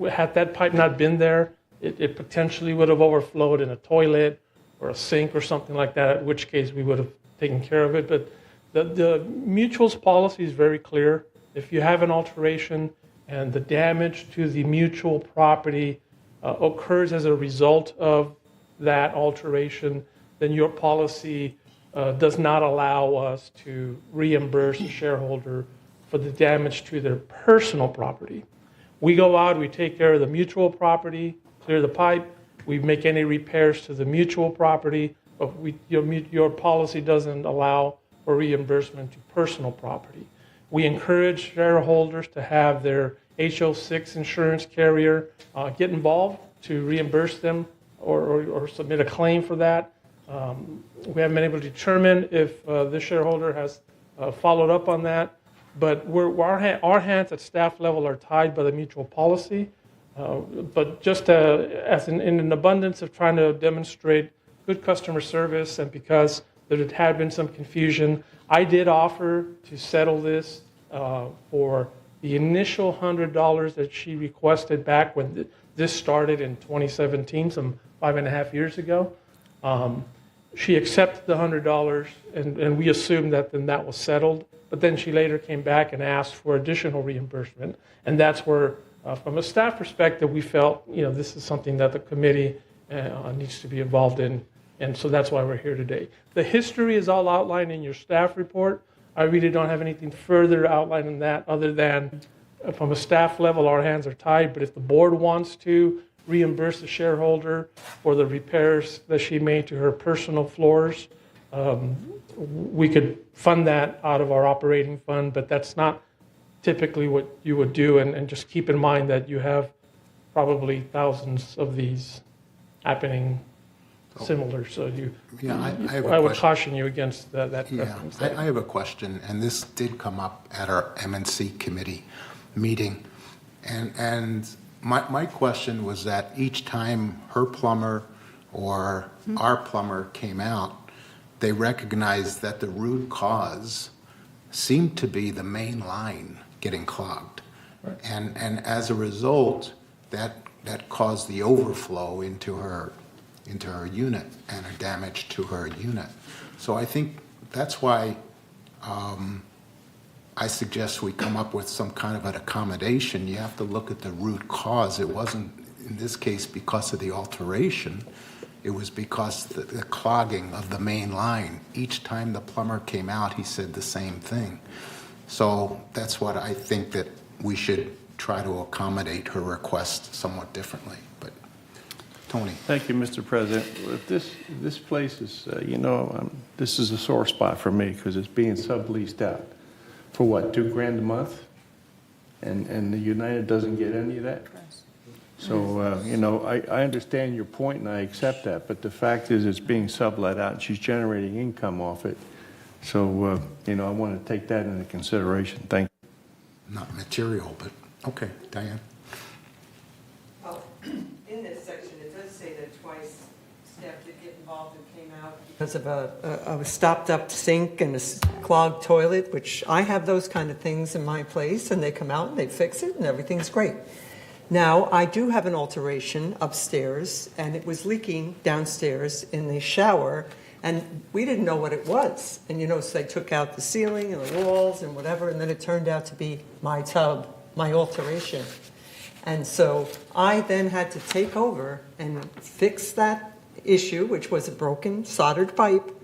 Had that pipe not been there, it potentially would have overflowed in a toilet or a sink or something like that, in which case we would have taken care of it. But the mutual's policy is very clear. If you have an alteration and the damage to the mutual property occurs as a result of that alteration, then your policy does not allow us to reimburse the shareholder for the damage to their personal property. We go out, we take care of the mutual property, clear the pipe, we make any repairs to the mutual property, but your policy doesn't allow for reimbursement to personal property. We encourage shareholders to have their HO6 insurance carrier get involved to reimburse them or submit a claim for that. We haven't been able to determine if this shareholder has followed up on that, but our hands at staff level are tied by the mutual policy. But just in an abundance of trying to demonstrate good customer service, and because there had been some confusion, I did offer to settle this for the initial $100 that she requested back when this started in 2017, some 5.5 years ago. She accepted the $100, and we assumed that then that was settled. But then she later came back and asked for additional reimbursement, and that's where, from a staff perspective, we felt this is something that the committee needs to be involved in. And so that's why we're here today. The history is all outlined in your staff report. I really don't have anything further to outline than that, other than from a staff level, our hands are tied. But if the board wants to reimburse the shareholder for the repairs that she made to her personal floors, we could fund that out of our operating fund, but that's not typically what you would do. And just keep in mind that you have probably thousands of these happening similar. So I would caution you against that preference. I have a question, and this did come up at our MNC committee meeting. And my question was that each time her plumber or our plumber came out, they recognized that the root cause seemed to be the main line getting clogged. Right. And as a result, that caused the overflow into her unit and a damage to her unit. So I think that's why I suggest we come up with some kind of an accommodation. You have to look at the root cause. It wasn't, in this case, because of the alteration. It was because the clogging of the main line. Each time the plumber came out, he said the same thing. So that's what I think that we should try to accommodate her request somewhat differently. But Tony. Thank you, Mr. President. This place is, this is a sore spot for me because it's being subleased out for what, $2,000 a month, and the United doesn't get any of that. So I understand your point and I accept that, but the fact is it's being sublet out and she's generating income off it. So I want to take that into consideration. Thank you. Not material, but okay, Diane. Well, in this section, it does say that twice staff did get involved and came out because of a stopped-up sink and a clogged toilet, which I have those kind of things in my place, and they come out and they fix it, and everything's great. Now, I do have an alteration upstairs, and it was leaking downstairs in the shower, and we didn't know what it was. And so they took out the ceiling and the walls and whatever, and then it turned out to be my tub, my alteration. And so I then had to take over and fix that issue, which was a broken soldered pipe.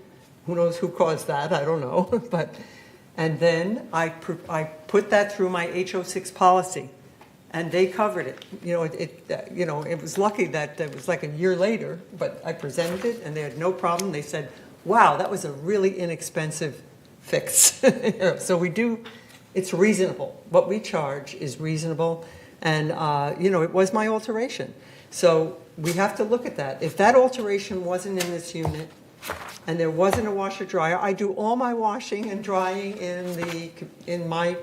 Who knows who caused that? I don't know. And then I put that through my HO6 policy, and they covered it. It was lucky that it was like a year later, but I presented it, and they had no problem. They said, wow, that was a really inexpensive fix. So it's reasonable. What we charge is reasonable. And, it was my alteration. So we have to look at that. If that alteration wasn't in this unit and there wasn't a washer dryer, I do all my washing and drying in my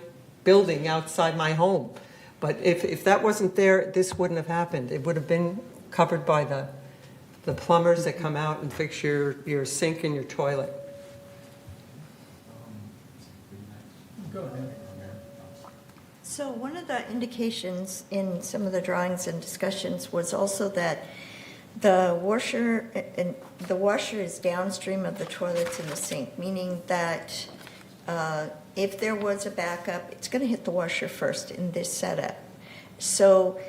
building outside my home. But if that wasn't there, this wouldn't have happened. It would have been covered by the plumbers that come out and fix your sink and your toilet. Go ahead. So one of the indications in some of the drawings and discussions was also that the washer is downstream of the toilets and the sink, meaning that if there was a backup, it's going to hit the washer first in this setup. So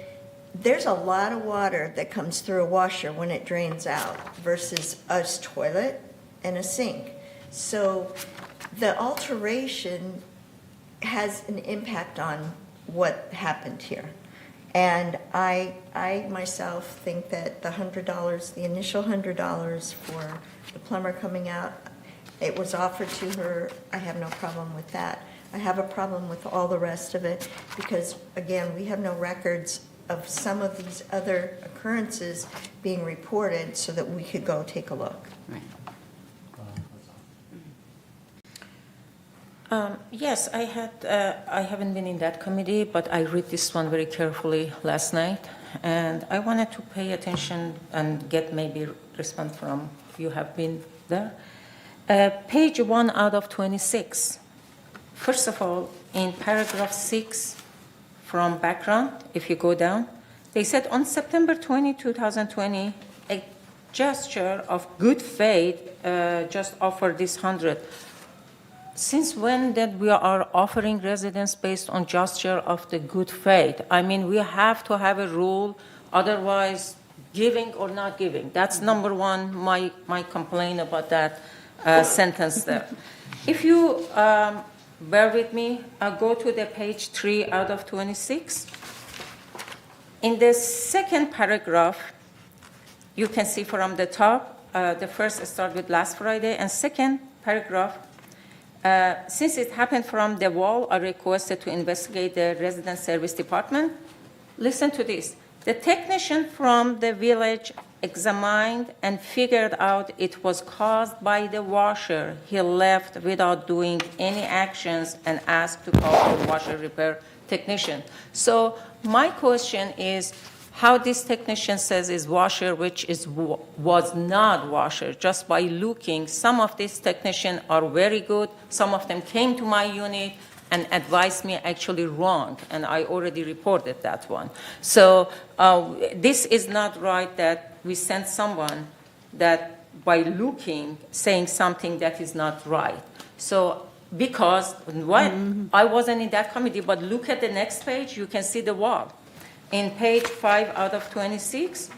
there's a lot of water that comes through a washer when it drains out versus a toilet and a sink. So the alteration has an impact on what happened here. And I myself think that the $100, the initial $100 for the plumber coming out, it was offered to her. I have no problem with that. I have a problem with all the rest of it because, again, we have no records of some of these other occurrences being reported so that we could go take a look. Right. Yes, I haven't been in that committee, but I read this one very carefully last night, and I wanted to pay attention and get maybe response from you have been there. Page 1 out of 26. First of all, in paragraph 6 from background, if you go down, they said on September 20, 2020, a gesture of good faith just offered this 100. Since when that we are offering residence based on gesture of the good faith? I mean, we have to have a rule, otherwise giving or not giving. That's number one, my complaint about that sentence there. If you bear with me, I'll go to the page 3 out of 26. In the second paragraph, you can see from the top, the first start with last Friday, and second paragraph, since it happened from the wall, I requested to investigate the resident service department. Listen to this. The technician from the village examined and figured out it was caused by the washer. He left without doing any actions and asked to call the washer repair technician. So my question is, how this technician says is washer, which was not washer, just by looking. Some of these technicians are very good. Some of them came to my unit and advised me actually wrong, and I already reported that one. So this is not right that we send someone that by looking, saying something that is not right. So because I wasn't in that committee, but look at the next page, you can see the wall. In page 5 out of 26,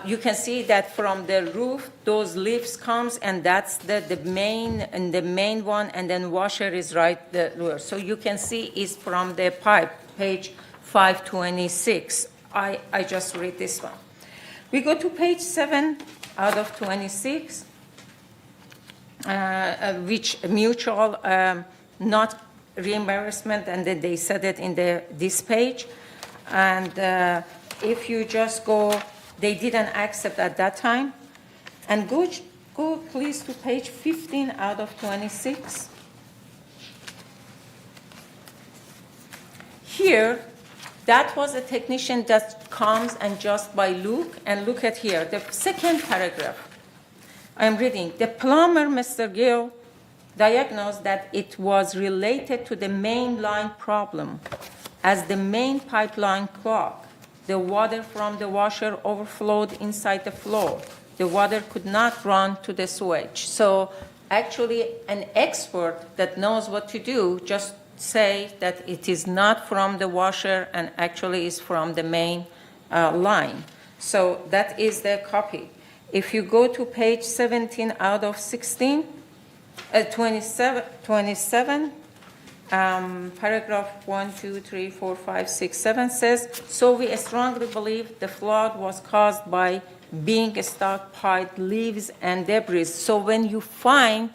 you can see that from the roof, those leaves comes, and that's the main one, and then washer is right there. So you can see it's from the pipe, page 526. I just read this one. We go to page 7 out of 26, which mutual, not reimbursement, and then they said it in this page. And if you just go, they didn't accept at that time. And go please to page 15 out of 26. Here, that was a technician that comes and just by look, and look at here, the second paragraph. I'm reading. The plumber, Mr. Gill, diagnosed that it was related to the main line problem. As the main pipeline clogged, the water from the washer overflowed inside the floor. The water could not run to the sewage. So actually, an expert that knows what to do just say that it is not from the washer and actually is from the main line. So that is the copy. If you go to page 17 out of 16, 27, paragraph 1, 2, 3, 4, 5, 6, 7 says, so we strongly believe the flood was caused by being stockpiled leaves and debris. So when you find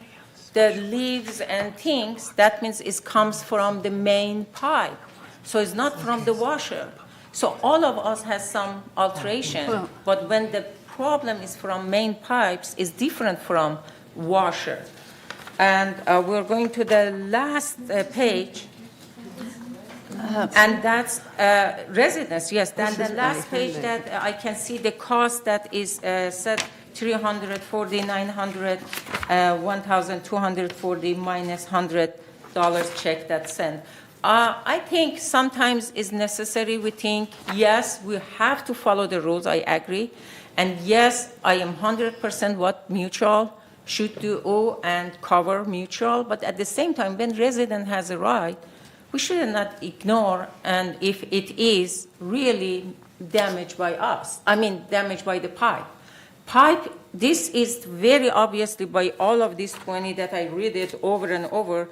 the leaves and things, that means it comes from the main pipe. So it's not from the washer. So all of us has some alteration, but when the problem is from main pipes, it's different from washer. And we're going to the last page, and that's residence. Yes, then the last page that I can see the cost that is set $340, $900, $1,240 minus $100 check that's sent. I think sometimes it's necessary. We think, yes, we have to follow the rules. I agree. And yes, I am 100% what mutual should do and cover mutual, but at the same time, when resident has a right, we should not ignore, and if it is really damaged by us, damaged by the pipe. This is very obviously by all of these 20 that I read it over and over,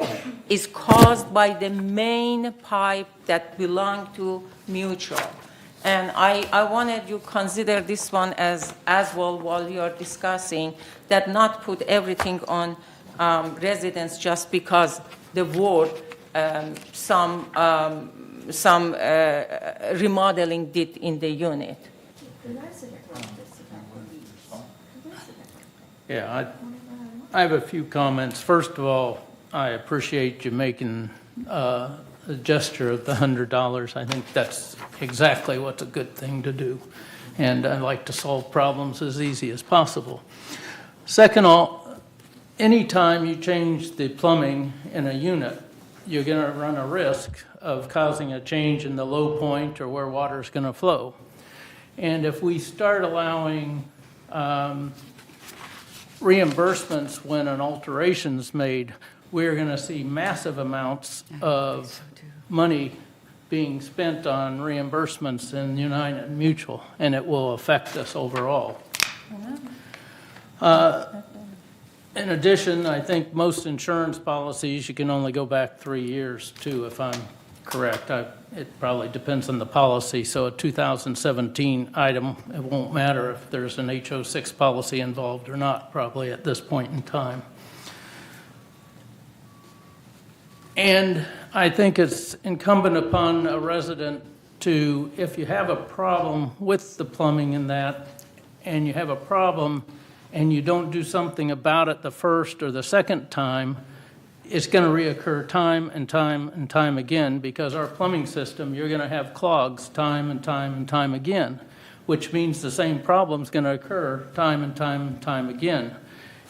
is caused by the main pipe that belong to mutual. And I wanted you to consider this one as well while you are discussing, that not put everything on residents just because the ward, some remodeling did in the unit. Yeah, I have a few comments. First of all, I appreciate you making a gesture of the $100. I think that's exactly what's a good thing to do. And I like to solve problems as easy as possible. Second of all, anytime you change the plumbing in a unit, you're going to run a risk of causing a change in the low point or where water is going to flow. And if we start allowing reimbursements when an alteration is made, we're going to see massive amounts of money being spent on reimbursements in United Mutual, and it will affect us overall. In addition, I think most insurance policies, you can only go back 3 years too, if I'm correct. It probably depends on the policy. So a 2017 item, it won't matter if there's an HO6 policy involved or not, probably at this point in time. And I think it's incumbent upon a resident to, if you have a problem with the plumbing and that, and you have a problem and you don't do something about it the first or the second time, it's going to reoccur time and time and time again, because our plumbing system, you're going to have clogs time and time and time again, which means the same problem's going to occur time and time and time again.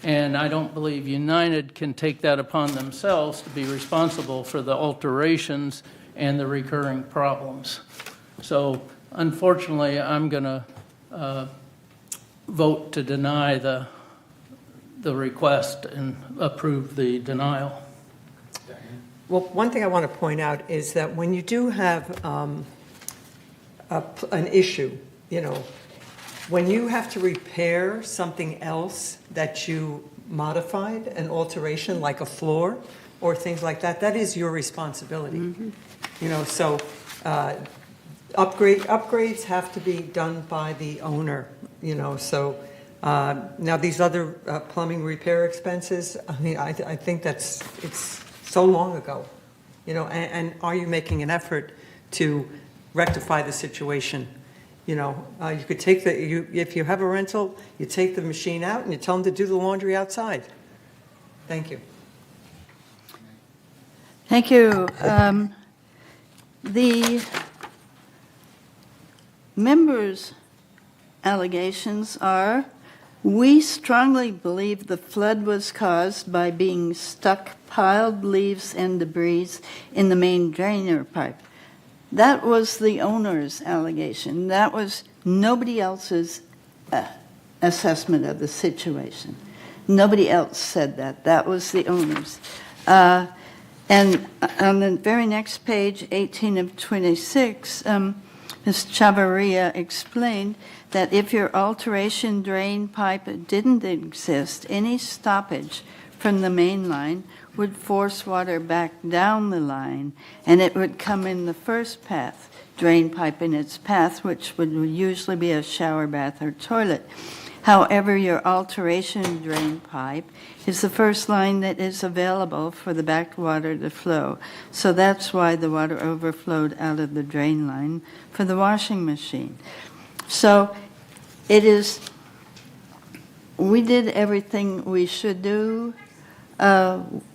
And I don't believe United can take that upon themselves to be responsible for the alterations and the recurring problems. So unfortunately, I'm going to vote to deny the request and approve the denial. Well, one thing I want to point out is that when you do have an issue, you know, when you have to repair something else that you modified, an alteration like a floor or things like that, that is your responsibility. You know, so upgrades have to be done by the owner, you know, so now these other plumbing repair expenses, I mean, I think it's so long ago, you know, and are you making an effort to rectify the situation? You know, you could take if you have a rental, you take the machine out and you tell them to do the laundry outside. Thank you. Thank you. The members' allegations are, we strongly believe the flood was caused by being stuck piled leaves and debris in the main drainer pipe. That was the owner's allegation. That was nobody else's assessment of the situation. Nobody else said that. That was the owner's. And on the very next page, 18 of 26, Ms. Chavarria explained that if your alteration drain pipe didn't exist, any stoppage from the main line would force water back down the line, and it would come in the first path, drain pipe in its path, which would usually be a shower, bath, or toilet. However, your alteration drain pipe is the first line that is available for the backwater to flow. So that's why the water overflowed out of the drain line for the washing machine. So it is, we did everything we should do.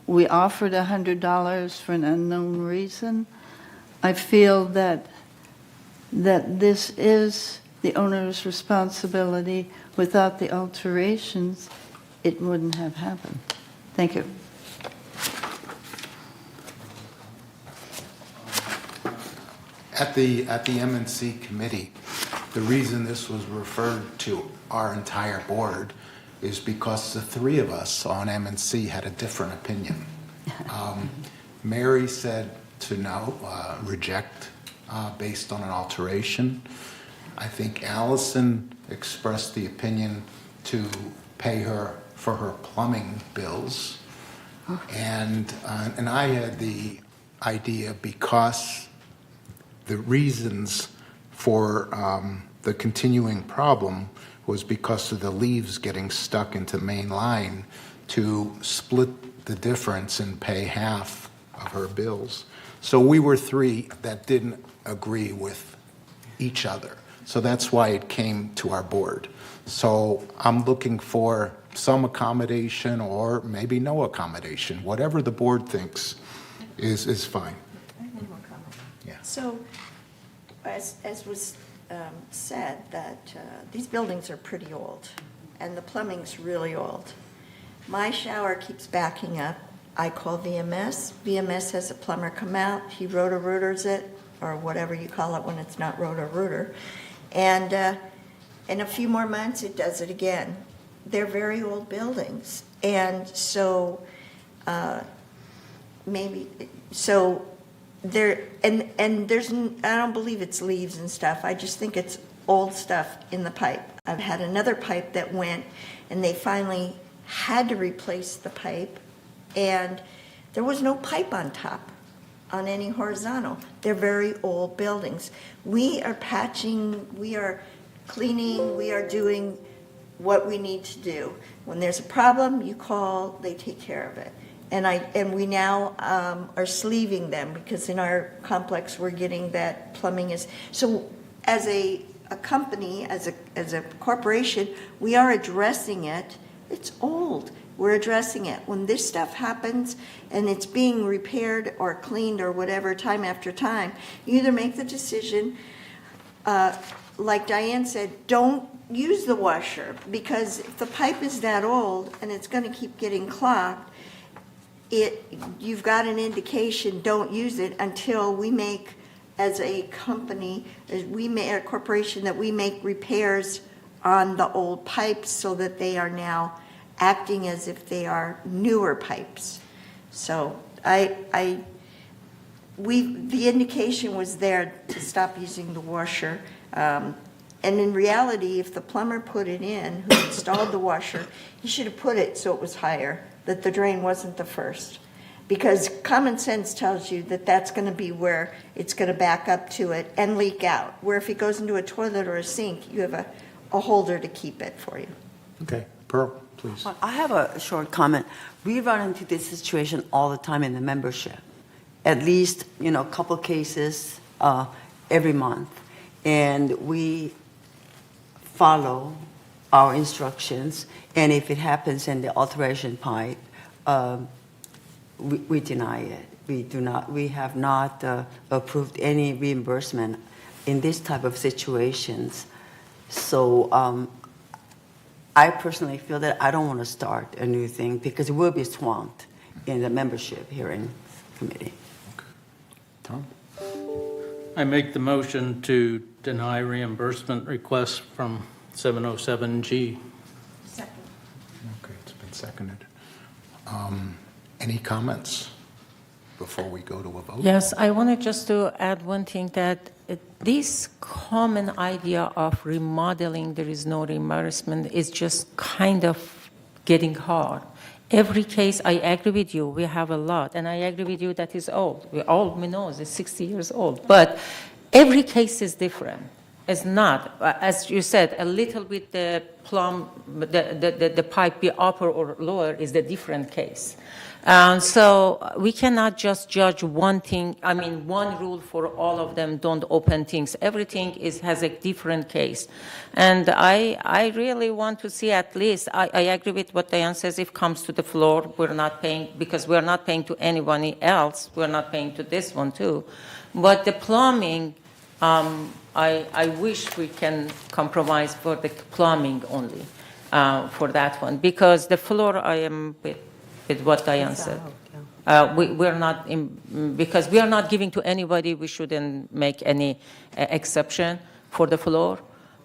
We offered $100 for an unknown reason. I feel that this is the owner's responsibility. Without the alterations, it wouldn't have happened. Thank you. At the M&C committee, the reason this was referred to our entire board is because the three of us on M&C had a different opinion. Mary said to no, reject based on an alteration. I think Allison expressed the opinion to pay her for her plumbing bills. And I had the idea, because the reasons for the continuing problem was because of the leaves getting stuck into main line, to split the difference and pay half of her bills. So we were three that didn't agree with each other. So that's why it came to our board. So I'm looking for some accommodation or maybe no accommodation. Whatever the board thinks is fine. I have one more comment. Yeah. So, as was said, that these buildings are pretty old, and the plumbing's really old. My shower keeps backing up. I call VMS. VMS has a plumber come out. He roto-rooters it, or whatever you call it when it's not roto-rooter. And in a few more months, it does it again. They're very old buildings, and so there, and there's, I don't believe it's leaves and stuff. I just think it's old stuff in the pipe. I've had another pipe that went, and they finally had to replace the pipe, and there was no pipe on top on any horizontal. They're very old buildings. We are patching, we are cleaning, we are doing what we need to do. When there's a problem, you call, they take care of it. And we now are sleeving them because in our complex, we're getting that plumbing is, so as a company, as a corporation, we are addressing it. It's old. We're addressing it. When this stuff happens and it's being repaired or cleaned or whatever time after time, you either make the decision, like Diane said, don't use the washer, because if the pipe is that old and it's going to keep getting clogged, you've got an indication, don't use it until we make, as a company, a corporation, that we make repairs on the old pipes so that they are now acting as if they are newer pipes. So the indication was there to stop using the washer. And in reality, if the plumber put it in, who installed the washer, he should have put it so it was higher, that the drain wasn't the first. Because common sense tells you that that's going to be where it's going to back up to it and leak out. Where if it goes into a toilet or a sink, you have a holder to keep it for you. Okay, Pearl, please. I have a short comment. We run into this situation all the time in the membership. At least, a couple cases every month. And we follow our instructions. And if it happens in the alteration pipe, we deny it. We have not approved any reimbursement in this type of situations. So I personally feel that I don't want to start a new thing because it will be swamped in the membership hearing committee. Okay. Tom? I make the motion to deny reimbursement requests from 707G. Second. Okay, it's been seconded. Any comments before we go to a vote? Yes, I wanted just to add one thing, that this common idea of remodeling, there is no reimbursement, is just kind of getting hard. Every case, I agree with you, we have a lot, and I agree with you that is old. We know it's 60 years old, but every case is different. It's not, as you said, a little bit the the pipe be upper or lower is the different case. So we cannot just judge one thing, one rule for all of them, don't open things. Everything has a different case. And I really want to see at least, I agree with what Diane says, if it comes to the floor, we're not paying, because we're not paying to anyone else, we're not paying to this one too. But the plumbing, I wish we can compromise for the plumbing only, for that one. Because the floor, I am with what Diane said. We're not, because we are not giving to anybody, we shouldn't make any exception for the floor.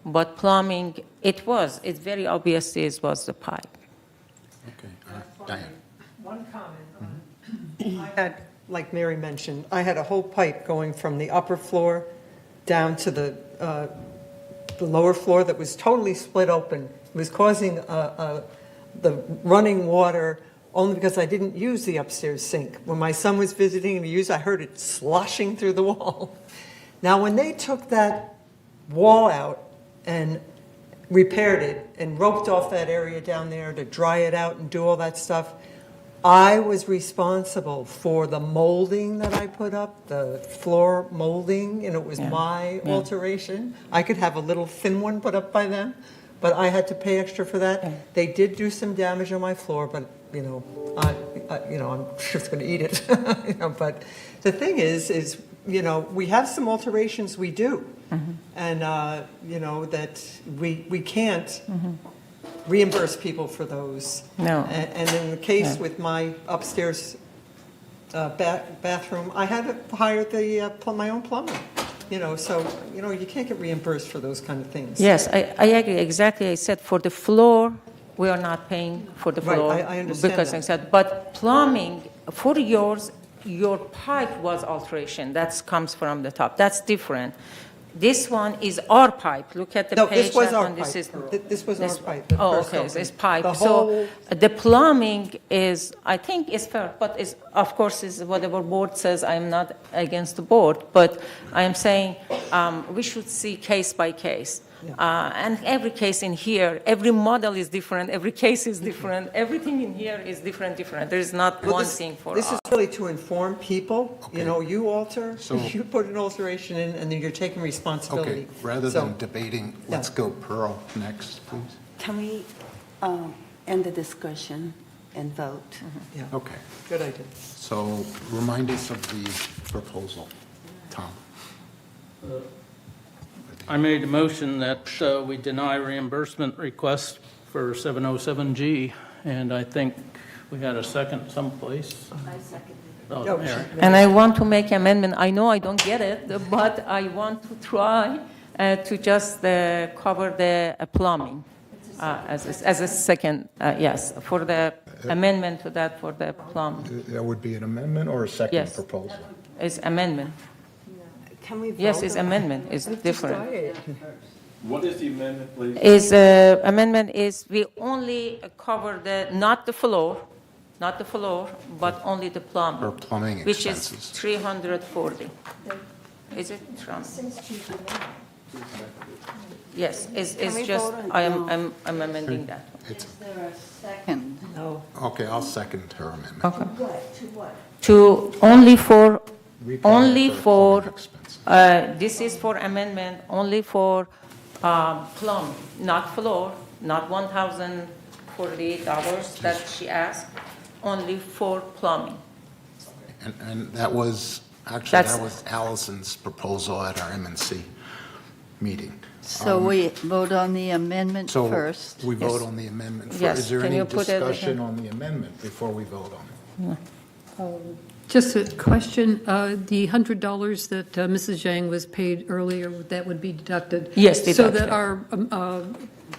But plumbing, it's very obvious it was the pipe. Okay, Diane. One comment. I had, like Mary mentioned, I had a whole pipe going from the upper floor down to the lower floor that was totally split open. It was causing the running water only because I didn't use the upstairs sink. When my son was visiting and I heard it sloshing through the wall. Now, when they took that wall out and repaired it and roped off that area down there to dry it out and do all that stuff, I was responsible for the molding that I put up, the floor molding, and it was my alteration. I could have a little thin one put up by them, but I had to pay extra for that. They did do some damage on my floor, but I'm just going to eat it. But the thing is, we have some alterations we do, and that we can't reimburse people for those. No. And in the case with my upstairs bathroom, I had to hire my own plumber. So you can't get reimbursed for those kind of things. Yes, I agree. Exactly. I said for the floor, we are not paying for the floor. Right, I understand because that. I said, but plumbing, for yours, your pipe was alteration. That comes from the top. That's different. This one is our pipe. Look at the No, page. this was that our one. This pipe. is- This was our this- pipe, the Oh, first okay, opening. this pipe. The So whole- the plumbing is, I think is fair, but is, of course, is whatever board says. I'm not against the board, but I am saying we should see case by case. And every case in here, every model is different, every case is different, everything in here is different. There is not Well, one this- thing for This all. is really to inform people, you know, you alter, So- you put an alteration in, and then you're taking Okay, responsibility. rather So- than debating, let's go Pearl next, please. Can we end the discussion and vote? Yeah, Okay, good idea. so remind us of the proposal, Tom. I made a motion that we deny reimbursement request for 707G, and I think we had a second someplace. I seconded. Oh, Mary. And I want to make amendment. I know I don't get it, but I want to try to just cover the plumbing as a second, yes, for the amendment to that for the plumbing. That would be an amendment or a second Yes. proposal? It's amendment. Can we vote? Yes, it's on- amendment. It's different. What is the amendment, please? Is amendment is we only cover not the floor, but only the plumbing. Or plumbing Which is expenses. 340. Is it Trump? Yes, Can we it's just, vote on- I'm amending that. Is there a second? No. Okay, I'll second her amendment. Okay. What, to what? To only for, Repayment for plumbing expenses. this is for amendment, only for plumbing, not floor, not $1,048 that she asked, only for plumbing. And that was, actually, That's- that was Allison's proposal at our MNC meeting. So we vote on the amendment So first. we vote on the amendment. Yes, Is there can any you put it discussion again? on the amendment before we vote on it? Just a question, the $100 that Mrs. Zhang was paid earlier, that would be deducted? Yes, So deducted. that our,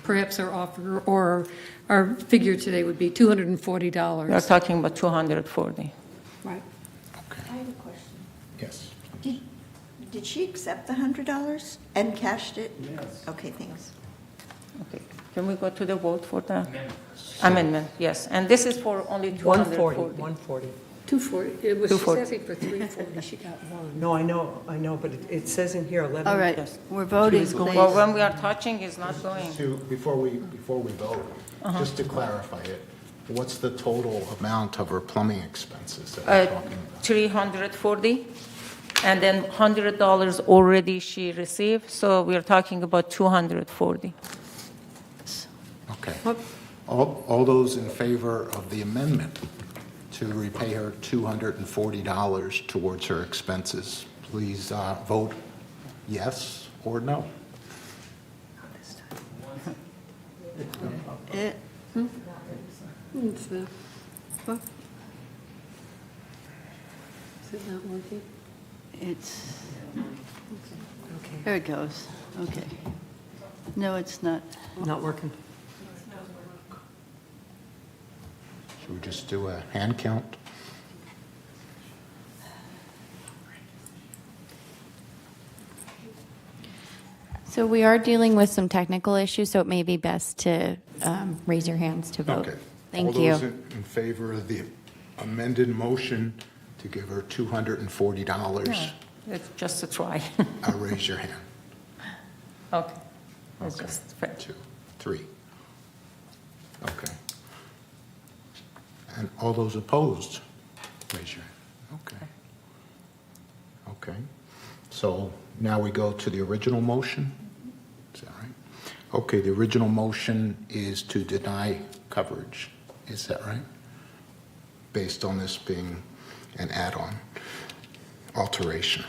perhaps our offer or our figure today would be $240. We're talking about 240. Right. I have a question. Yes. Did she accept the $100 and cashed it? Yes. Okay, thanks. Okay, can we go to the vote for the amendment? Yes, and this is for only 240. 140. 240, it was, she's 240. asking for 340, she got one. No, I know, but it says in here 11. All right, Yes. we're voting, was going- Well, please. when we are touching, it's not going. Before we vote, just to clarify it, what's the total amount of her plumbing expenses that we're talking about? 340, and then $100 already she received, so we are talking about 240. Okay. All those in favor of the amendment to repay her $240 towards her expenses, please vote yes or no. It- It's the, what? Is it not working? It's, there it goes, okay. No, it's not. Not working. Should we just do a hand count? So we are dealing with some technical issues, so it may be best to raise your hands to vote. Okay. Thank All you. those in favor of the amended motion to give her $240, It's just a try. raise your hand. Okay. It's Okay. just fair. 2, 3. Okay. And all those opposed, raise your hand. Okay. Okay. So now we go to the original motion. Is that right? Okay, the original motion is to deny coverage. Is that right? Based on this being an add-on alteration.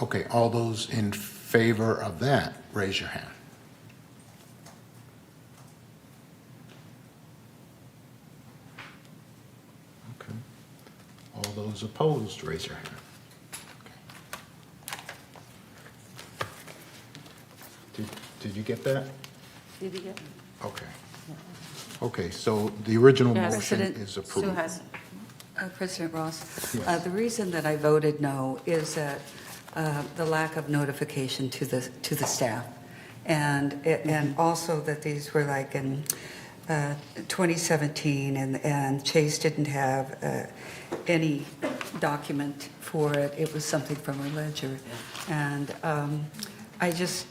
Okay, all those in favor of that, raise your hand. Okay. All those opposed, raise your hand. Okay. Did you get that? Did you get? Okay. Okay, so the original Yes. motion President is Sue approved. has. President Ross, Yes. the reason that I voted no is that the lack of notification to the staff. And also that these were like in 2017, and Chase didn't have any document for it. It was something from a ledger. And I just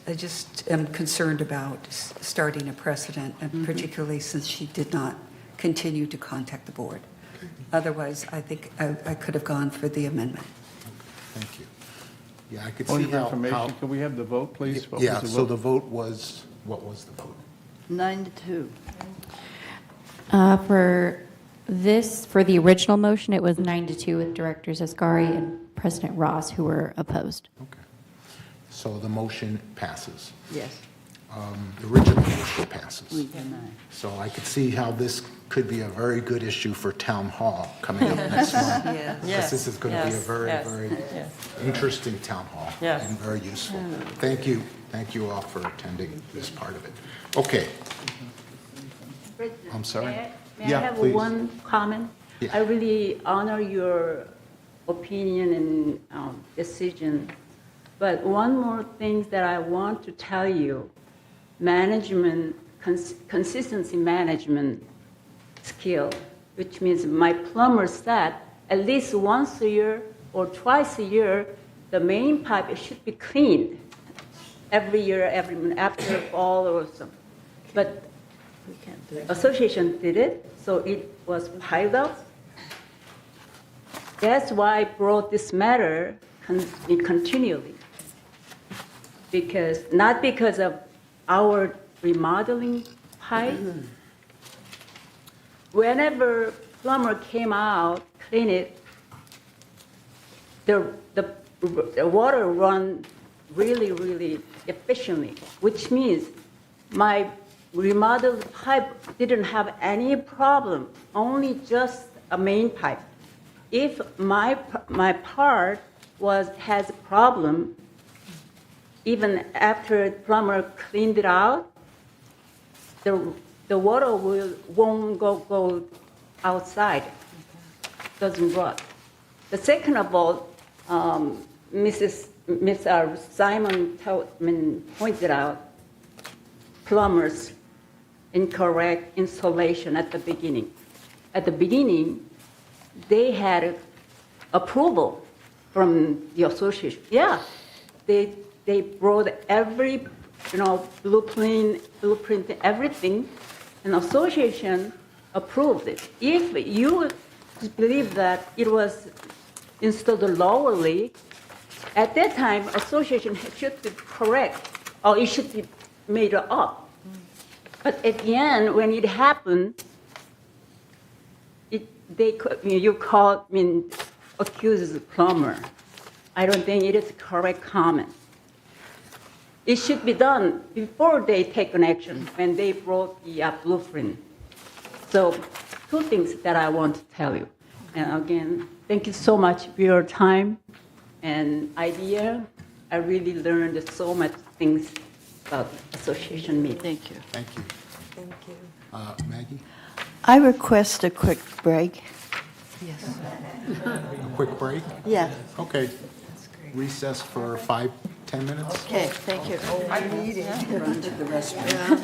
am concerned about starting a precedent, and particularly since she did not continue to contact the board. Otherwise, I think I could have gone for the amendment. Thank you. Yeah, I could Point see of how. information, can we have the vote, please? What Yeah, was the so vote? the vote was, what was the vote? 9-2. For the original motion, it was 9-2 with Directors Ascari and President Ross, who were opposed. So the motion passes. Yes. The original motion passes. We deny. So I could see how this could be a very good issue for Town Hall coming up next month. Yes. Because this is going to be a Yes. very, Yes. very Yes. interesting Town Hall. Yes. And very useful. Thank you. Thank you all for attending this part of it. Okay. I'm sorry? May Yeah, I have please. one comment? Yeah. I really honor your opinion and decision. But one more thing that I want to tell you, management, consistency management skill, which means my plumber said at least once a year or twice a year, the main pipe should be cleaned every year, every month, after fall or something. But association did it, so it was piled up. That's why I brought this matter continually. Not because of our remodeling pipe. Whenever plumber came out, clean it, the water run really, really efficiently, which means my remodeled pipe didn't have any problem, only just a main pipe. If my part has a problem, even after plumber cleaned it out, the water won't go outside, doesn't run. The second of all, Ms. Simon pointed out plumbers' incorrect installation at the beginning. At the beginning, they had approval from the association. Yeah, they brought every, blueprint, everything, and association approved it. If you believe that it was installed lowerly, at that time, association should be correct, or it should be made up. But at the end, when it happened, accuse the plumber. I don't think it is a correct comment. It should be done before they take an action, when they brought the blueprint. So, two things that I want to tell you. And again, thank you so much for your time and idea. I really learned so much things about association meeting. Thank you. Thank you. Thank you. Maggie? I request a quick break. Yes. A quick break? Yeah. Okay. Recess for 5-10 minutes? Okay, thank you. I needed to run to the restroom.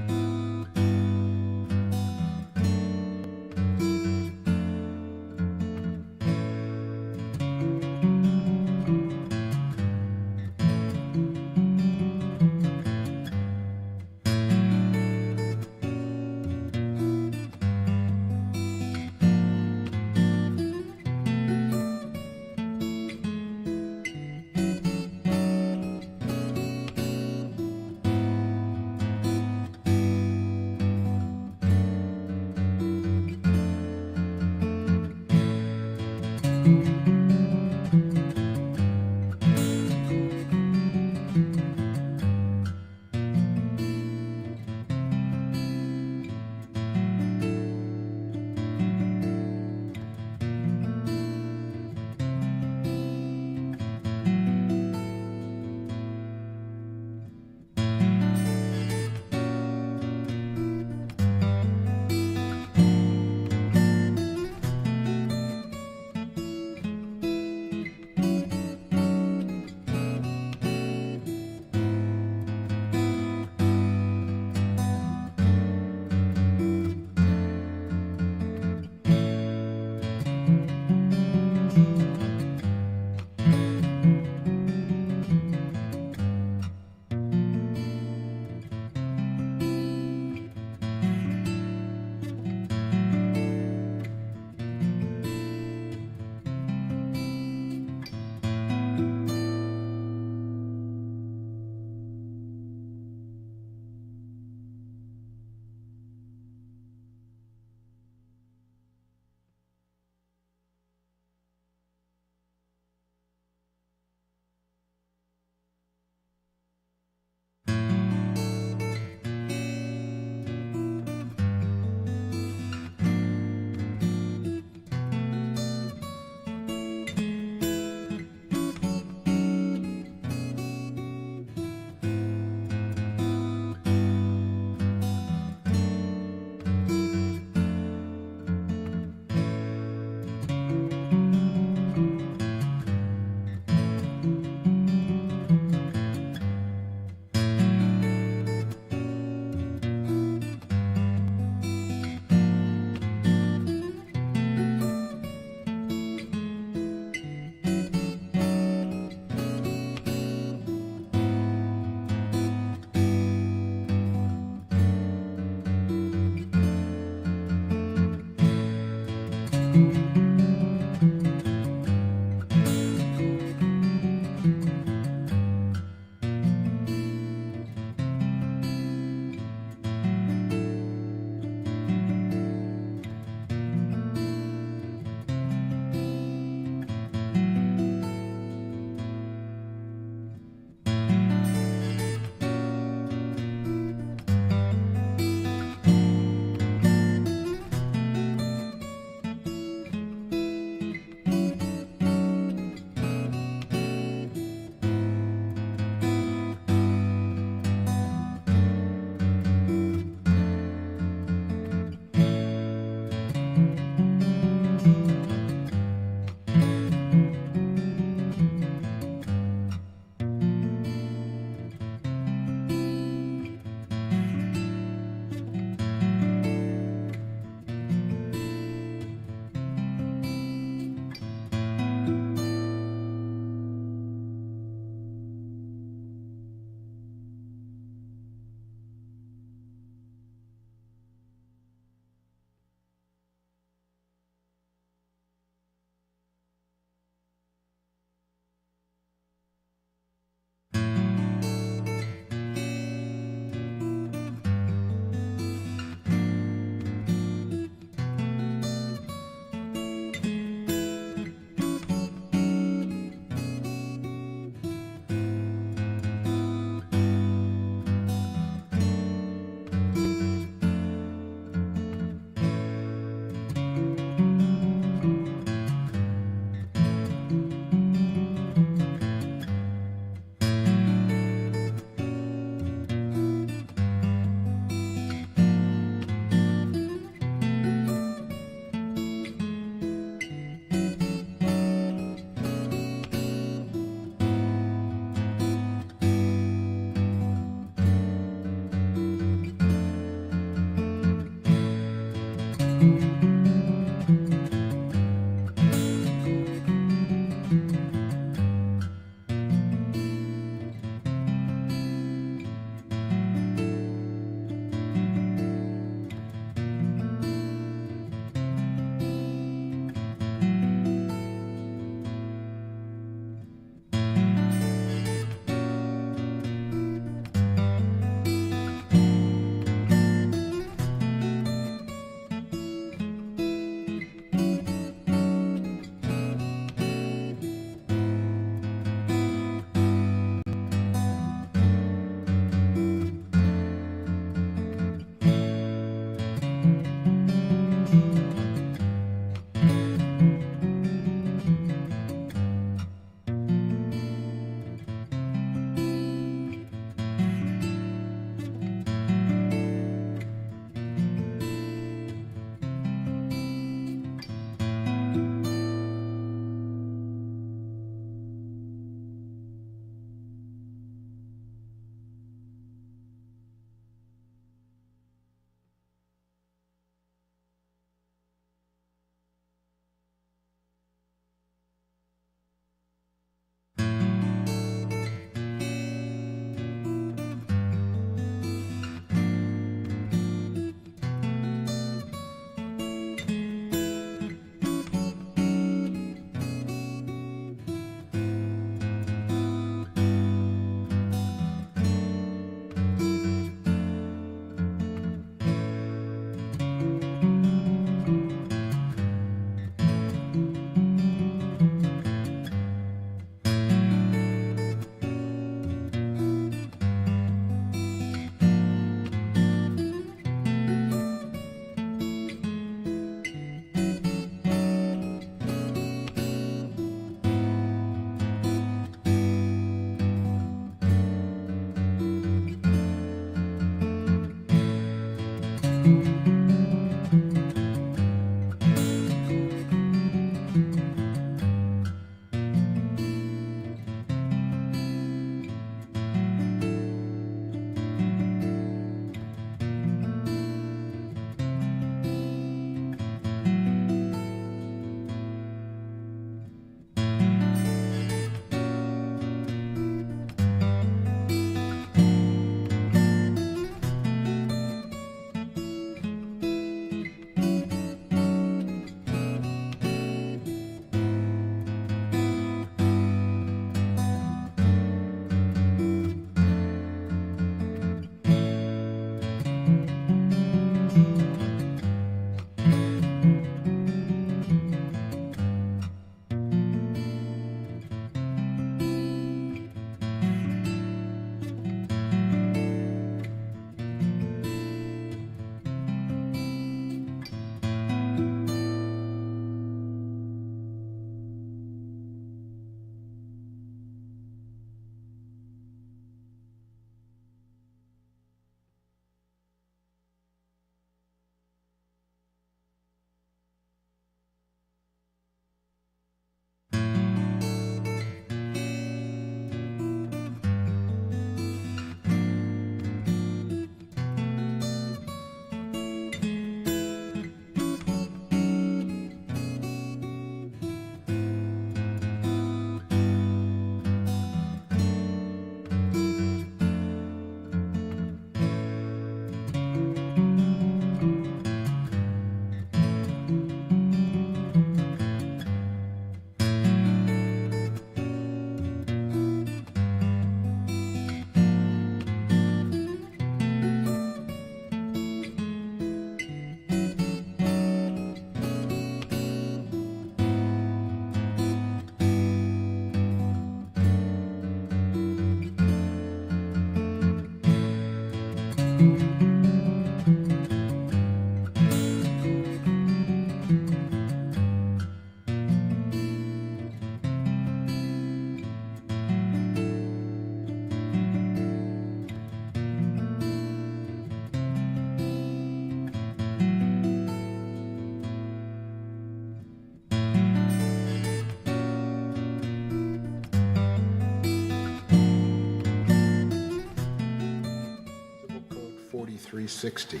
13C-360.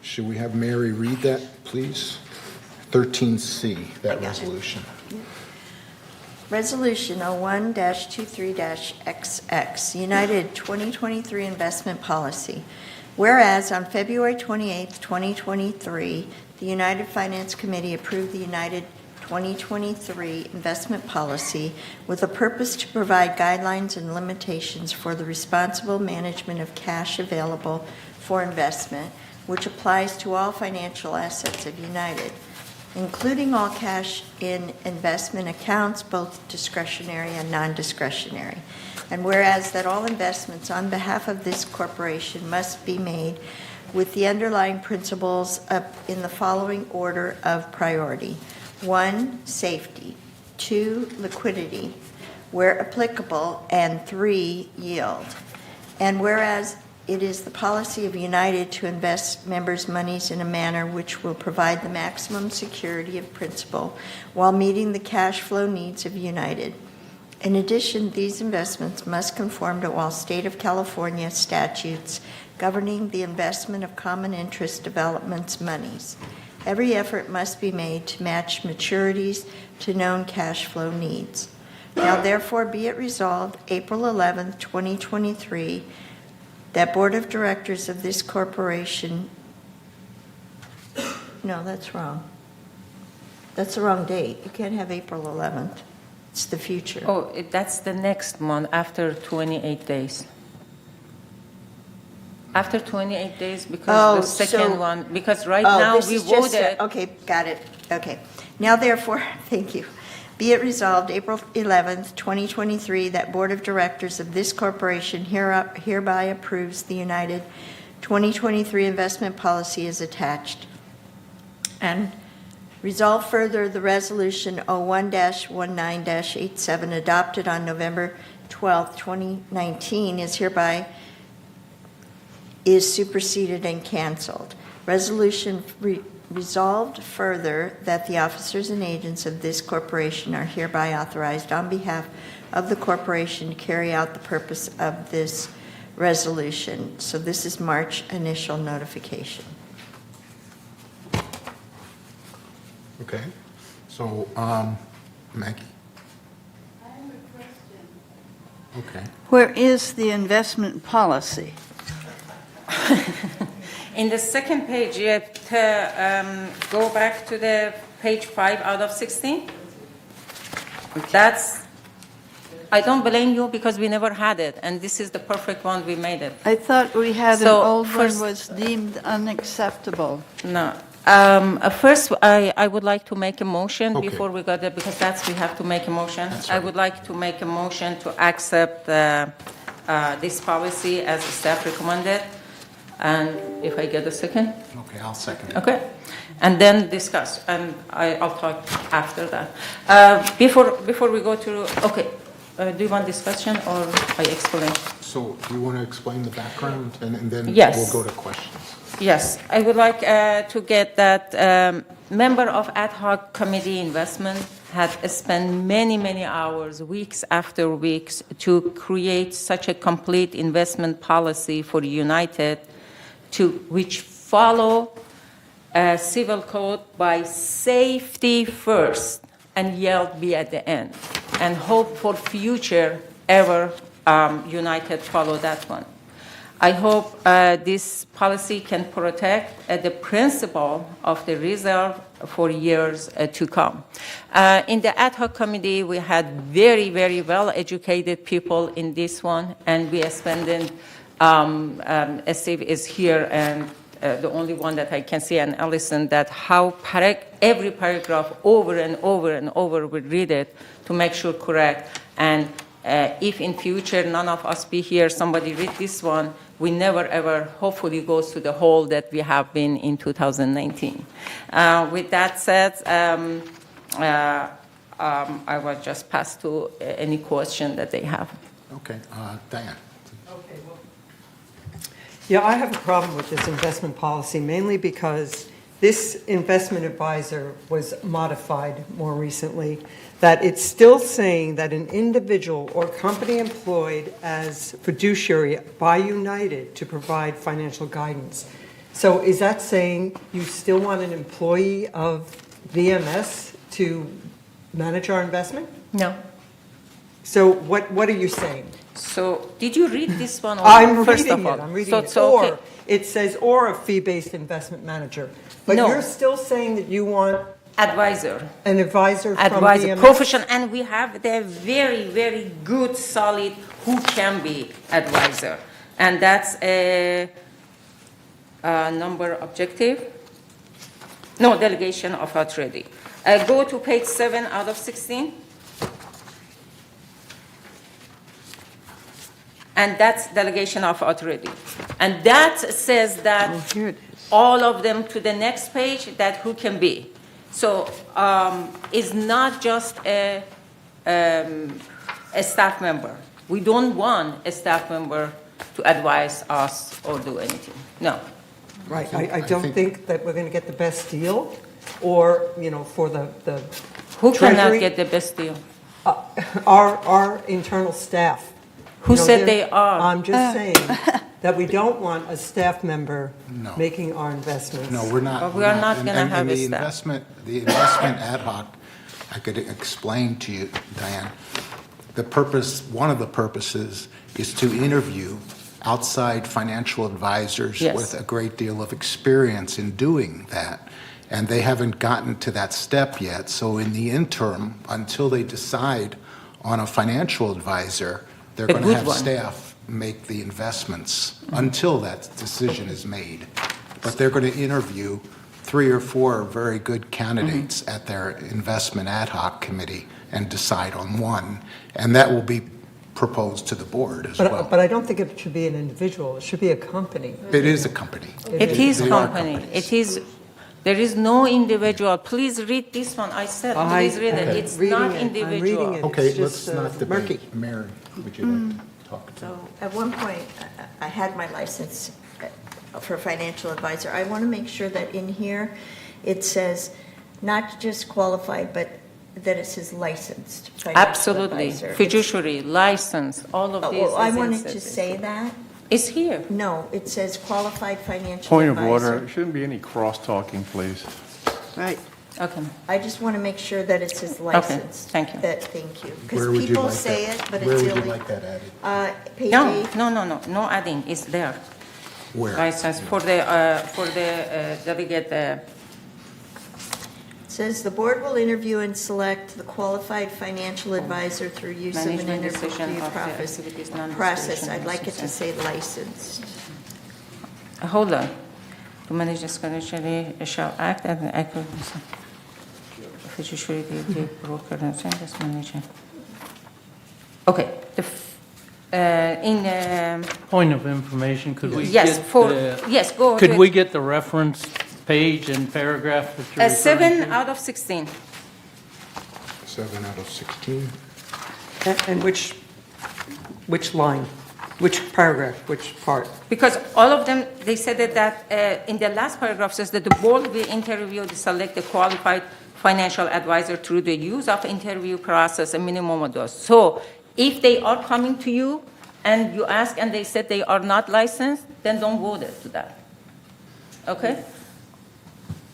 Should we have Mary read that, please? 13C, that resolution. Resolution 01-23-XX, United 2023 Investment Policy. Whereas on February 28, 2023, the United Finance Committee approved the United 2023 Investment Policy with a purpose to provide guidelines and limitations for the responsible management of cash available for investment, which applies to all financial assets of United, including all cash in investment accounts, both discretionary and non-discretionary. And whereas that all investments on behalf of this corporation must be made with the underlying principles in the following order of priority. 1, safety. 2, liquidity, where applicable. And 3, yield. And whereas it is the policy of United to invest members' monies in a manner which will provide the maximum security of principal while meeting the cash flow needs of United. In addition, these investments must conform to all state of California statutes governing the investment of common interest developments monies. Every effort must be made to match maturities to known cash flow needs. Now therefore be it resolved, April 11, 2023, that Board of Directors of this corporation, no, that's wrong. That's the wrong date. You can't have April 11th. It's the future. Oh, that's the next month, after 28 days. After 28 days, because the second one, because right now this we is just voted. okay, got it. Okay. Now therefore, thank you. Be it resolved, April 11th, 2023, that Board of Directors of this corporation hereby approves the United 2023 investment policy as attached. And resolve further, the resolution 01-19-87 adopted on November 12th, 2019 is superseded and canceled. Resolution resolved further that the officers and agents of this corporation are hereby authorized on behalf of the corporation to carry out the purpose of this resolution. So this is March initial notification. Okay. So, Maggie? I have a question. Okay. Where is the investment policy? In the second page, you have to go back to the page 5 out of 16. That's, I don't blame you because we never had it, and this is the perfect one, we made it. I thought we had So, an old first- one was deemed unacceptable. No. First, I would like to make a motion Okay. before we go there, because we have to make a motion. That's I right. would like to make a motion to accept this policy as staff recommended. And if I get a second? Okay, I'll second it. Okay. And then discuss, and I'll talk after that. Before we go to, okay, do you want discussion or I explain? So do you want to explain the background, and then Yes. we'll go to questions? Yes, I would like to get that member of ad hoc committee investment had spent many, many hours, weeks after weeks, to create such a complete investment policy for United, which follow civil code by safety first and yield be at the end, and hope for future ever United follow that one. I hope this policy can protect the principle of the reserve for years to come. In the ad hoc committee, we had very, very well-educated people in this one, and we expended, Steve is here, and the only one that I can see, and Allison, that how every paragraph over and over and over we read it to make sure correct. And if in future none of us be here, somebody read this one, we never ever hopefully goes to the hole that we have been in 2019. With that said, I will just pass to any question that they have. Okay, Diane? Okay, well, yeah, I have a problem with this investment policy, mainly because this investment advisor was modified more recently, that it's still saying that an individual or company employed as fiduciary by United to provide financial guidance. So is that saying you still want an employee of VMS to manage our investment? No. So what are you saying? So did you read this one? I'm first reading of all? it, I'm reading So it. it's okay. Or, it says, or a fee-based investment manager. But No. you're still saying that you want Advisor. an advisor from Advisor, VMS? professional, and we have the very, very good, solid, who can be advisor. And that's a number objective. No, delegation of authority. Go to page 7 out of 16. And that's delegation of authority. And that says that all of them to the next page, that who can be. So it's not just a staff member. We don't want a staff member to advise us or do anything. No. Right, I don't think that we're going to get the best deal, or, for the Who cannot Treasury. get the best deal? Our internal staff. Who said they are? I'm just saying that we don't want a staff member No. making our investments. No, we're not. But we are not And- gonna and- have and a the staff. The investment ad hoc, I could explain to you, Diane, one of the purposes is to interview outside financial advisors Yes. with a great deal of experience in doing that. And they haven't gotten to that step yet. So in the interim, until they decide on a financial advisor, they're A going to good have one. staff make the investments until that decision is made. But they're going to interview 3 or 4 very good candidates at their investment ad hoc committee and decide on one. And that will be proposed to the board as well. But I don't think it should be an individual, it should be a company. It is a company. It is They are company. companies. It is, there is no individual. Please read this one. I said, please read it. It's not individual. Okay, It's let's just, not murky. debate. Mary, would you like to talk to? So at one point, I had my license for financial advisor. I want to make sure that in here, it says not just qualified, but that it says licensed financial Absolutely. advisor. Fiduciary, license, all of these. Well, I is wanted insisted. to say that. It's here. No, it says qualified financial Point of advisor. order, there shouldn't be any cross-talking, please. Right. Okay. I just want to make sure that it says licensed. thank you. Thank you. Where Because would you people like say that? it, but Where it's would you illegal. like that added? Page No, 8. no adding. It's there. Where? License for the delegate. Says the board will interview and select the qualified financial advisor through use of an Management decision interview of the process. activities, Process, non-discretionary I'd like it to exercise. say licensed. Hold on. To manage discretionary shall act as an active fiduciary duty broker and service manager. Okay. Point of information, could we Yes, get for- the- yes, go Could ahead. we get the reference page and paragraph that you're referring 7 to? out of 16. 7 out of 16. And which line? Which paragraph, which part? Because all of them, they said that in the last paragraph says that the board will interview to select a qualified financial advisor through the use of interview process, a minimum of those. So if they are coming to you and you ask and they said they are not licensed, then don't vote it to that. Okay?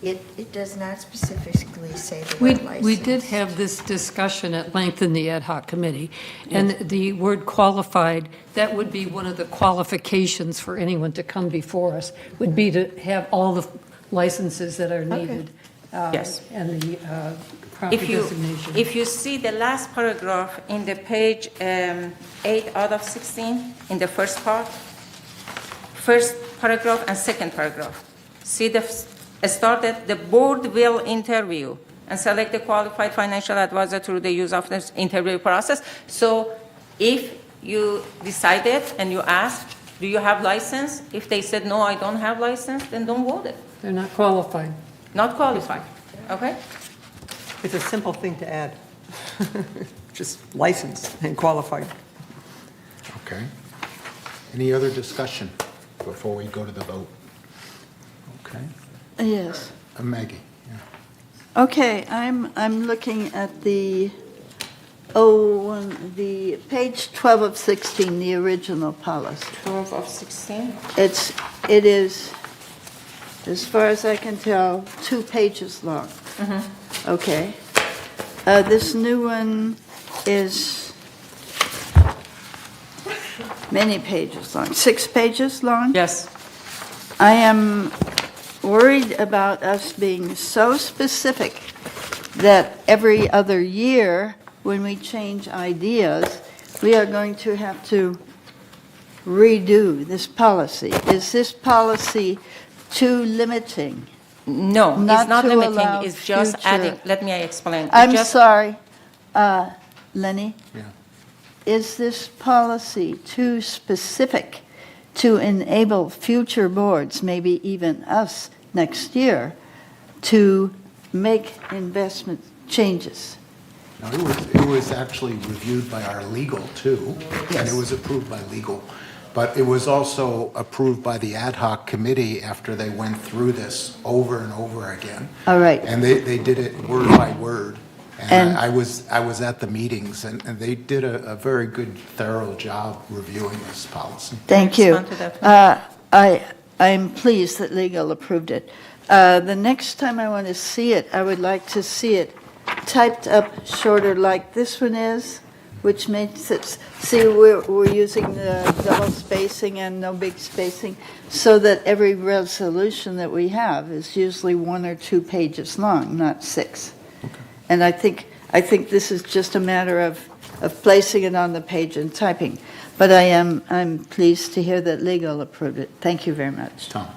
It does not specifically say the We word licensed. we did have this discussion at length in the ad hoc committee, and the word qualified, that would be one of the qualifications for anyone to come before us, would be to have all the licenses that are needed. Yes. And the proper designation. If you see the last paragraph in the page 8 out of 16, in the first part, first paragraph and second paragraph, see the started, the board will interview and select the qualified financial advisor through the use of this interview process. So if you decided and you asked, do you have license? If they said, no, I don't have license, then don't vote it. They're not qualified. Not qualified, okay? It's a simple thing to add. Just licensed and qualified. Okay. Any other discussion before we go to the vote? Okay. Yes. Maggie. Okay, I'm looking at the the page 12 of 16, the original policy. 12 of 16? It is, as far as I can tell, 2 pages long. Okay. This new one is many pages long, 6 pages long? Yes. I am worried about us being so specific that every other year, when we change ideas, we are going to have to redo this policy. Is this policy too limiting? No, Not it's not to limiting, allow it's just future- adding, let me explain. It's I'm just- sorry, Lenny? Yeah. Is this policy too specific to enable future boards, maybe even us next year, to make investment changes? No, it was actually reviewed by our legal too, and it was approved by legal. But it was also approved by the ad hoc committee after they went through this over and over again. All right. And they did it word by word. And- And I was at the meetings, and they did a very good, thorough job reviewing this policy. Thank you. respond to that, I'm pleased that legal approved it. The next time I want to see it, I would like to see it typed up shorter like this one is, which makes it, see, we're using the double spacing and no big spacing, so that every resolution that we have is usually 1 or 2 pages long, not 6. And I think this is just a matter of placing it on the page and typing. But I'm pleased to hear that legal approved it. Thank you very much. Tom?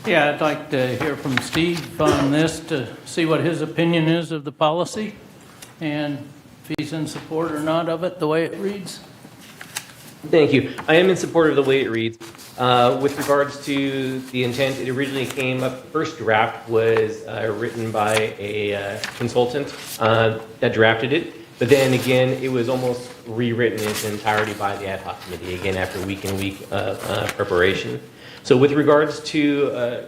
Yeah, I'd like to hear from Steve on this to see what his opinion is of the policy and if he's in support or not of it, the way it reads. Thank you. I am in support of the way it reads. With regards to the intent, it originally came up, the first draft was written by a consultant that drafted it. But then again, it was almost rewritten in its entirety by the ad hoc committee, again, after week and week of preparation. So with regards to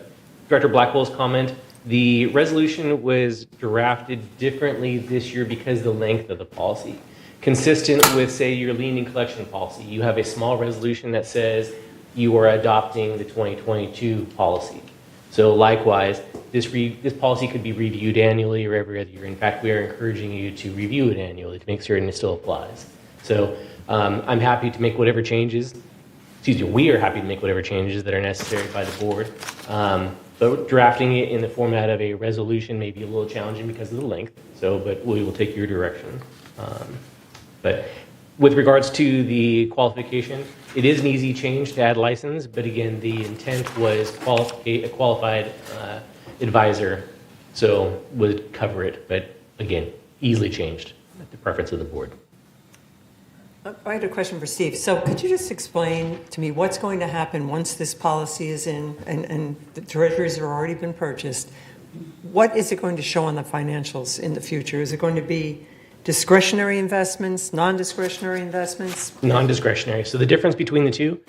Director Blackwell's comment, the resolution was drafted differently this year because of the length of the policy. Consistent with, say, your lien and collection policy, you have a small resolution that says you are adopting the 2022 policy. So likewise, this policy could be reviewed annually or every other year. In fact, we are encouraging you to review it annually to make certain it still applies. So I'm happy to make whatever changes, we are happy to make whatever changes that are necessary by the board. But drafting it in the format of a resolution may be a little challenging because of the length, but we will take your direction. But with regards to the qualification, it is an easy change to add license, but again, the intent was a qualified advisor, so would cover it, but again, easily changed at the preference of the board. I had a question for Steve. So could you just explain to me what's going to happen once this policy is in and the treasuries have already been purchased? What is it going to show on the financials in the future? Is it going to be discretionary investments, non-discretionary investments? Non-discretionary. So the difference between the two,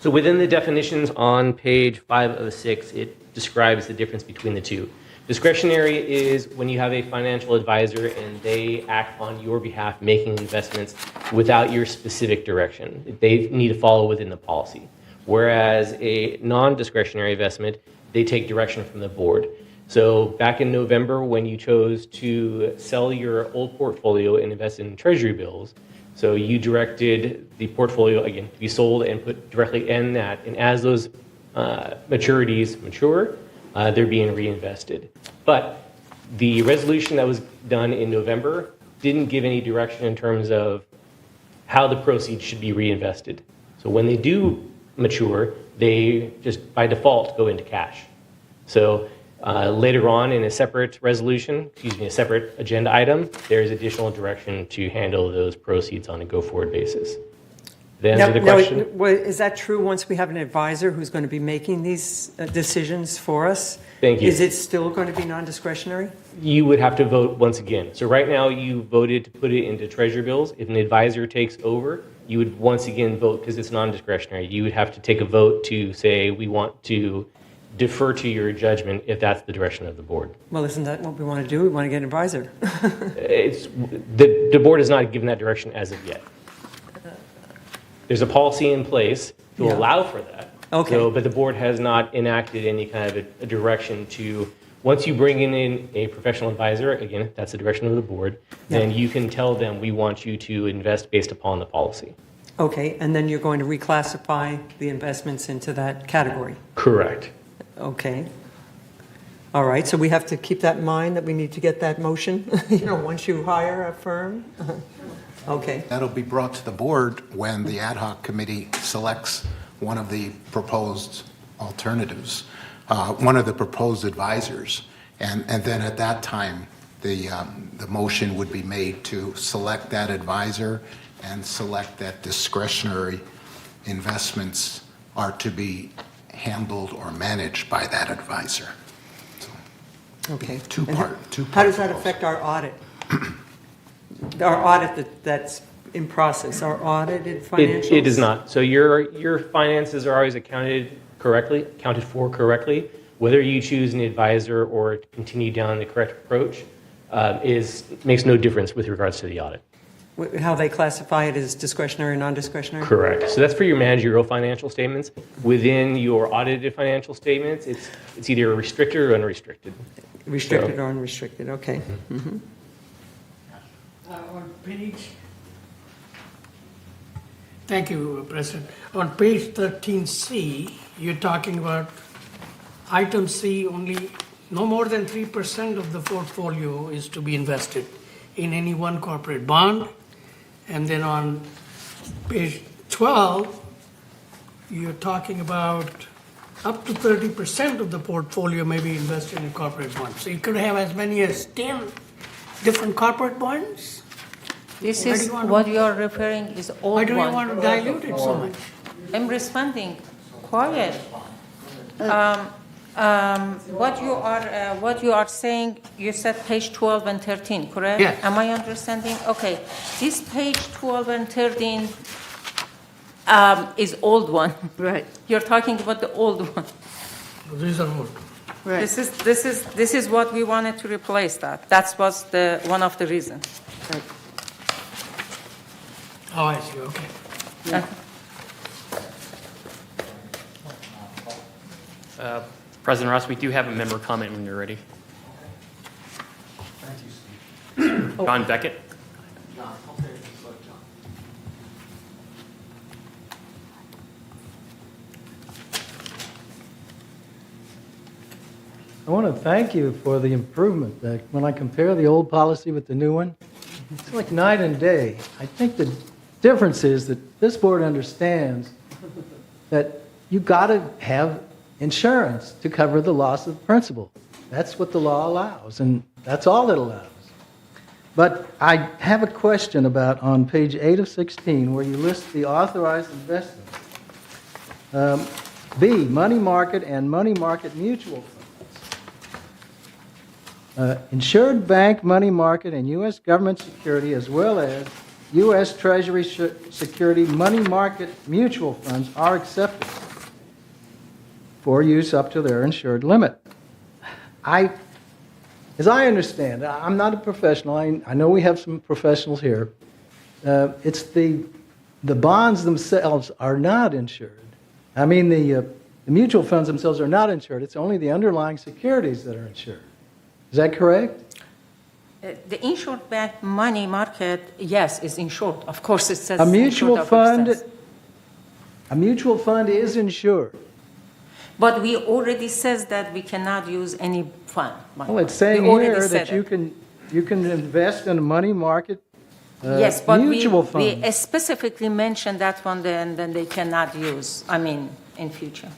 so within the definitions on page 5 of 6, it describes the difference between the two. Discretionary is when you have a financial advisor and they act on your behalf making investments without your specific direction. They need to follow within the policy. Whereas a non-discretionary investment, they take direction from the board. So back in November, when you chose to sell your old portfolio and invest in treasury bills, so you directed the portfolio, again, to be sold and put directly in that. And as those maturities mature, they're being reinvested. But the resolution that was done in November didn't give any direction in terms of how the proceeds should be reinvested. So when they do mature, they just by default go into cash. So later on in a separate resolution, a separate agenda item, there's additional direction to handle those proceeds on a go-forward basis. Did that answer the question? Is that true once we have an advisor who's going to be making these decisions for us? Thank you. Is it still going to be non-discretionary? You would have to vote once again. So right now you voted to put it into treasury bills. If an advisor takes over, you would once again vote because it's non-discretionary. You would have to take a vote to say we want to defer to your judgment if that's the direction of the board. Well, isn't that what we want to do? We want to get an advisor. The board has not given that direction as of yet. There's a policy in place to Yeah. allow for that. Okay. So, but the board has not enacted any kind of a direction to, once you bring in a professional advisor, again, that's the direction of the board, then you can tell them, we want you to invest based upon the policy. Okay, and then you're going to reclassify the investments into that category? Correct. Okay. All right, so we have to keep that in mind, that we need to get that motion, once you hire a firm? Okay. That'll be brought to the board when the ad hoc committee selects one of the proposed alternatives, one of the proposed advisors. And then at that time, the motion would be made to select that advisor and select that discretionary investments are to be handled or managed by that advisor. Okay. Two-part. How does that affect our audit? Our audit that's in process, our audited financials? It does not. So your finances are always accounted for correctly. Whether you choose an advisor or continue down the correct approach makes no difference with regards to the audit. How they classify it as discretionary or non-discretionary? Correct. So that's for your managerial financial statements. Within your audited financial statements, it's either restricted or unrestricted. Restricted or unrestricted, okay. Mhm. On page, thank you, President. On page 13C, you're talking about item C, only no more than 3% of the portfolio is to be invested in any one corporate bond. And then on page 12, you're talking about up to 30% of the portfolio may be invested in corporate bonds. So you could have as many as 10 different corporate bonds? This Why do is you want to- what you are referring is old one. Why do you want to dilute it so much? I'm responding. Quiet. What you are saying, you said page 12 and 13, correct? Yes. Am I understanding? Okay. This page 12 and 13 is old one. Right. You're talking about the old one. These are old. Right. This is what we wanted to replace that. That was one of the reasons. Right. Oh, I see, okay. President Ross, we do have a member comment when you're ready. John Beckett. I want to thank you for the improvement. That when I compare the old policy with the new one, it's like night and day. I think the difference is that this board understands that you got to have insurance to cover the loss of principal. That's what the law allows, and that's all it allows. But I have a question about on page 8 of 16, where you list the authorized investments. B, money market and money market mutual funds. Insured bank, money market, and U.S. government security, as well as U.S. Treasury security money market mutual funds are accepted for use up to their insured limit. As I understand, I'm not a professional. I know we have some professionals here. It's the bonds themselves are not insured. I mean, the mutual funds themselves are not insured. It's only the underlying securities that are insured. Is that correct? The insured bank money market, yes, is insured. Of course, it says A mutual insured fund. of A mutual fund is insured. But we already says that we cannot use any fund. money. Well, it's saying We already here said that you can invest in a money market yes, but mutual we fund. specifically mentioned that one, and then they cannot use. I mean, in future.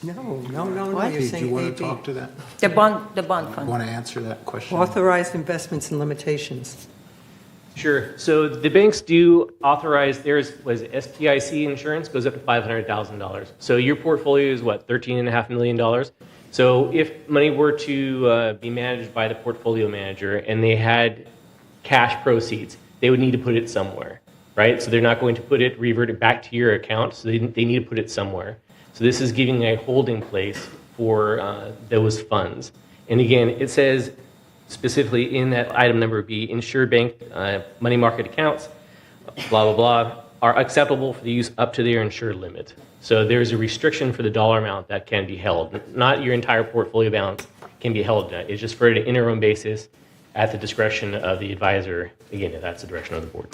No, you're Do saying you want AB. to talk to that? The bond fund. Want to answer that question? Authorized investments and limitations. Sure. So the banks do authorize theirs was SPIC insurance goes up to $500,000. So your portfolio is what, $13.5 million? So if money were to be managed by the portfolio manager and they had cash proceeds, they would need to put it somewhere, right? So they're not going to revert it back to your account. So they need to put it somewhere. So this is giving a holding place for those funds. And again, it says specifically in that item number B, insured bank money market accounts, blah, blah, blah, are acceptable for the use up to their insured limit. So there's a restriction for the dollar amount that can be held. Not your entire portfolio balance can be held. It's just for an interim basis at the discretion of the advisor. Again, if that's the direction of the board.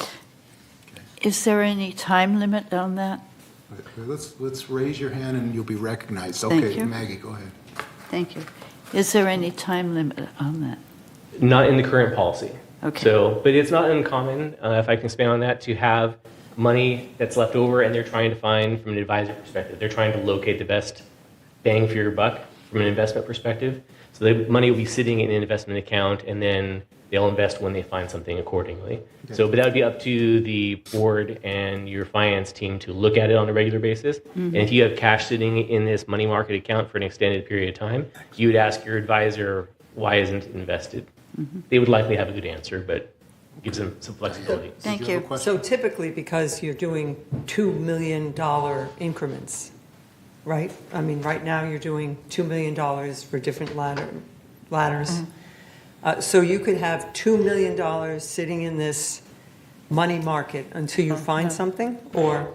Is there any time limit on that? Let's raise your hand and you'll be recognized. Thank Okay, you. Maggie, go ahead. Thank you. Is there any time limit on that? Not in the current policy. Okay. So, but it's not uncommon, if I can expand on that, to have money that's left over and they're trying to find, from an advisor perspective, they're trying to locate the best bang for your buck from an investment perspective. So the money will be sitting in an investment account and then they'll invest when they find something accordingly. Okay. So, but that would be up to the board and your finance team to look at it on a regular basis. And if you have cash sitting in this money market account for an extended period of time, you would ask your advisor, why isn't it invested? They would likely have a good answer, but gives them some flexibility. Thank you. So typically, because you're doing $2 million increments, right? I mean, right now, you're doing $2 million for different ladders. So you could have $2 million sitting in this money market until you find something, or?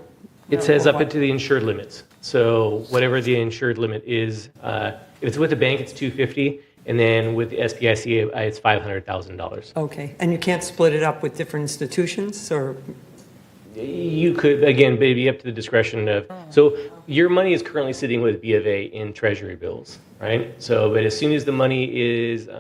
It says up into the insured limits. So whatever the insured limit is, if it's with a bank, it's $250,000, and then with the SBIC, it's $500,000. Okay, and you can't split it up with different institutions, or? You could, again, but it'd be up to the discretion of, so your money is currently sitting with B of A in treasury bills, right? So, but as soon as the money is,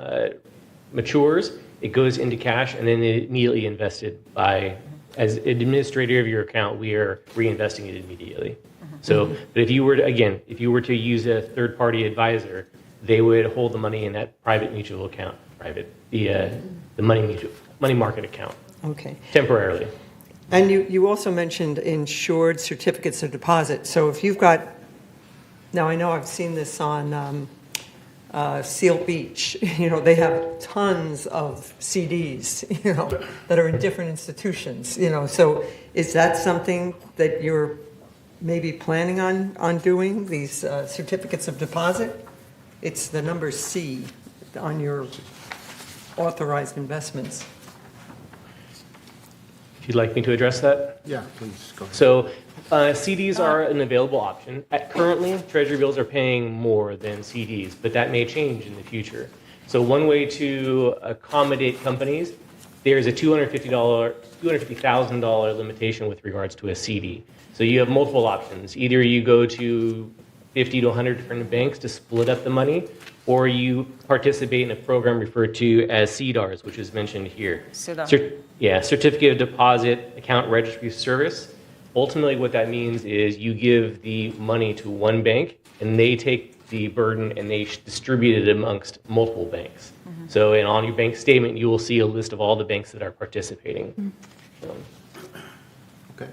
matures, it goes into cash and then immediately invested by, as administrator of your account, we are reinvesting it immediately. So, but if you were to, again, if you were to use a third-party advisor, they would hold the money in that private mutual account, the money market account. Okay. Temporarily. And you also mentioned insured certificates of deposit. So if you've got, now I know I've seen this on Seal Beach, they have tons of CDs, that are in different institutions, So is that something that you're maybe planning on doing, these certificates of deposit? It's the number C on your authorized investments. If you'd like me to address that? Yeah, please, go ahead. So CDs are an available option. Currently, Treasury bills are paying more than CDs, but that may change in the future. So one way to accommodate companies, there's a $250,000 limitation with regards to a CD. So you have multiple options. Either you go to 50 to 100 different banks to split up the money, or you participate in a program referred to as CDARS, which is mentioned here. Certificate of Deposit Account Registry Service. Ultimately, what that means is you give the money to one bank, and they take the burden and they distribute it amongst multiple banks. So, and on your bank statement, you will see a list of all the banks that are participating. Okay.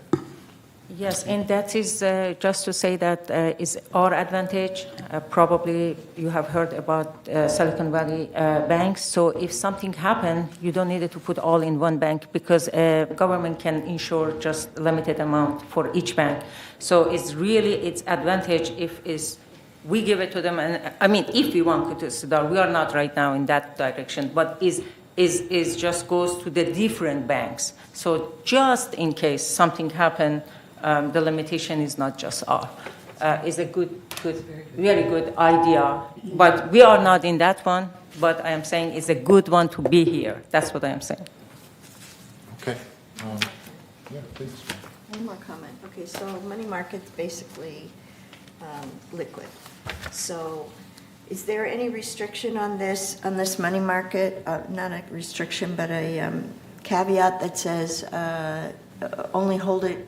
Yes, and that is just to say that is our advantage. Probably you have heard about Silicon Valley banks. So if something happened, you don't need to put all in one bank because government can insure just a limited amount for each bank. So it's really its advantage if we give it to them. And I mean, if we want to start, we are not right now in that direction, but is just goes to the different banks. So just in case something happened. The limitation is not just off. It's a very good idea. But we are not in that one. But I am saying it's a good one to be here. That's what I am saying. Okay. Yeah, please. One more comment. Okay, so money market's basically liquid. So is there any restriction on this money market? Not a restriction, but a caveat that says only hold it.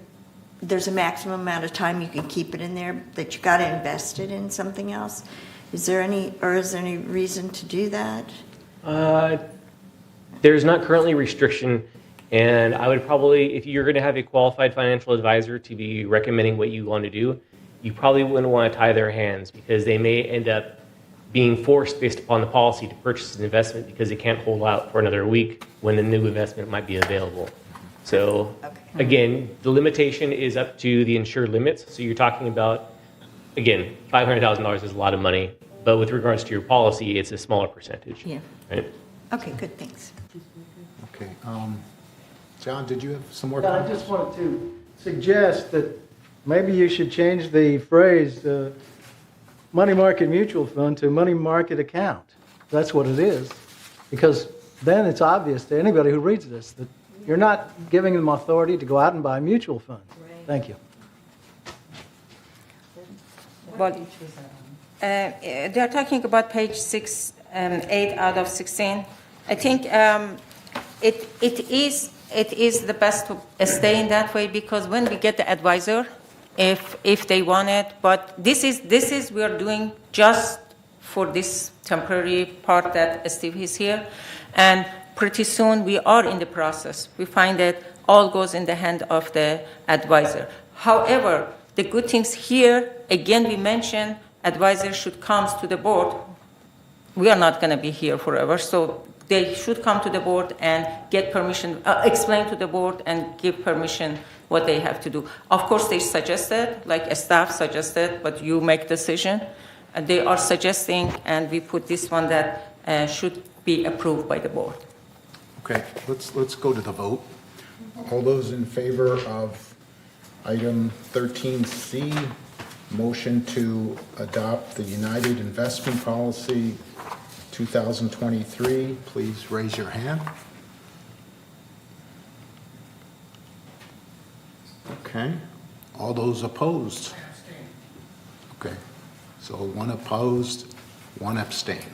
There's a maximum amount of time you can keep it in there, that you got to invest it in something else. Is there any reason to do that? There's not currently restriction, and I would probably, if you're going to have a qualified financial advisor to be recommending what you want to do, you probably wouldn't want to tie their hands because they may end up being forced based upon the policy to purchase an investment because they can't hold out for another week when the new investment might be available. So again, the limitation is up to the insured limits. So you're talking about, again, $500,000 is a lot of money. But with regards to your policy, it's a smaller percentage. Yeah. Right? Okay, good, thanks. Okay. John, did you have some more Yeah, I comments? just wanted to suggest that maybe you should change the phrase money market mutual fund to money market account. That's what it is. Because then it's obvious to anybody who reads this that you're not giving them authority to go out and buy mutual funds. Thank you. Well, they're talking about page 6, 8 out of 16. I think it is the best to stay in that way because when we get the advisor, if they want it, but this is we are doing just for this temporary part that Steve is here, and pretty soon we are in the process. We find that all goes in the hand of the advisor. However, the good things here, again, we mentioned advisors should come to the board. We are not going to be here forever, so they should come to the board and get permission, explain to the board and give permission what they have to do. Of course, they suggested, like staff suggested, but you make decision. They are suggesting, and we put this one that should be approved by the board. Okay, let's go to the vote. All those in favor of item 13C, motion to adopt the United Investment Policy 2023, please raise your hand. Okay. All those opposed? Okay. So one opposed, one abstain.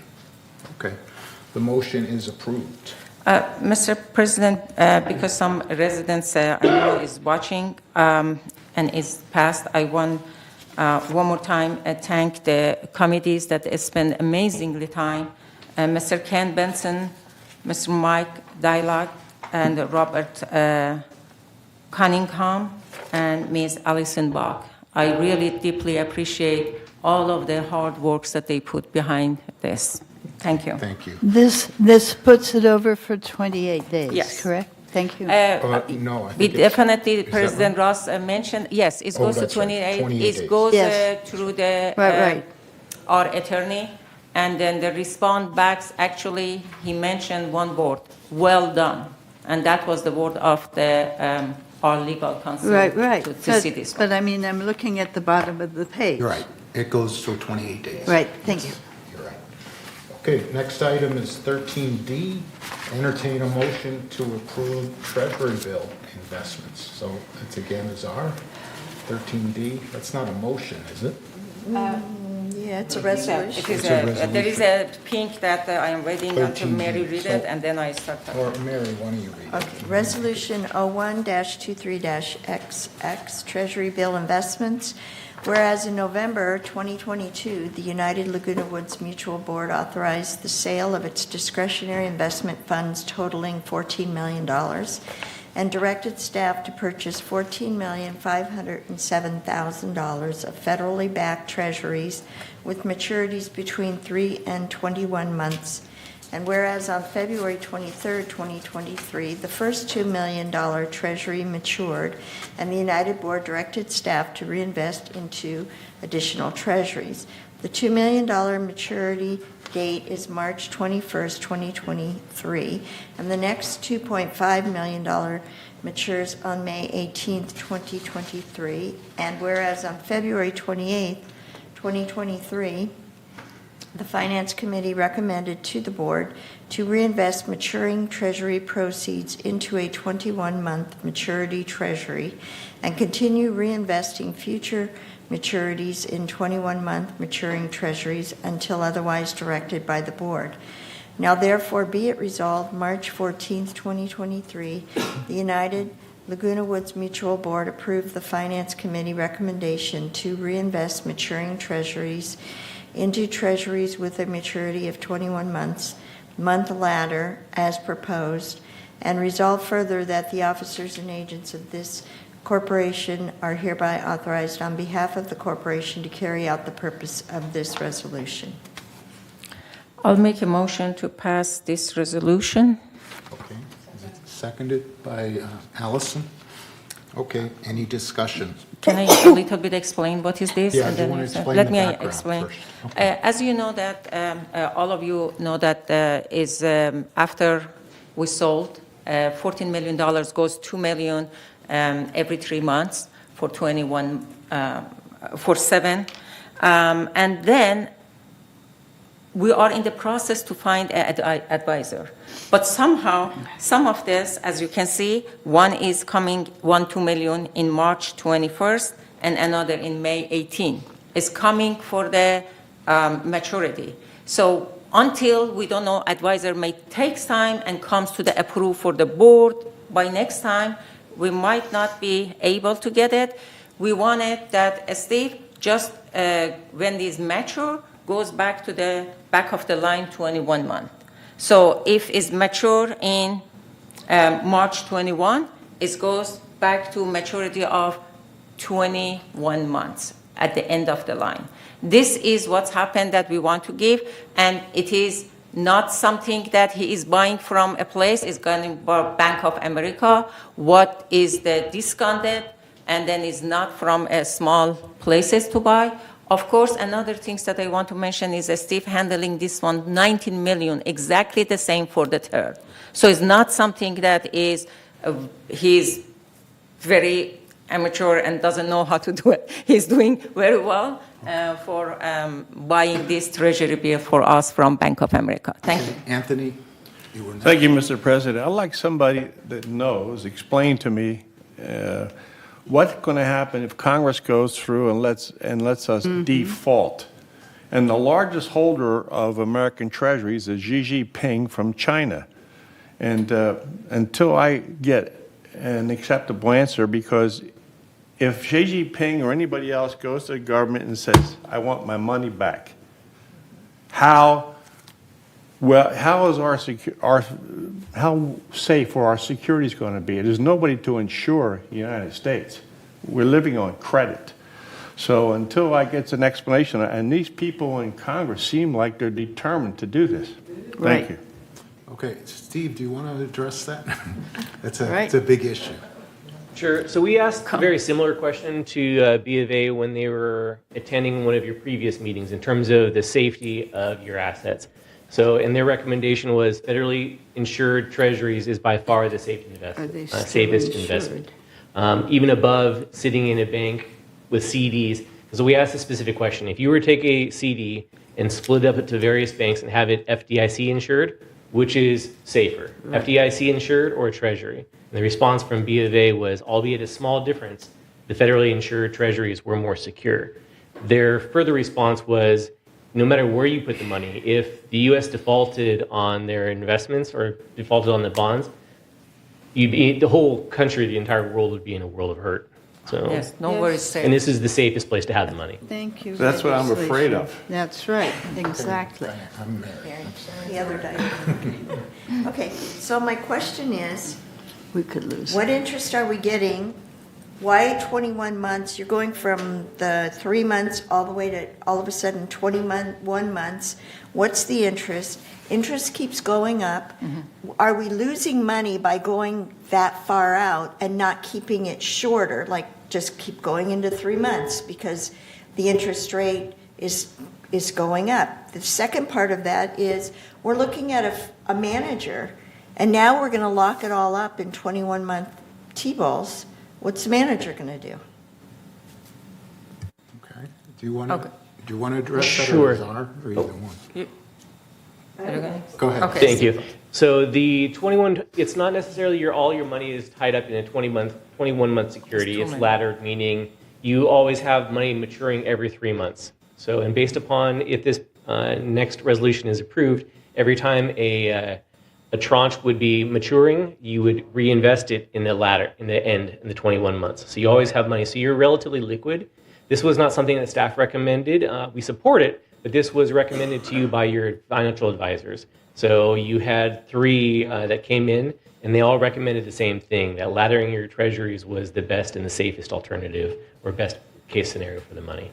Okay. The motion is approved. Mr. President, because some residents I know is watching and is passed, I want one more time thank the committees that spend amazingly time. Mr. Ken Benson, Mr. Mike Dialogue, and Robert Cunningham, and Ms. Alison Bach. I really deeply appreciate all of the hard works that they put behind this. Thank you. Thank you. This puts it over for 28 days, Yes. correct? Thank you. No, I We think definitely, that President Ross mentioned, yes, it Oh, goes to that's right, 28. 28 days. It goes Yes. through the Right. our attorney, and then the response backs, actually, he mentioned one word, well done. And that was the word of the our legal counsel Right. to see this. But I mean, I'm looking at the bottom of the page. You're right. It goes through 28 days. Right, thank you. You're right. Okay, next item is 13D, entertain a motion to approve treasury bill investments. So it's again is our 13D. That's not a motion, is it? Yeah, it's a It resolution. is It's a resolution. there is a pink that I am waiting until 13D. Mary read it, and then I start talking. Or Mary, why don't you read it? Okay, Resolution 01-23-XX, Treasury Bill Investments. Whereas in November 2022, the United Laguna Woods Mutual Board authorized the sale of its discretionary investment funds totaling $14 million and directed staff to purchase $14,507,000 of federally backed treasuries with maturities between 3 and 21 months. And whereas on February 23, 2023, the first $2 million treasury matured, and the United Board directed staff to reinvest into additional treasuries. The $2 million maturity date is March 21st, 2023, and the next $2.5 million matures on May 18th, 2023. And whereas on February 28th, 2023, the Finance Committee recommended to the Board to reinvest maturing Treasury proceeds into a 21-month maturity Treasury and continue reinvesting future maturities in 21-month maturing Treasuries until otherwise directed by the Board. Now therefore be it resolved, March 14th, 2023, the United Laguna Woods Mutual Board approved the Finance Committee recommendation to reinvest maturing Treasuries into treasuries with a maturity of 21 months, month ladder, as proposed, and resolve further that the officers and agents of this corporation are hereby authorized on behalf of the corporation to carry out the purpose of this resolution. I'll make a motion to pass this resolution. Okay. Is it seconded by Allison? Okay, any discussion? Can I a little bit explain what is this? Yeah, And do you then wanna you say- explain Let the me background explain. first? As you know that, all of you know that is after we sold, $14 million goes $2 million every 3 months for 21, for 7. And then we are in the process to find an advisor. But somehow, some of this, as you can see, one is coming, $2 million in March 21st, and another in May 18, is coming for the maturity. So until we don't know, advisor may take time and comes to the approve for the board. By next time, we might not be able to get it. We wanted that Steve, just when these mature, goes back to the back of the line 21 months. So if it's mature in March 21, it goes back to maturity of 21 months at the end of the line. This is what's happened that we want to give, and it is not something that he is buying from a place. It's going to Bank of America. What is the discounted, and then it's not from small places to buy. Of course, another thing that I want to mention is Steve handling this one, 19 million, exactly the same for the third. So it's not something that is, he's very amateur and doesn't know how to do it. He's doing very well for buying this treasury bill for us from Bank of America. Thank you. Anthony, you were next. Thank you, Mr. President. I'd like somebody that knows, explain to me what's going to happen if Congress goes through and lets us default. And the largest holder of American treasuries is Xi Jinping from China. And until I get an acceptable answer, because if Xi Jinping or anybody else goes to the government and says, I want my money back, how safe are our securities going to be? There's nobody to insure the United States. We're living on credit. So until I get an explanation, and these people in Congress seem like they're determined to do this. Thank you. Okay, Steve, do you want to address that? It's Right. a big issue. Sure. So we asked a very similar question to B of A when they were attending one of your previous meetings in terms of the safety of your assets. So, and their recommendation was federally insured treasuries is by far the safest investment. Even above sitting in a bank with CDs. So we asked a specific question. If you were to take a CD and split it up into various banks and have it FDIC insured, which is safer, FDIC insured or treasury? And the response from B of A was, albeit a small difference, the federally insured treasuries were more secure. Their further response was, no matter where you put the money, if the U.S. defaulted on their investments or defaulted on the bonds, the whole country, the entire world would be in a world of hurt. So, Yes, no worries, safe. and this is the safest place to have the money. Thank you. That's what I'm afraid of. That's right, exactly. The other day. Okay, so my question is, We could lose. what interest are we getting? Why 21 months? You're going from the 3 months all the way to all of a sudden 21 months. What's the interest? Interest keeps going up. Are we losing money by going that far out and not keeping it shorter, like just keep going into 3 months because the interest rate is going up? The second part of that is we're looking at a manager, and now we're going to lock it all up in 21-month T-bills. What's the manager going to do? Okay. Do you want to address that, Sure. or Czar, or either one? Go ahead. Okay. Thank you. So the 21, it's not necessarily all your money is tied up in a 21-month security. It's laddered, meaning you always have money maturing every 3 months. So, and based upon if this next resolution is approved, every time a tranche would be maturing, you would reinvest it in the ladder, in the end, in the 21 months. So you always have money. So you're relatively liquid. This was not something that staff recommended. We support it, but this was recommended to you by your financial advisors. So you had 3 that came in, and they all recommended the same thing, that laddering your treasuries was the best and the safest alternative or best case scenario for the money.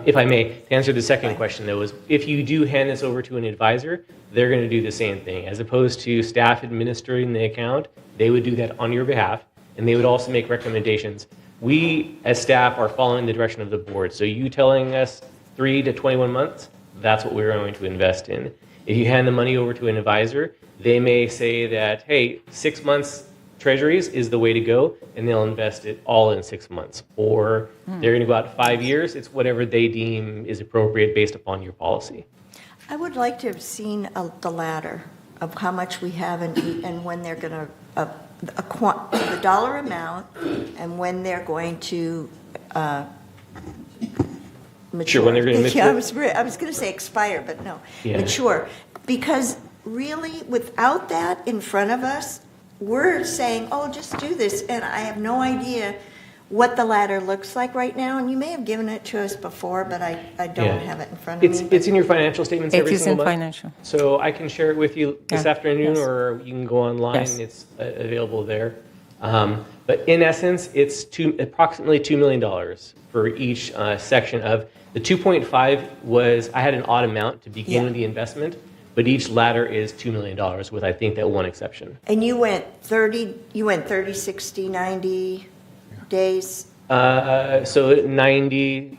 If I may, to answer the second question, though, is if you do hand this over to an advisor, they're going to do the same thing. As opposed to staff administering the account, they would do that on your behalf, and they would also make recommendations. We, as staff, are following the direction of the board. So you telling us 3 to 21 months, that's what we're going to invest in. If you hand the money over to an advisor, they may say that, hey, 6 months treasuries is the way to go, and they'll invest it all in 6 months. Or they're going to go out 5 years. It's whatever they deem is appropriate based upon your policy. I would like to have seen the ladder of how much we have and when they're going to, the dollar amount and when they're going to mature. Sure, when they're going to mature. Yeah, I was going to say expire, but no, mature. Because really, without that in front of us, we're saying, oh, just do this, and I have no idea what the ladder looks like right now, and you may have given it to us before, but I don't have it in front of me. It's in your financial statements every single month. It is in financial. So I can share it with you this afternoon, or you can go online. Yes. It's available there. But in essence, it's approximately $2 million for each section of the 2.5 was, I had an odd amount to begin with the investment, but each ladder is $2 million with, I think, that one exception. And you went 30, 60, 90 days? So 90,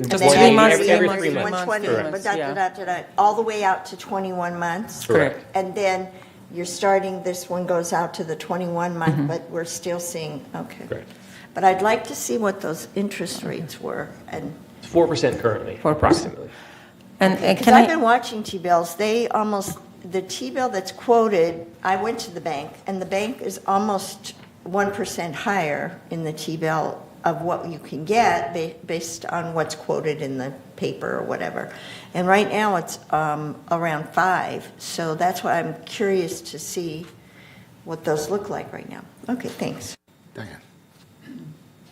Just 20, 3 months, every 3 3 months. 120, Correct. but all the way out to 21 months? Correct. And then you're starting, this one goes out to the 21 month, but we're still seeing, okay. Correct. But I'd like to see what those interest rates were. And It's 4% currently, approximately. And because I've been watching T-bills, the T-bill that's quoted, I went to the bank, and the bank is almost 1% higher in the T-bill of what you can get based on what's quoted in the paper or whatever. And right now it's around 5, so that's why I'm curious to see what those look like right now. Okay, thanks. Diane.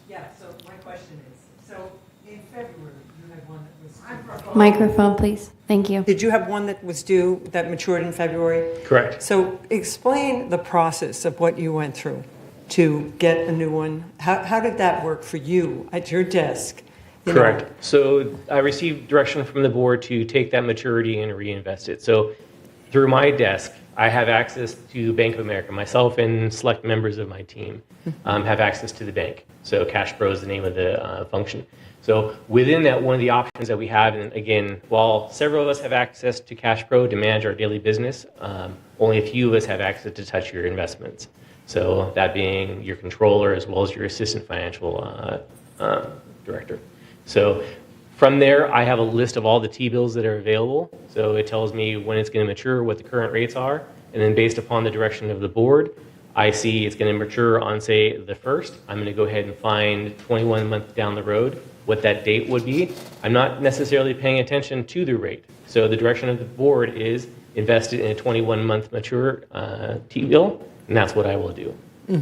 Yeah, so my question is, so in February, you had one that was... Microphone, please. Thank you. Did you have one that was due, that matured in February? Correct. So explain the process of what you went through to get a new one. How did that work for you at your desk? You know? Correct. So I received direction from the board to take that maturity and reinvest it. So through my desk, I have access to Bank of America. Myself and select members of my team have access to the bank. So Cash Pro is the name of the function. So within that, one of the options that we have, and again, while several of us have access to Cash Pro to manage our daily business, only a few of us have access to touch your investments. So that being your controller as well as your assistant financial director. So from there, I have a list of all the T-bills that are available. So it tells me when it's going to mature, what the current rates are. And then based upon the direction of the board, I see it's going to mature on, say, the 1st. I'm going to go ahead and find 21 months down the road what that date would be. I'm not necessarily paying attention to the rate. So the direction of the board is invested in a 21-month mature T-bill, and that's what I will do.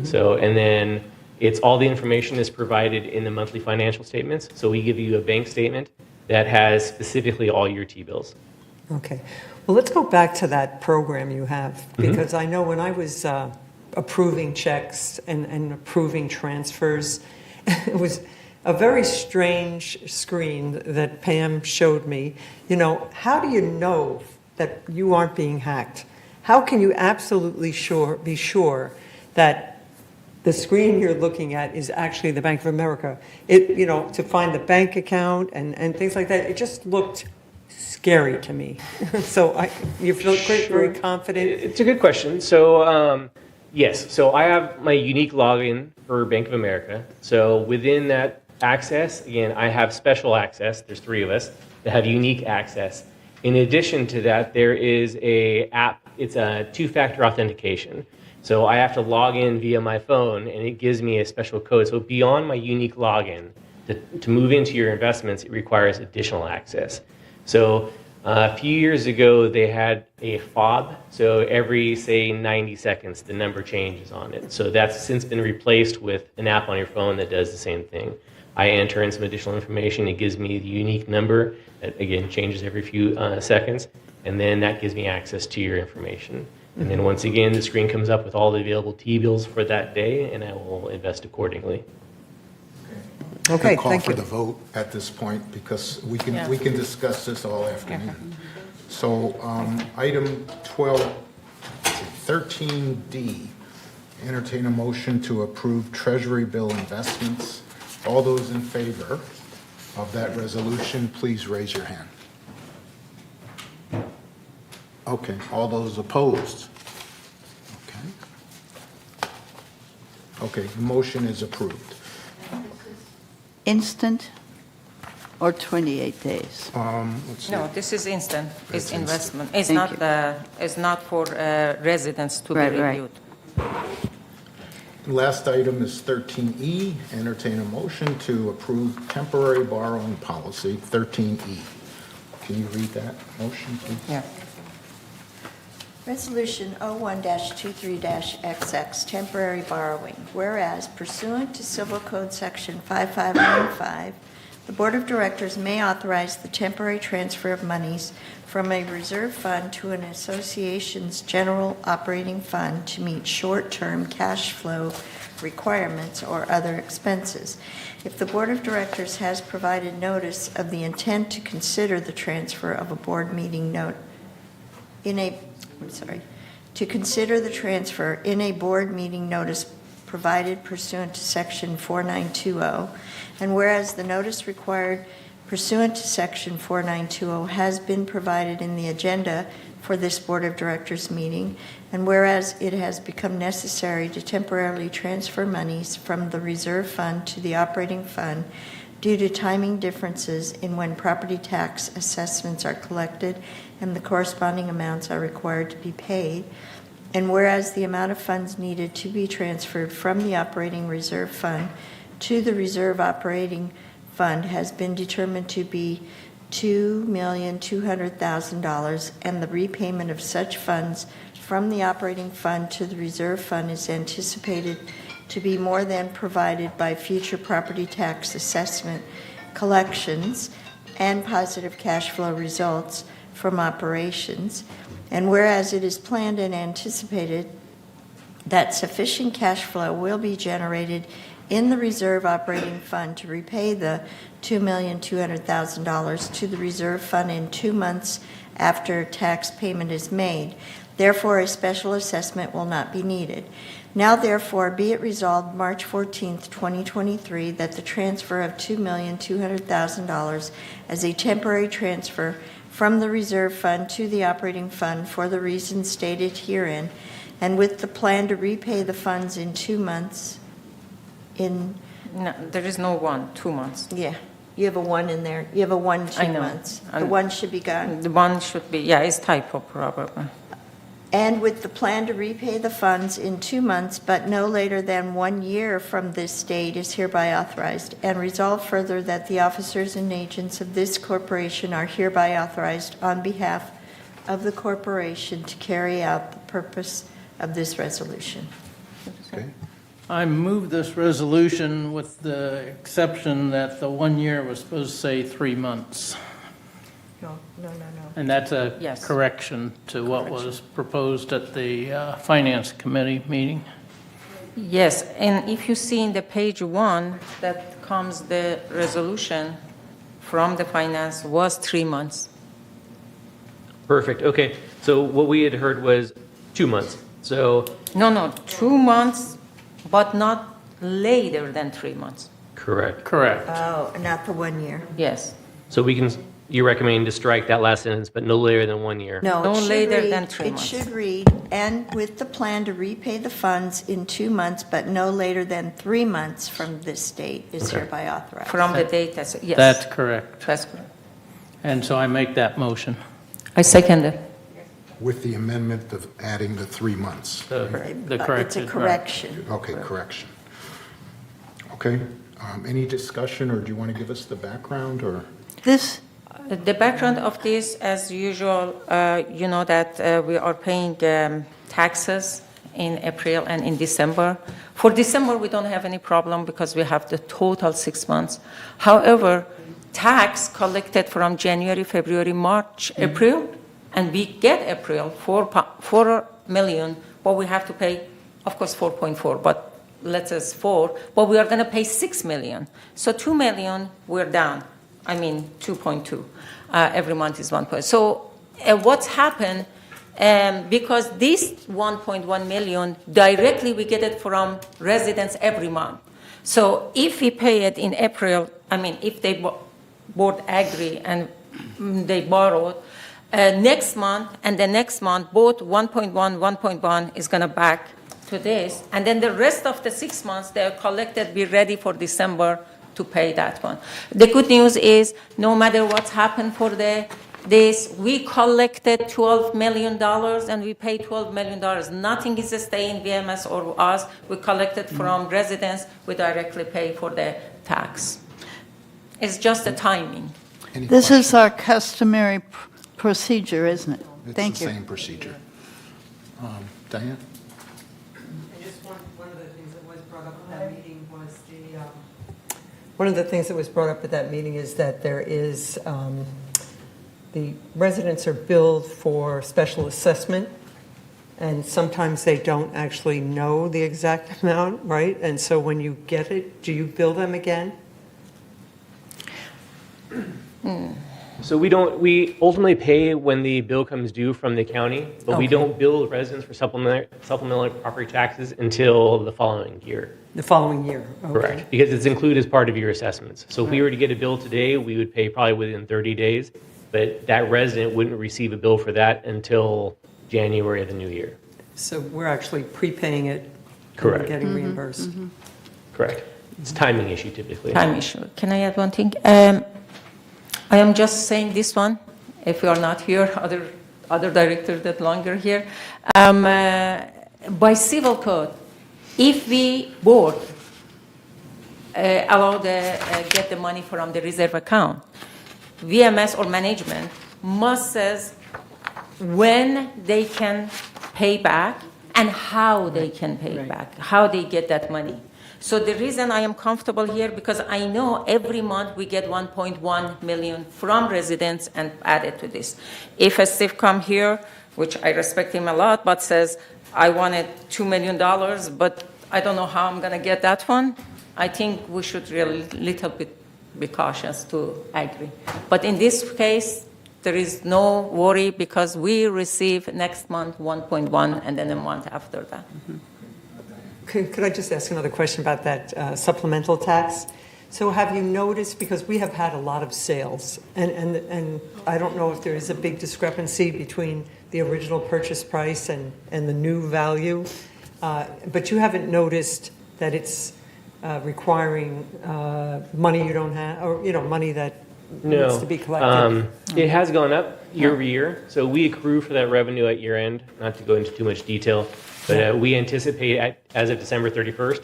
So, and then it's all the information is provided in the monthly financial statements. So we give you a bank statement that has specifically all your T-bills. Okay. Well, let's go back to that program you have, because I know when I was approving checks and approving transfers, it was a very strange screen that Pam showed me. You know, how do you know that you aren't being hacked? How can you absolutely be sure that the screen you're looking at is actually the Bank of America? You know, to find the bank account and things like that, it just looked scary to me. So you feel very confident? It's a good question. So yes, so I have my unique login for Bank of America. So within that access, again, I have special access. There's 3 of us that have unique access. In addition to that, there is a app. It's a 2-factor authentication. So I have to log in via my phone, and it gives me a special code. So beyond my unique login, to move into your investments, it requires additional access. So a few years ago, they had a fob. So every, say, 90 seconds, the number changes on it. So that's since been replaced with an app on your phone that does the same thing. I enter in some additional information. It gives me the unique number that, again, changes every few seconds. And then that gives me access to your information. And then once again, the screen comes up with all the available T-bills for that day, and I will invest accordingly. Okay, Call thank for you. the vote at this point because we can discuss this all afternoon. So item 13D, Entertain a motion to approve Treasury bill investments. All those in favor of that resolution, please raise your hand. Okay, all those opposed? Okay. Okay, the motion is approved. Instant or 28 days? Let's see. No, this is instant. It's It's instant. investment. It's Thank not, it's not for residents to be Right, right. reviewed. Last item is 13E. Entertain a motion to approve temporary borrowing policy, 13E. Can you read that motion, please? Yeah. Resolution 01-23-XX, temporary borrowing. Whereas pursuant to Civil Code Section 5515, the Board of Directors may authorize the temporary transfer of monies from a reserve fund to an association's general operating fund to meet short-term cash flow requirements or other expenses. If the Board of Directors has provided notice of the intent to consider the transfer of a board meeting note to consider the transfer in a board meeting notice provided pursuant to Section 4920, and whereas the notice required pursuant to Section 4920 has been provided in the agenda for this Board of Directors meeting, and whereas it has become necessary to temporarily transfer monies from the reserve fund to the operating fund due to timing differences in when property tax assessments are collected and the corresponding amounts are required to be paid, and whereas the amount of funds needed to be transferred from the operating reserve fund to the reserve operating fund has been determined to be $2,200,000, and the repayment of such funds from the operating fund to the reserve fund is anticipated to be more than provided by future property tax assessment collections and positive cash flow results from operations. And whereas it is planned and anticipated that sufficient cash flow will be generated in the reserve operating fund to repay the $2,200,000 to the reserve fund in 2 months after tax payment is made. Therefore, a special assessment will not be needed. Now, therefore, be it resolved March 14th, 2023, that the transfer of $2,200,000 as a temporary transfer from the reserve fund to the operating fund for the reasons stated herein, and with the plan to repay the funds in 2 months. No, there is no 2 months. Yeah, you have a 1 in there. You have a 1, 2 I know. months. The 1 should be gone. The one should be, yeah, it's typo probably. And with the plan to repay the funds in 2 months, but no later than 1 year from this date is hereby authorized. And resolve further that the officers and agents of this corporation are hereby authorized on behalf of the corporation to carry out the purpose of this resolution. Okay. I move this resolution with the exception that the 1 year was supposed to say 3 months. No. And that's a Yes. correction to what was proposed at the Finance Committee meeting. Yes, and if you see in the page 1, that comes the resolution from the finance was 3 months. Perfect. Okay. So what we had heard was 2 months. So No, 2 months, but not later than 3 months. correct. Correct. Oh, not the 1 year. Yes. So you recommend to strike that last sentence, but no later than 1 year. No, No it should later read- than 3 months. It should read, and with the plan to repay the funds in 2 months, but no later than 3 months from this date is hereby authorized. From the date, yes. That's correct. That's correct. And so I make that motion. I second it. With the amendment of adding the 3 months. The It's a corrected. correction. Okay, correction. Okay, any discussion, or do you want to give us the background, or? This, The background of this, as usual, you know that we are paying taxes in April and in December. For December, we don't have any problem because we have the total 6 months. However, tax collected from January, February, March, April, and we get April 4 million, but we have to pay, of course, 4.4, but let's say 4, but we are going to pay 6 million. So 2 million, we're down. I mean, 2.2. Every month is 1 point. So what's happened, because this 1.1 million, directly we get it from residents every month. So if we pay it in April, I mean, if they board agree and they borrowed, next month and the next month, both 1.1 is going to back to this. And then the rest of the 6 months, they're collected, be ready for December to pay that one. The good news is, no matter what's happened for this, we collected $12 million and we paid $12 million. Nothing is staying VMS or us. We collected from residents. We directly pay for the tax. It's just the timing. This is our customary procedure, isn't it? Thank you. It's the same procedure. Diane? And just one of the things that was brought up at that meeting was one of the things that was brought up at that meeting is that there is, the residents are billed for special assessment, and sometimes they don't actually know the exact amount, right? And so when you get it, do you bill them again? So we ultimately pay when the bill comes due from the county, but we Okay. don't bill residents for supplemental property taxes until the following year. The following year? Okay. Correct, because it's included as part of your assessments. So if we were to get a bill today, we would pay probably within 30 days, but that resident wouldn't receive a bill for that until January of the new year. So we're actually prepaying it and Correct. getting reimbursed. Correct. It's a timing issue typically. Time issue. Can I add one thing? I am just saying this one. If you are not here, other directors that longer here. By civil code, if we board get the money from the reserve account, VMS or management must says when they can pay back and how they can pay back, how they get that money. So the reason I am comfortable here, because I know every month we get 1.1 million from residents and added to this. If a Steve come here, which I respect him a lot, but says, I wanted $2 million, but I don't know how I'm going to get that one, I think we should really little bit be cautious to agree. But in this case, there is no worry because we receive next month 1.1 and then a month after that. Could I just ask another question about that supplemental tax? So have you noticed, because we have had a lot of sales, and I don't know if there is a big discrepancy between the original purchase price and the new value, but you haven't noticed that it's requiring money you don't have, or, you know, money that needs to be collected? It has gone up year over year. So we accrue for that revenue at year end, not to go into too much detail, but we anticipate as of December 31st,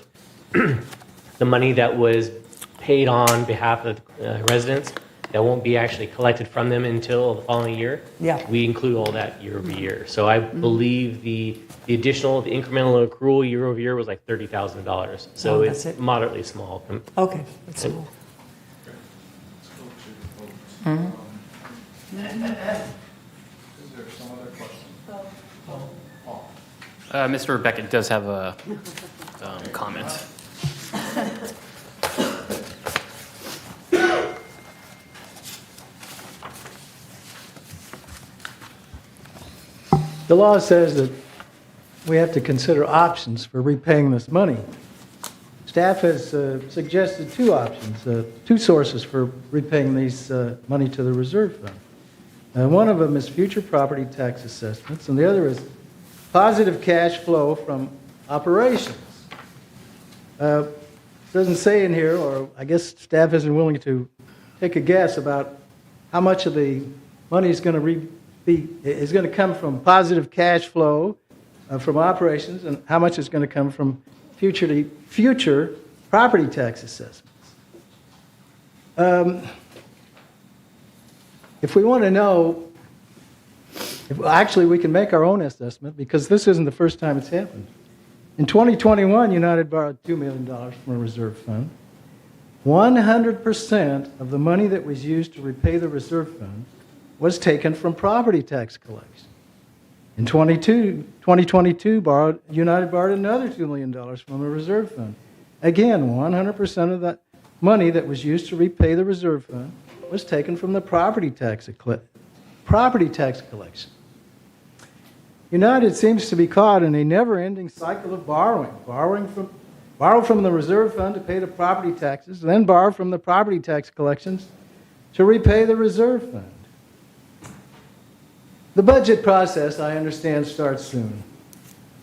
the money that was paid on behalf of residents that won't be actually collected from them until the following year. Yeah. We include all that year over year. So I believe the incremental accrual year over year was like $30,000. So it's moderately small. Okay, that's small. Mr. Beckett does have a comment. The law says that we have to consider options for repaying this money. Staff has suggested two options, two sources for repaying these money to the reserve fund. One of them is future property tax assessments, and the other is positive cash flow from operations. Doesn't say in here, or I guess staff isn't willing to take a guess about how much of the money is going to come from positive cash flow from operations, and how much is going to come from future property tax assessments. If we want to know, actually we can make our own assessment because this isn't the first time it's happened. In 2021, United borrowed $2 million from a reserve fund. 100% of the money that was used to repay the reserve fund was taken from property tax collection. In 2022, United borrowed another $2 million from a reserve fund. Again, 100% of that money that was used to repay the reserve fund was taken from the property tax collection. United seems to be caught in a never-ending cycle of borrowing. Borrow from the reserve fund to pay the property taxes, then borrow from the property tax collections to repay the reserve fund. The budget process, I understand, starts soon.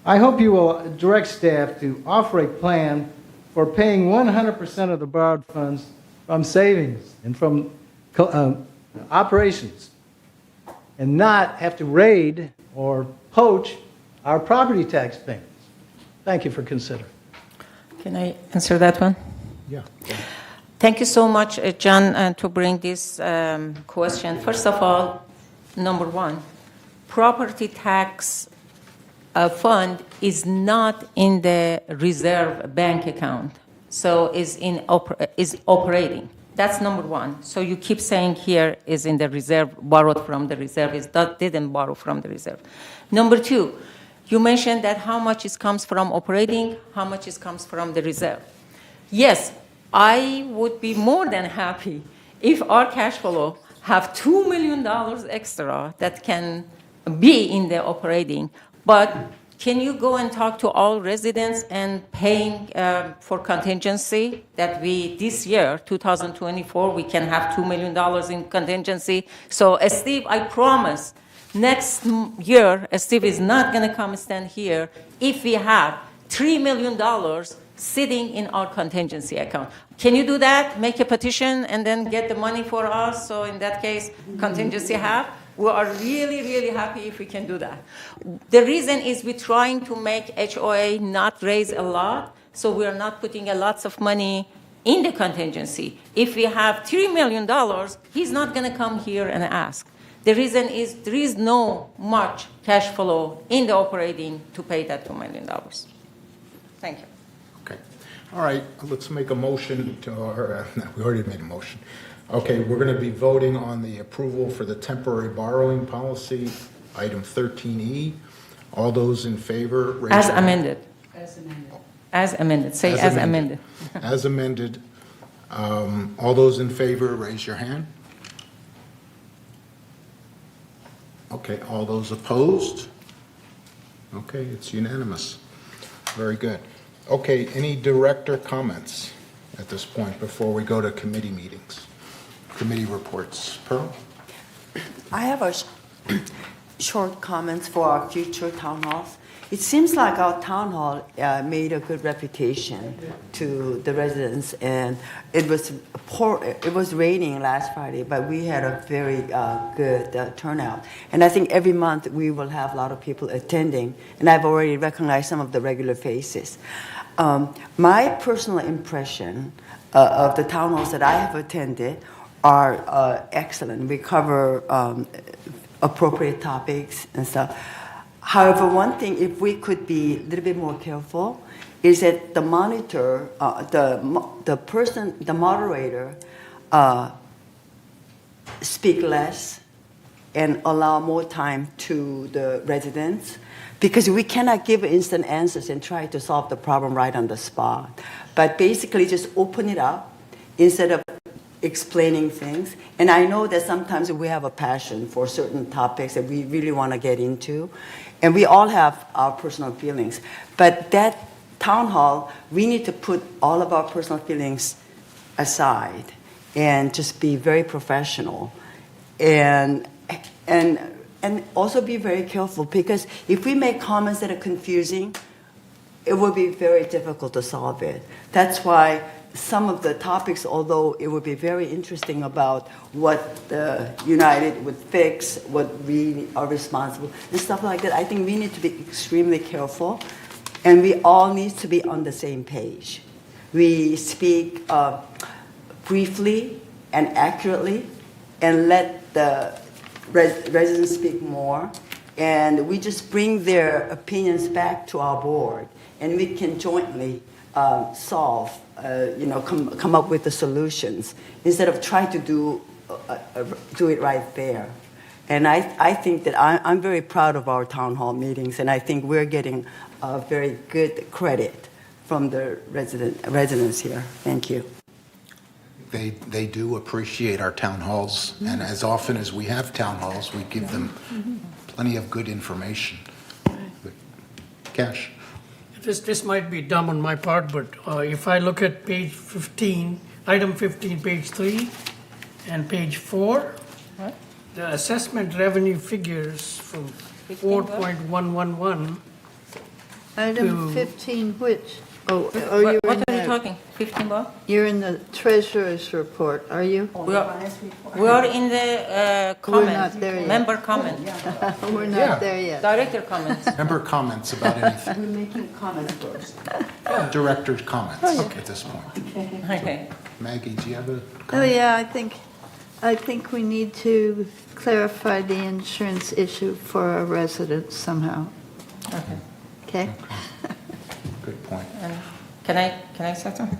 I hope you will direct staff to offer a plan for paying 100% of the borrowed funds from savings and from operations, and not have to raid or poach our property tax payments. Thank you for considering. Can I answer that one? Yeah. Thank you so much, John, to bring this question. First of all, number one, property tax fund is not in the reserve bank account, so is operating. That's number one. So you keep saying here is in the reserve, borrowed from the reserve. Didn't borrow from the reserve. Number two, you mentioned that how much comes from operating, how much comes from the reserve. Yes, I would be more than happy if our cash flow have $2 million extra that can be in the operating. But can you go and talk to all residents and paying for contingency that we, this year, 2024, we can have $2 million in contingency? So Steve, I promise, next year, Steve is not going to come stand here if we have $3 million sitting in our contingency account. Can you do that? Make a petition and then get the money for us? So in that case, contingency have? We are really, really happy if we can do that. The reason is we're trying to make HOA not raise a lot, so we're not putting a lots of money in the contingency. If we have $3 million, he's not going to come here and ask. The reason is there is no much cash flow in the operating to pay that $2 million. Thank you. Okay. All right, let's make a motion to, or, no, we already made a motion. Okay, we're going to be voting on the approval for the temporary borrowing policy, item 13E. All those in favor? raise As your hand. amended. As amended. As amended. Say as amended. As amended. All those in favor, raise your hand. Okay, all those opposed? Okay, it's unanimous. Very good. Okay, any director comments at this point before we go to committee meetings? Committee reports. Pearl? I have a short comments for our future town halls. It seems like our town hall made a good reputation to the residents, and it was raining last Friday, but we had a very good turnout. And I think every month we will have a lot of people attending, and I've already recognized some of the regular faces. My personal impression of the town halls that I have attended are excellent. We cover appropriate topics and stuff. However, one thing, if we could be a little bit more careful, is that the monitor, the moderator, speak less and allow more time to the residents, because we cannot give instant answers and try to solve the problem right on the spot. But basically just open it up instead of explaining things. And I know that sometimes we have a passion for certain topics that we really want to get into, and we all have our personal feelings. But that town hall, we need to put all of our personal feelings aside and just be very professional, and also be very careful, because if we make comments that are confusing, it will be very difficult to solve it. That's why some of the topics, although it would be very interesting about what the United would fix, what we are responsible, and stuff like that, I think we need to be extremely careful, and we all need to be on the same page. We speak briefly and accurately, and let the residents speak more, and we just bring their opinions back to our board, and we can jointly solve, come up with the solutions instead of trying to do it right there. And I think that I'm very proud of our town hall meetings, and I think we're getting very good credit from the residents here. Thank you. They do appreciate our town halls, and as often as we have town halls, we give them plenty of good information. Cash. This might be dumb on my part, but if I look at page 15, item 15, page 3, and page 4, the assessment revenue figures from 4.111. Item 15, which? Oh, What you're are in you the, talking? 15 what? you're in the treasurer's report, are you? We are in the comment. We're not there yet. Member comment. We're Yeah. not there yet. Director comments. Member comments about anything. We're making comments first. Director's comments at this point. Okay. Maggie, do you have a Oh, comment? yeah, I think we need to clarify the insurance issue for our residents somehow. Okay. Okay? Good point. And can I say something?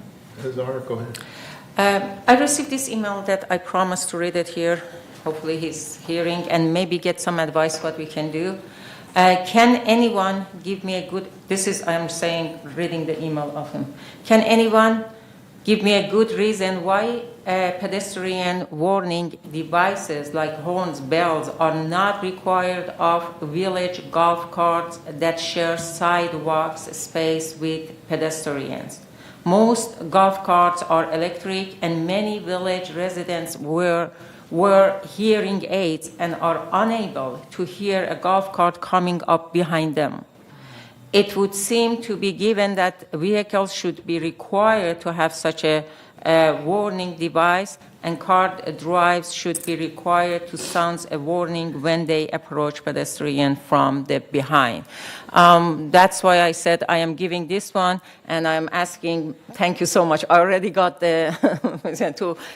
Zara, go ahead. I received this email that I promised to read it here. Hopefully he's hearing and maybe get some advice what we can do. Can anyone give me a good, this is, I'm saying, reading the email of him. Can anyone give me a good reason why pedestrian warning devices like horns, bells are not required of village golf carts that share sidewalks space with pedestrians? Most golf carts are electric and many village residents wear hearing aids and are unable to hear a golf cart coming up behind them. It would seem to be given that vehicles should be required to have such a warning device, and cart drives should be required to sound a warning when they approach pedestrian from the behind. That's why I said I am giving this one, and I'm asking, thank you so much. I already got the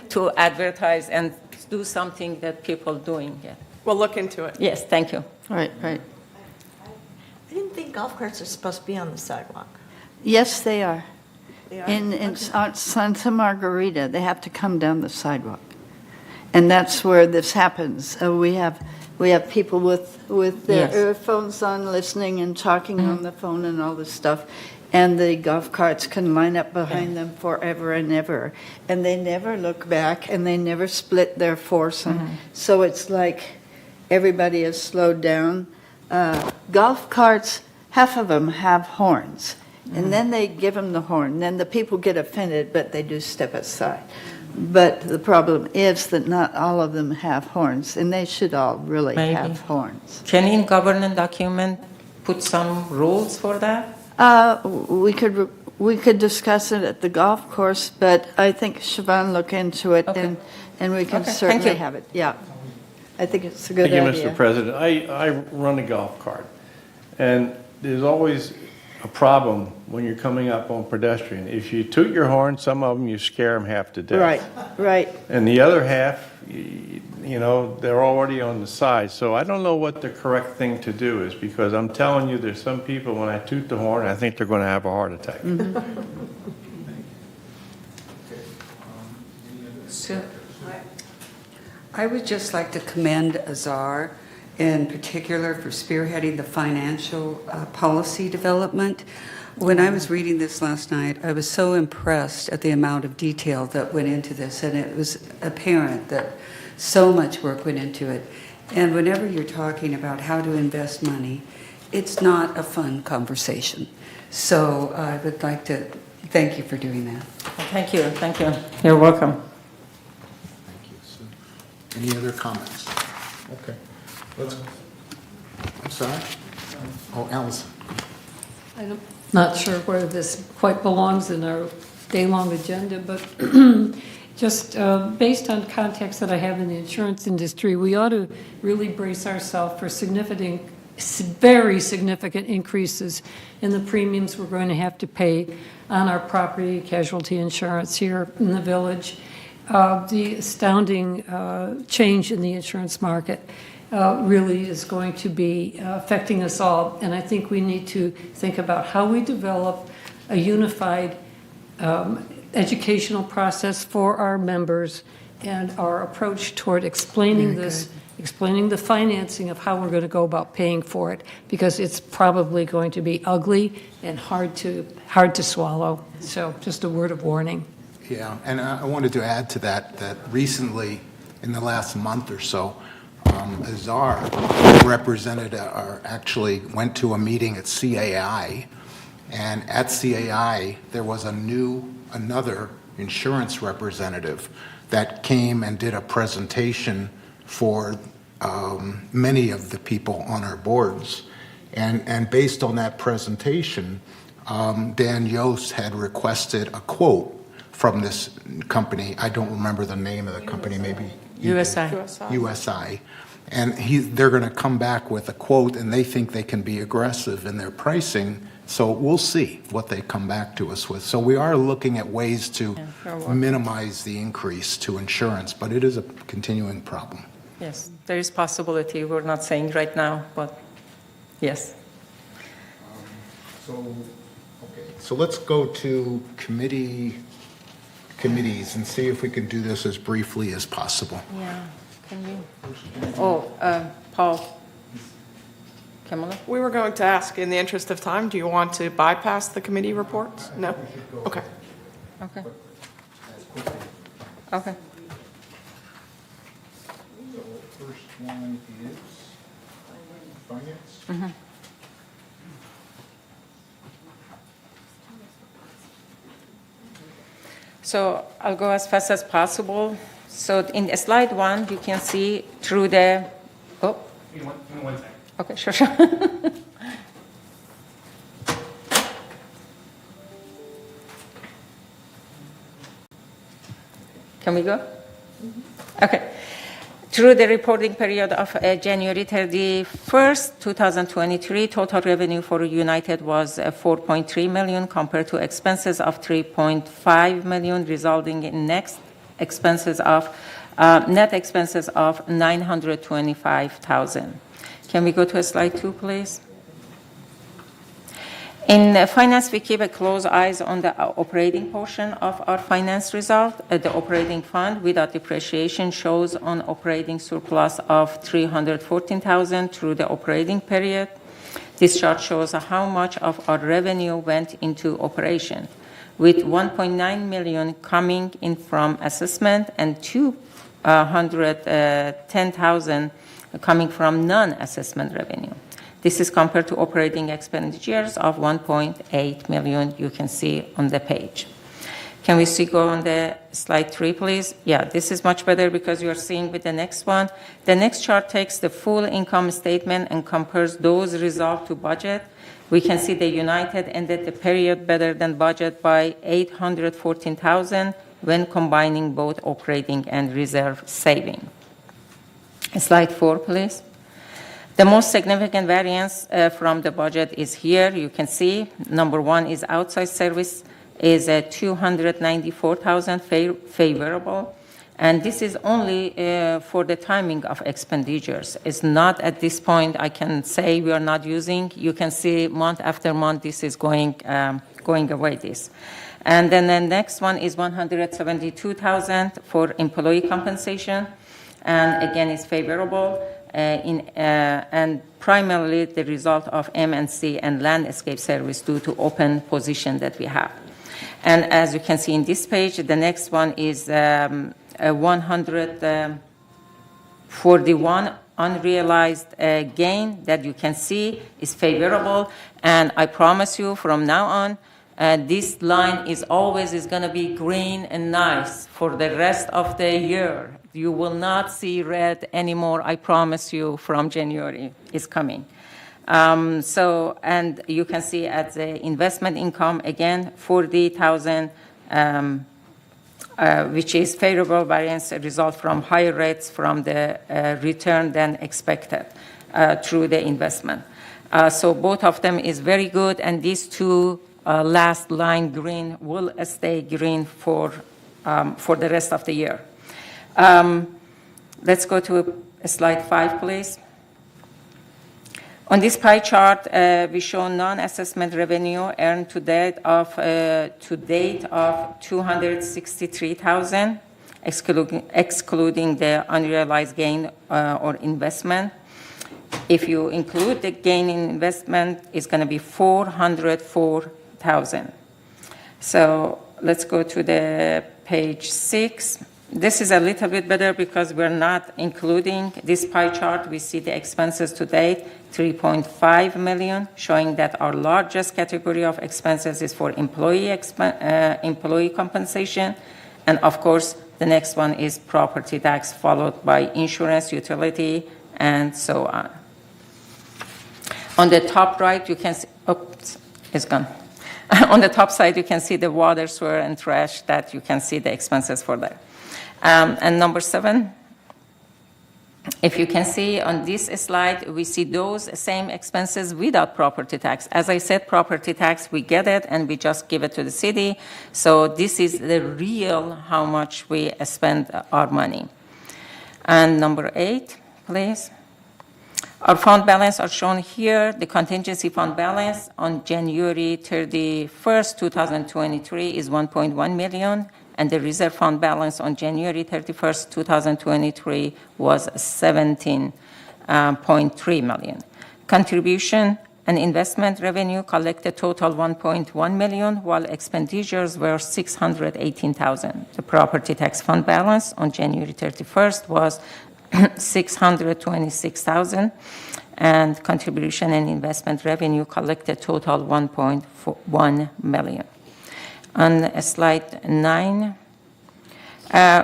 to advertise and do something that people doing. Yeah. We'll look into it. Yes, thank you. Right. I didn't think golf carts are supposed to be on the sidewalk. Yes, they are. They are? In Santa Margarita, they have to come down the sidewalk. And that's where this happens. We have people with their Yes. earphones on, listening and talking on the phone and all this stuff. And the golf carts can line up behind them forever and ever. And they never look back, and they never split their force. And so it's like everybody is slowed down. Golf carts, half of them have horns. And then they give them the horn. Then the people get offended, but they do step aside. But the problem is that not all of them have horns, and they should all really Maybe. have horns. Can in government document put some rules for that? We could discuss it at the golf course, but I think Siobhan look into it, and we can Okay, thank certainly you. have it. Yeah, I think it's a good Thank you, idea. Mr. President. I run a golf cart, and there's always a problem when you're coming up on pedestrian. If you toot your horn, some of them, you scare them half to death. Right. And the other half, you know, they're already on the side. So I don't know what the correct thing to do is, because I'm telling you, there's some people, when I toot the horn, I think they're going to have a heart attack. I would just like to commend Azar in particular for spearheading the financial policy development. When I was reading this last night, I was so impressed at the amount of detail that went into this, and it was apparent that so much work went into it. And whenever you're talking about how to invest money, it's not a fun conversation. So I would like to thank you for doing that. Thank you. You're welcome. Any other comments? Okay. I'm sorry? Oh, Allison. I'm not sure where this quite belongs in our day-long agenda, but just based on context that I have in the insurance industry, we ought to really brace ourselves for very significant increases in the premiums we're going to have to pay on our property casualty insurance here in the village. The astounding change in the insurance market really is going to be affecting us all, and I think we need to think about how we develop a unified educational process for our members and our approach toward explaining explaining the financing of how we're going to go about paying for it, because it's probably going to be ugly and hard to swallow. So just a word of warning. Yeah, and I wanted to add to that recently, in the last month or so, Azar represented, or actually went to a meeting at CAI, and at CAI, there was another insurance representative that came and did a presentation for many of the people on our boards. And based on that presentation, Dan Yost had requested a quote from this company. I don't remember the name of the company, maybe. USI. USI. And they're going to come back with a quote, and they think they can be aggressive in their pricing. So we'll see what they come back to us with. So we are looking at ways to minimize the increase to insurance, but it is a continuing problem. Yes, there is possibility. We're not saying right now, but yes. So let's go to committees and see if we can do this as briefly as possible. Yeah, can you? Paul. Kamala? We were going to ask, in the interest of time, do you want to bypass the committee reports? No? Okay. Okay. Okay. First one is finance. Mm-hmm. So I'll go as fast as possible. So in slide 1, you can see through the, Give me one second. Okay, sure. Can we go? Okay. Through the reporting period of January 31st, 2023, total revenue for United was 4.3 million compared to expenses of 3.5 million, resulting in net expenses of 925,000. Can we go to slide 2, please? In finance, we keep a close eyes on the operating portion of our finance result. The operating fund without depreciation shows an operating surplus of 314,000 through the operating period. This chart shows how much of our revenue went into operation, with 1.9 million coming in from assessment and 210,000 coming from non-assessment revenue. This is compared to operating expenditures of 1.8 million you can see on the page. Can we go on the slide 3, please? Yeah, this is much better because you are seeing with the next one. The next chart takes the full income statement and compares those results to budget. We can see the United ended the period better than budget by 814,000 when combining both operating and reserve saving. Slide 4, please. The most significant variance from the budget is here. You can see number 1 is outside service is 294,000 favorable, and this is only for the timing of expenditures. It's not at this point I can say we are not using. You can see month after month this is going away this. And then the next one is 172,000 for employee compensation, and again it's favorable. And primarily the result of M&C and landscape service due to open position that we have. And as you can see in this page, the next one is 141 unrealized gain that you can see is favorable. And I promise you from now on, this line is always going to be green and nice for the rest of the year. You will not see red anymore, I promise you, from January is coming. And you can see at the investment income, again, 40,000, which is favorable variance result from higher rates from the return than expected through the investment. So both of them is very good, and these two last line green will stay green for the rest of the year. Let's go to slide 5, please. On this pie chart, we show non-assessment revenue earned to date of 263,000, excluding the unrealized gain or investment. If you include the gain in investment, it's going to be 404,000. So let's go to the page 6. This is a little bit better because we're not including this pie chart. We see the expenses to date, 3.5 million, showing that our largest category of expenses is for employee compensation. And of course, the next one is property tax, followed by insurance, utility, and so on. On the top right, you can see, oops, it's gone. On the top side, you can see the water, sewer, and trash that you can see the expenses for that. And number 7, if you can see on this slide, we see those same expenses without property tax. As I said, property tax, we get it and we just give it to the city. So this is the real how much we spend our money. And number 8, please. Our fund balance are shown here. The contingency fund balance on January 31st, 2023 is 1.1 million. And the reserve fund balance on January 31st, 2023 was 17.3 million. Contribution and investment revenue collected total 1.1 million, while expenditures were 618,000. The property tax fund balance on January 31st was 626,000, and contribution and investment revenue collected total 1.1 million. On slide 9,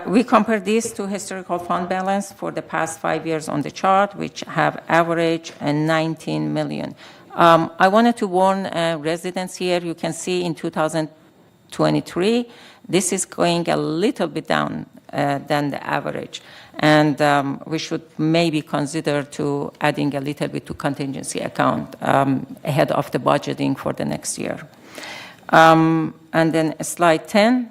we compare this to historical fund balance for the past 5 years on the chart, which have averaged 19 million. I wanted to warn residents here. You can see in 2023, this is going a little bit down than the average. And we should maybe consider to adding a little bit to contingency account ahead of the budgeting for the next year. And then slide 10.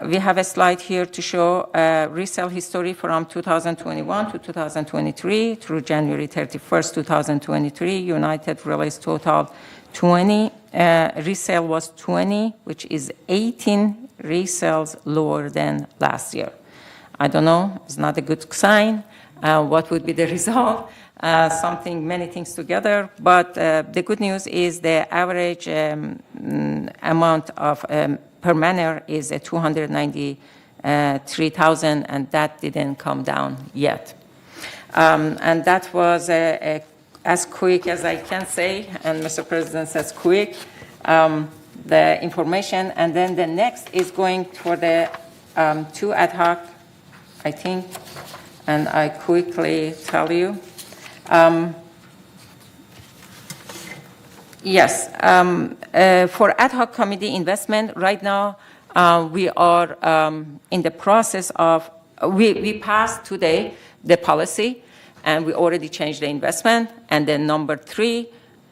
We have a slide here to show resale history from 2021 to 2023 through January 31st, 2023. United released total 20. Resale was 20, which is 18 resales lower than last year. I don't know, it's not a good sign. What would be the result? Many things together. But the good news is the average amount of per manor is 293,000, and that didn't come down yet. And that was as quick as I can say, and Mr. President says quick, the information. And then the next is going for the 2 ad hoc, I think, and I quickly tell you. Yes, for ad hoc committee investment, right now we are in the process of, we passed today the policy, and we already changed the investment. And then number 3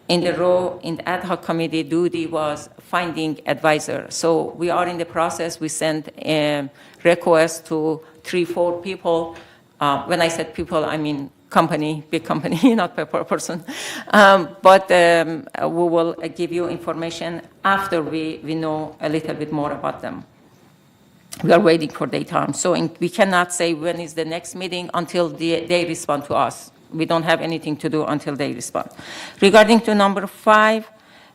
in the row in the ad hoc committee duty was finding advisor. So we are in the process. We sent a request to 3-4 people. When I said people, I mean company, big company, not per person. But we will give you information after we know a little bit more about them. We are waiting for data. So we cannot say when is the next meeting until they respond to us. We don't have anything to do until they respond. Regarding to number 5,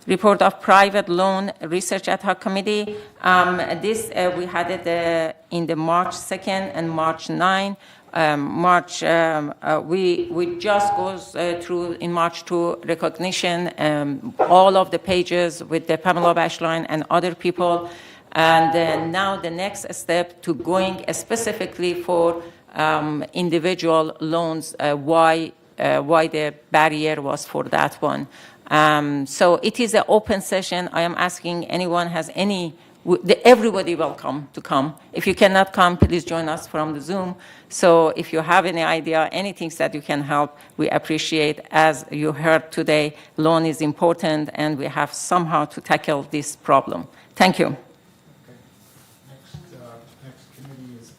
report of private loan research ad hoc committee. This we had it in the March 2nd and March 9. We just goes through in March to recognition all of the pages with the Pamela Bashline and other people. And then now the next step to going specifically for individual loans, why the barrier was for that one. So it is an open session. I am asking anyone has any, everybody welcome to come. If you cannot come, please join us from the Zoom. So if you have any idea, anything that you can help, we appreciate. As you heard today, loan is important, and we have somehow to tackle this problem. Thank you. Next committee is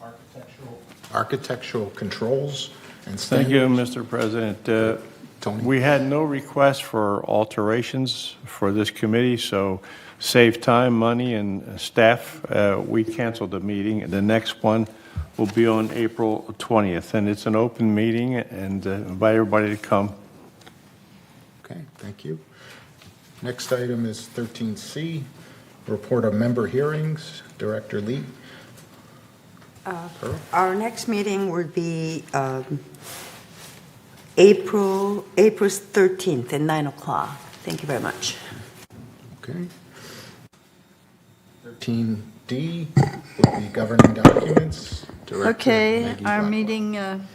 architectural controls and standards. Thank you, Mr. President. Tony. We had no request for alterations for this committee, so save time, money, and staff. We canceled the meeting. The next one will be on April 20th, and it's an open meeting, and invite everybody to come. Okay, thank you. Next item is 13C, report of member hearings. Director Lee. Our next meeting would be April 13th at 9 o'clock. Thank you very much. Okay. 13D would be governing documents. Director Okay, Maggie our Blackwell. meeting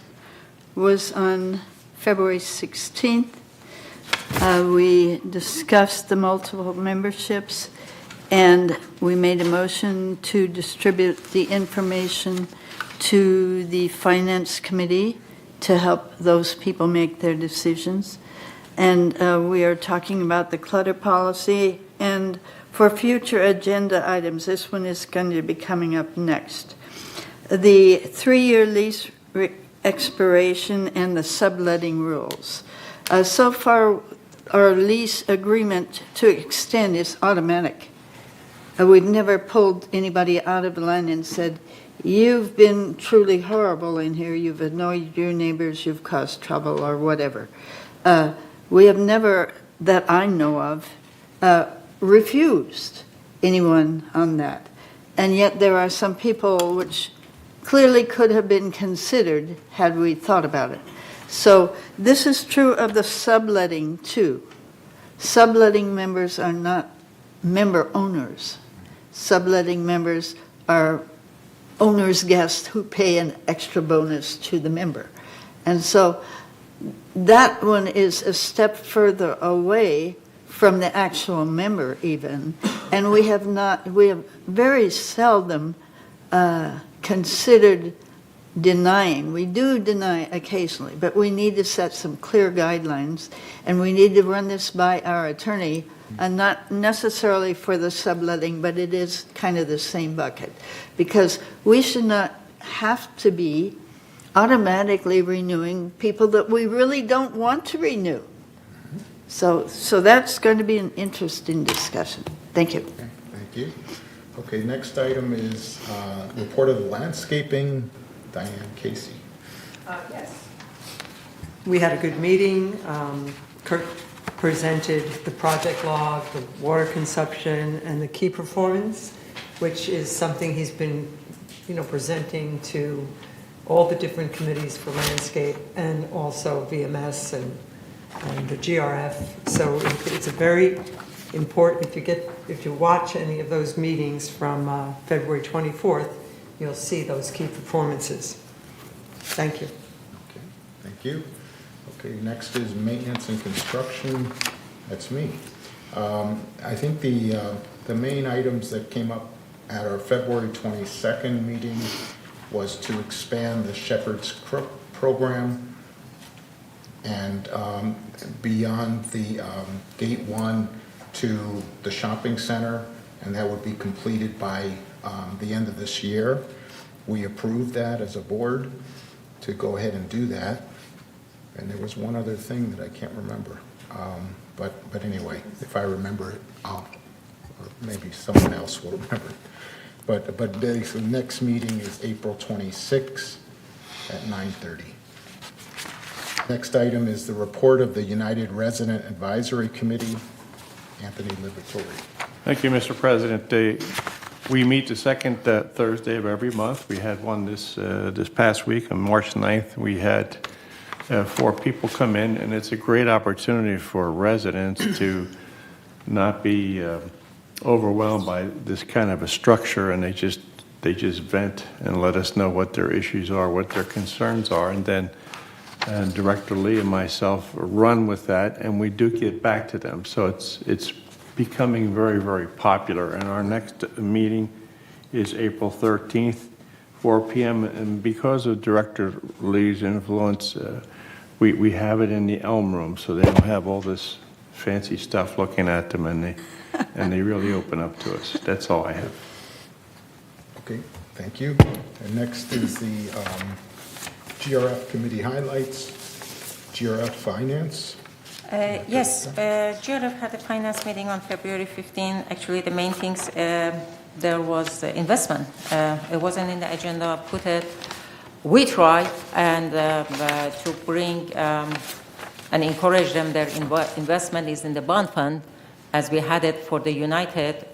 was on February 16th. We discussed the multiple memberships, and we made a motion to distribute the information to the Finance Committee to help those people make their decisions. And we are talking about the clutter policy, and for future agenda items, this one is going to be coming up next. The 3-year lease expiration and the subletting rules. So far, our lease agreement to extend is automatic. We've never pulled anybody out of line and said, you've been truly horrible in here, you've annoyed your neighbors, you've caused trouble, or whatever. We have never, that I know of, refused anyone on that. And yet there are some people which clearly could have been considered had we thought about it. So this is true of the subletting too. Subletting members are not member owners. Subletting members are owner's guests who pay an extra bonus to the member. And so that one is a step further away from the actual member even. And we have very seldom considered denying. We do deny occasionally, but we need to set some clear guidelines, and we need to run this by our attorney, and not necessarily for the subletting, but it is kind of the same bucket, because we should not have to be automatically renewing people that we really don't want to renew. So that's going to be an interesting discussion. Thank you. Okay, thank you. Okay, next item is report of the landscaping. Diane Casey. Yes. We had a good meeting. Kurt presented the project log, the water consumption, and the key performance, which is something he's been, presenting to all the different committees for landscape and also VMS and the GRF. So it's a very important, if you watch any of those meetings from February 24th, you'll see those key performances. Thank you. Okay, thank you. Okay, next is maintenance and construction. That's me. I think the main items that came up at our February 22nd meeting was to expand the Shepherd's Crook program and beyond the Gate 1 to the shopping center, and that would be completed by the end of this year. We approved that as a board to go ahead and do that. And there was one other thing that I can't remember. But anyway, if I remember it, or maybe someone else will remember it. But the next meeting is April 26th at 9:30. Next item is the report of the United Resident Advisory Committee. Anthony Liberatore. Thank you, Mr. President. We meet the second Thursday of every month. We had one this past week on March 9th. We had 4 people come in, and it's a great opportunity for residents to not be overwhelmed by this kind of a structure, and they just vent and let us know what their issues are, what their concerns are, and then Director Lee and myself run with that, and we do get back to them. So it's becoming very, very popular. And our next meeting is April 13th, 4 p.m. And because of Director Lee's influence, we have it in the Elm Room, so they don't have all this fancy stuff looking at them, and they really open up to us. That's all I have. Okay, thank you. And next is the GRF committee highlights. GRF Finance. Yes, GRF had a finance meeting on February 15. Actually, the main things, there was investment. It wasn't in the agenda, put it. We tried and to bring and encourage them, their investment is in the bond fund, as we had it for the United,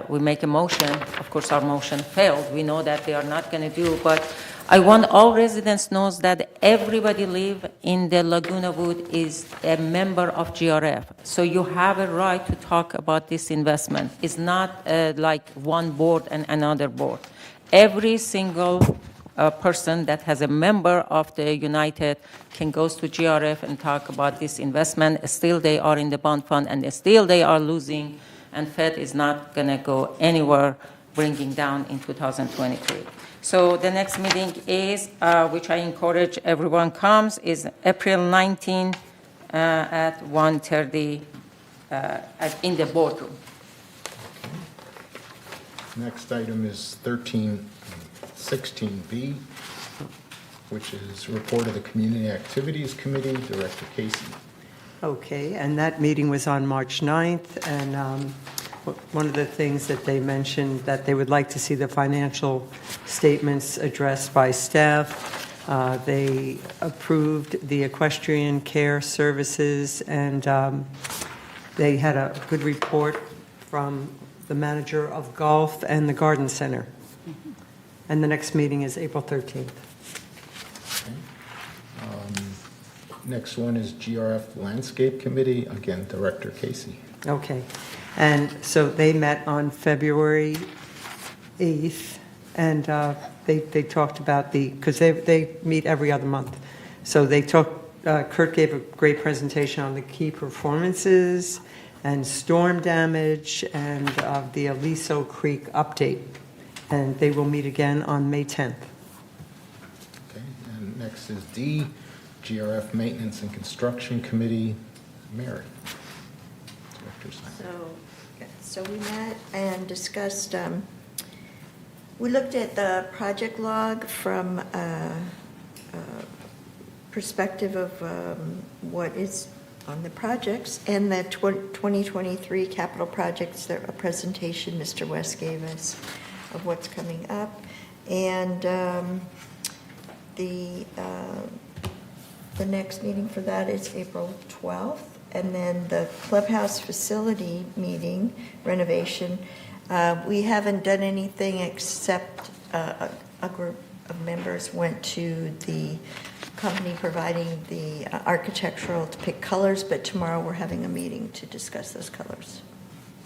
we make a motion. Of course, our motion failed. We know that they are not going to do, but I want all residents knows that everybody live in the Laguna Wood is a member of GRF. So you have a right to talk about this investment. It's not like one board and another board. Every single person that has a member of the United can go to GRF and talk about this investment. Still, they are in the bond fund, and still they are losing, and Fed is not going to go anywhere, bringing down in 2023. So the next meeting is, which I encourage everyone comes, is April 19 at 1:30 in the boardroom. Next item is 16B, which is report of the Community Activities Committee, Director Casey. Okay, and that meeting was on March 9th, and one of the things that they mentioned, that they would like to see the financial statements addressed by staff. They approved the equestrian care services, and they had a good report from the manager of golf and the garden center. And the next meeting is April 13th. Okay. Next one is GRF Landscape Committee, again, Director Casey. Okay. And so they met on February 8th, and they talked about because they meet every other month. So they Kurt gave a great presentation on the key performances and storm damage and the Aliso Creek update. And they will meet again on May 10th. Okay, and next is D, GRF Maintenance and Construction Committee, Mary. Director Simon. So we met and discussed, we looked at the project log from perspective of what is on the projects and the 2023 capital projects, a presentation Mr. West gave us of what's coming up. And the next meeting for that is April 12th. And then the clubhouse facility meeting, renovation, we haven't done anything except a group of members went to the company providing the architectural to pick colors, but tomorrow we're having a meeting to discuss those colors.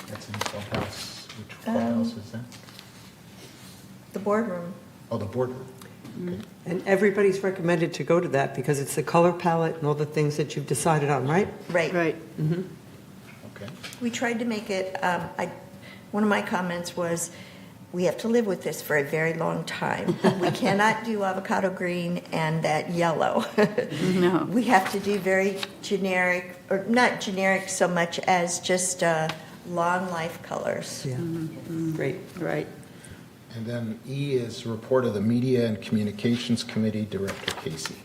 That's in the clubhouse. Which clubhouse is that? The boardroom. Oh, the boardroom. Okay. And everybody's recommended to go to that because it's the color palette and all the things that you've decided on, right? Right. Mm-hmm. Okay. We tried to make it, one of my comments was, we have to live with this for a very long time. We cannot do avocado green and that yellow. No. We have to do very generic, or not generic so much as just long life colors. Yeah. Great. Right. And then E is report of the Media and Communications Committee, Director Casey.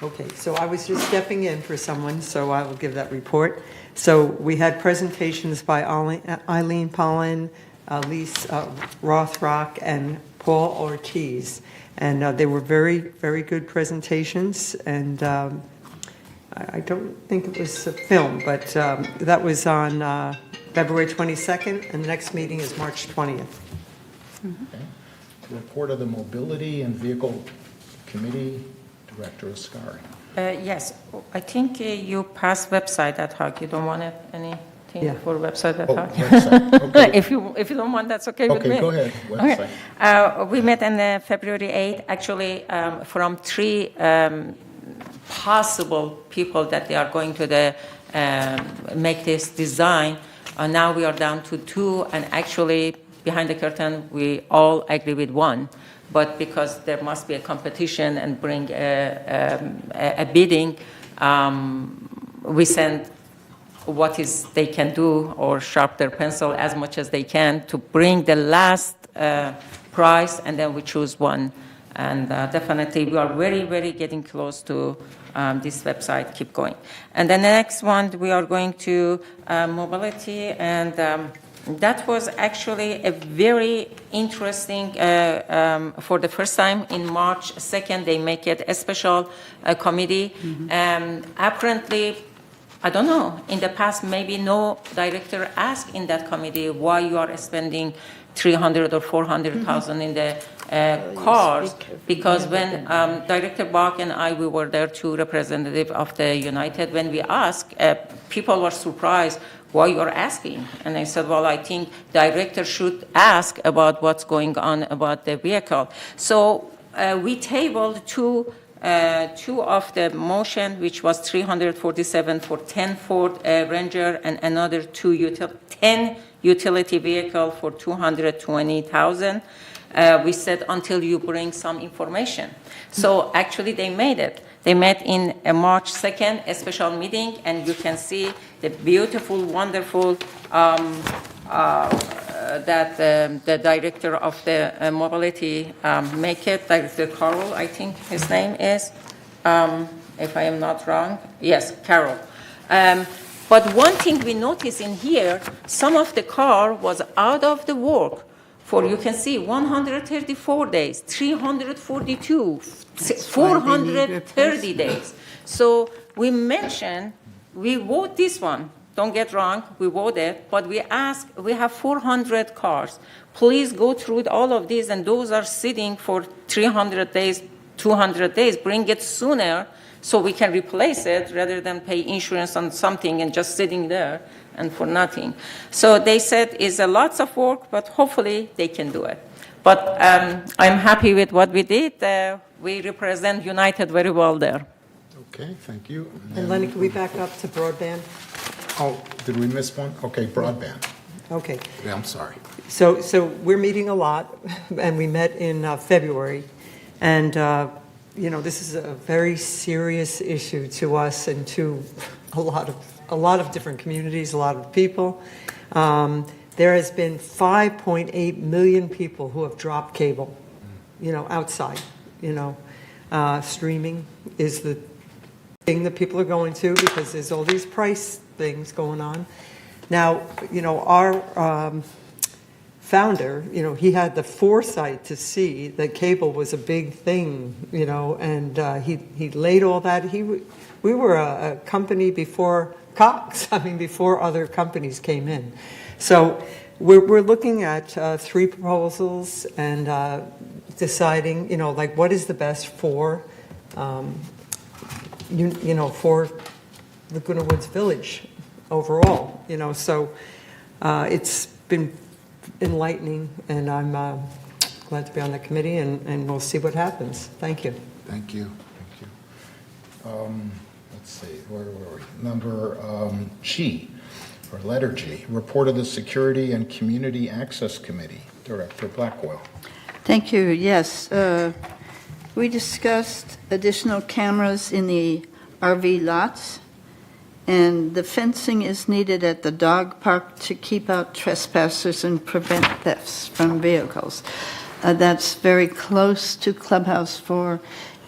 Okay, so I was just stepping in for someone, so I will give that report. So we had presentations by Eileen Pollan, Lise Rothrock, and Paul Ortiz. And they were very, very good presentations. And I don't think it was a film, but that was on February 22nd, and the next meeting is March 20th. Okay. Report of the Mobility and Vehicle Committee, Director Ascari. Yes, I think you passed website ad hoc. You don't want anything for website ad hoc? Website. Okay. If you don't want, that's okay with me. Okay, go ahead. Website. Okay. We met on February 8th, actually, from three possible people that they are going to make this design. Now we are down to two, and actually, behind the curtain, we all agree with one. But because there must be a competition and bring a bidding, we send what is they can do or sharp their pencil as much as they can to bring the last price, and then we choose one. And definitely, we are very, very getting close to this website. Keep going. And then the next one, we are going to mobility, and that was actually a very interesting, for the first time in March 2nd, they make it a special committee. Apparently, I don't know. In the past, maybe no director asked in that committee why you are spending 300 or 400,000 in the cars, because when Director Bach and I, we were there, two representatives of the United, when we asked, people were surprised why you're asking. And I said, well, I think director should ask about what's going on about the vehicle. So we tabled two of the motion, which was 347 for 10 Ford Ranger and another 10 utility vehicle for 220,000. We said until you bring some information. So actually they made it. They met in a March 2nd, a special meeting, and you can see the beautiful, wonderful that the director of the mobility make it, Director Carroll, I think his name is, if I am not wrong. Yes, Carroll. But one thing we notice in here, some of the car was out of the work for, you can see, 134 days, 342, 430 days. So we mentioned, we vote this one. Don't get wrong, we voted, but we ask, we have 400 cars. Please go through all of these, and those are sitting for 300 days, 200 days. Bring it sooner so we can replace it rather than pay insurance on something and just sitting there and for nothing. So they said it's a lots of work, but hopefully they can do it. But I'm happy with what we did. We represent United very well there. Okay, thank you. And Lenny, can we back up to broadband? Oh, did we miss one? Okay, broadband. Okay. Yeah, I'm sorry. So we're meeting a lot, and we met in February, and this is a very serious issue to us and to a lot of different communities, a lot of people. There has been 5.8 million people who have dropped cable, outside. Streaming is the thing that people are going to because there's all these price things going on. Now, our founder, he had the foresight to see that cable was a big thing, and he laid all that. We were a company before Cox, before other companies came in. So we're looking at 3 proposals and deciding, what is the best for, for Laguna Woods Village overall, So it's been enlightening, and I'm glad to be on the committee, and we'll see what happens. Thank you. Thank you. Let's see, where were we? Number G, or letter G, report of the Security and Community Access Committee. Director Blackwell. Thank you. Yes. We discussed additional cameras in the RV lots, and the fencing is needed at the dog park to keep out trespassers and prevent thefts from vehicles. That's very close to Clubhouse 4,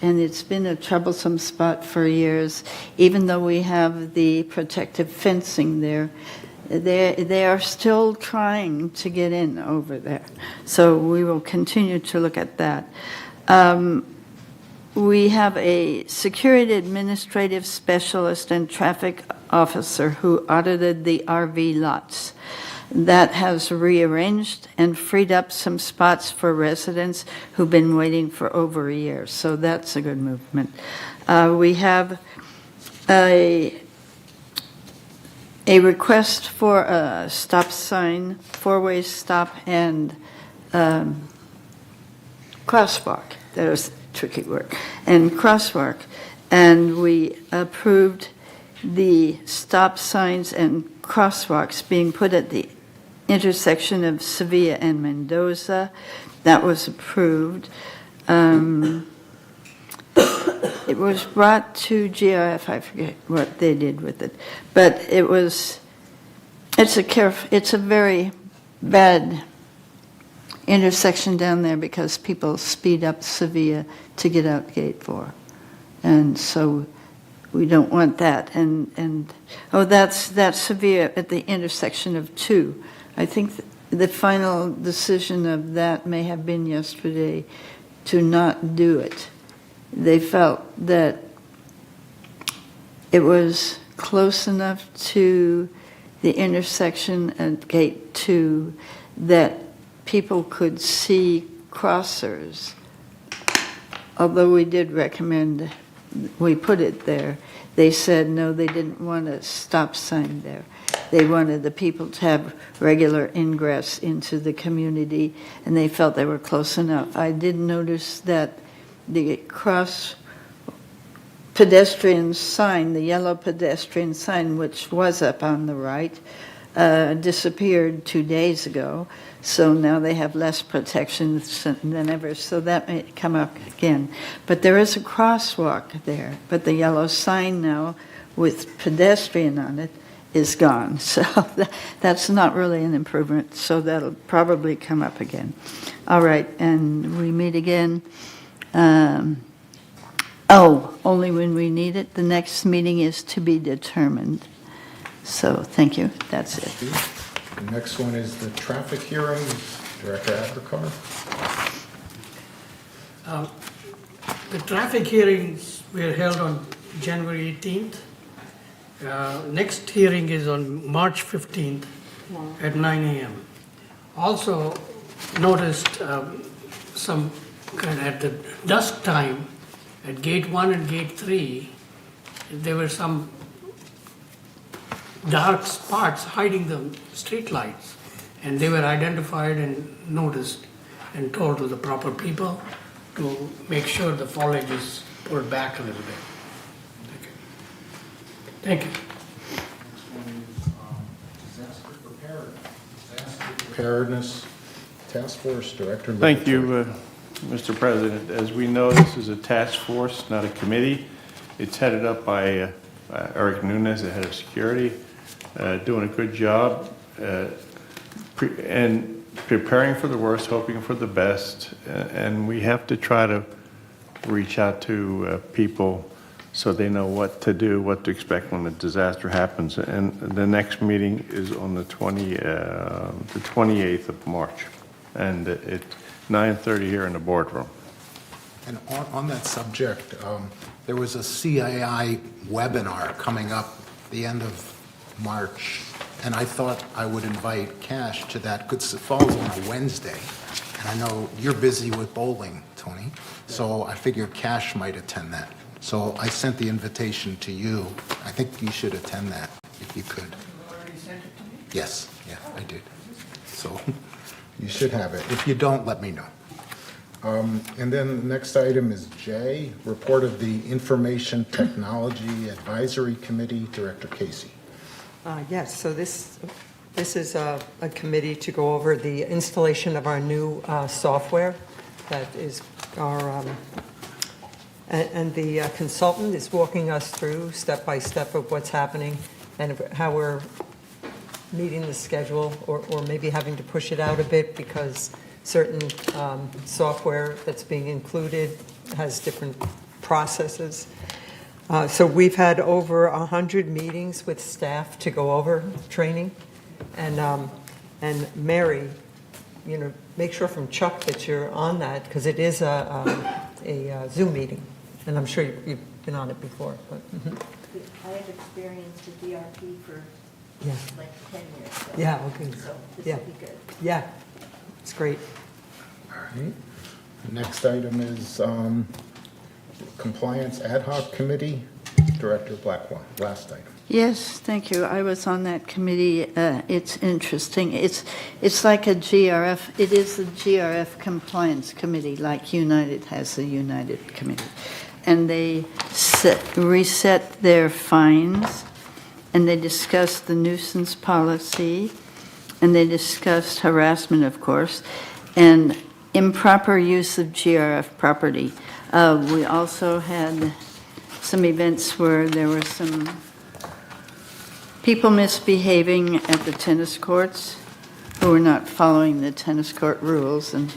and it's been a troublesome spot for years. Even though we have the protective fencing there, they are still trying to get in over there. So we will continue to look at that. We have a security administrative specialist and traffic officer who audited the RV lots. That has rearranged and freed up some spots for residents who've been waiting for over a year. So that's a good movement. We have a request for a stop sign, 4-way stop, and crosswalk. There's tricky word, and crosswalk. And we approved the stop signs and crosswalks being put at the intersection of Sevilla and Mendoza. That was approved. It was brought to GIF, I forget what they did with it, but it's a very bad intersection down there because people speed up Sevilla to get out Gate 4. And so we don't want that. That's Sevilla at the intersection of 2. I think the final decision of that may have been yesterday to not do it. They felt that it was close enough to the intersection at Gate 2 that people could see crossers. Although we did recommend we put it there, they said no, they didn't want a stop sign there. They wanted the people to have regular ingress into the community, and they felt they were close enough. I did notice that the cross pedestrian sign, the yellow pedestrian sign, which was up on the right, disappeared 2 days ago. So now they have less protection than ever. So that may come up again. But there is a crosswalk there. But the yellow sign now with pedestrian on it is gone. So that's not really an improvement. So that'll probably come up again. All right, and we meet again. Only when we need it. The next meeting is to be determined. So thank you. That's it. The next one is the traffic hearings. Director Abercar. The traffic hearings were held on January 18th. Next hearing is on March 15th at 9 a.m. Also noticed some kind of at the dusk time at Gate 1 and Gate 3, there were some dark spots hiding the street lights, and they were identified and noticed and told to the proper people to make sure the foliage is pulled back a little bit. Thank you. Preparedness Task Force Director. Thank you, Mr. President. As we know, this is a task force, not a committee. It's headed up by Eric Nunes, the head of security, doing a good job and preparing for the worst, hoping for the best. And we have to try to reach out to people so they know what to do, what to expect when a disaster happens. And the next meeting is on the 28th of March, and it's 9:30 here in the boardroom. And on that subject, there was a CII webinar coming up the end of March, and I thought I would invite Cash to that because it falls on a Wednesday. And I know you're busy with bowling, Tony, so I figured Cash might attend that. So I sent the invitation to you. I think you should attend that if you could. Yes, yeah, I did. So you should have it. If you don't, let me know. And then the next item is J, report of the Information Technology Advisory Committee, Director Casey. Yes, so this is a committee to go over the installation of our new software that is our, and the consultant is walking us through step by step of what's happening and how we're meeting the schedule or maybe having to push it out a bit because certain software that's being included has different processes. So we've had over 100 meetings with staff to go over training. And Mary, make sure from Chuck that you're on that because it is a Zoom meeting. And I'm sure you've been on it before. But, I have experienced the DRP for like 10 years. So. Yeah, okay. So this Yeah. will be good. Yeah, it's great. All right. The next item is Compliance Ad Hoc Committee, Director Blackwell. Last item. Yes, thank you. I was on that committee. It's interesting. It's like a GRF. It is the GRF Compliance Committee, like United has a United Committee. And they reset their fines, and they discussed the nuisance policy, and they discussed harassment, of course, and improper use of GRF property. We also had some events where there were some people misbehaving at the tennis courts who were not following the tennis court rules, and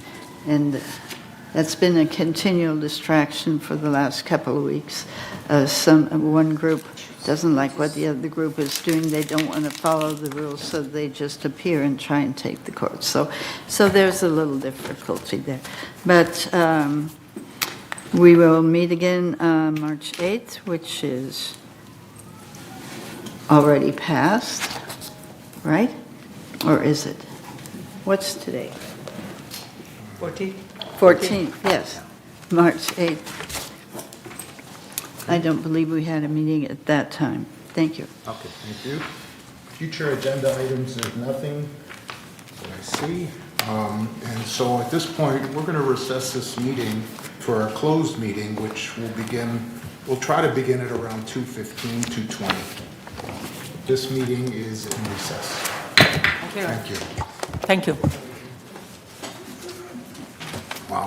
that's been a continual distraction for the last couple of weeks. One group doesn't like what the other group is doing. They don't want to follow the rules, so they just appear and try and take the court. So there's a little difficulty there. But we will meet again March 8th, which is already passed, right? Or is it? What's today? 14? 14th, yes, March 8th. I don't believe we had a meeting at that time. Thank you. Okay, thank you. Future agenda items, there's nothing that I see. And so at this point, we're going to recess this meeting for our closed meeting, which we'll try to begin at around 2:15, 2:20. This meeting is in recess. Thank you. Thank you. Wow.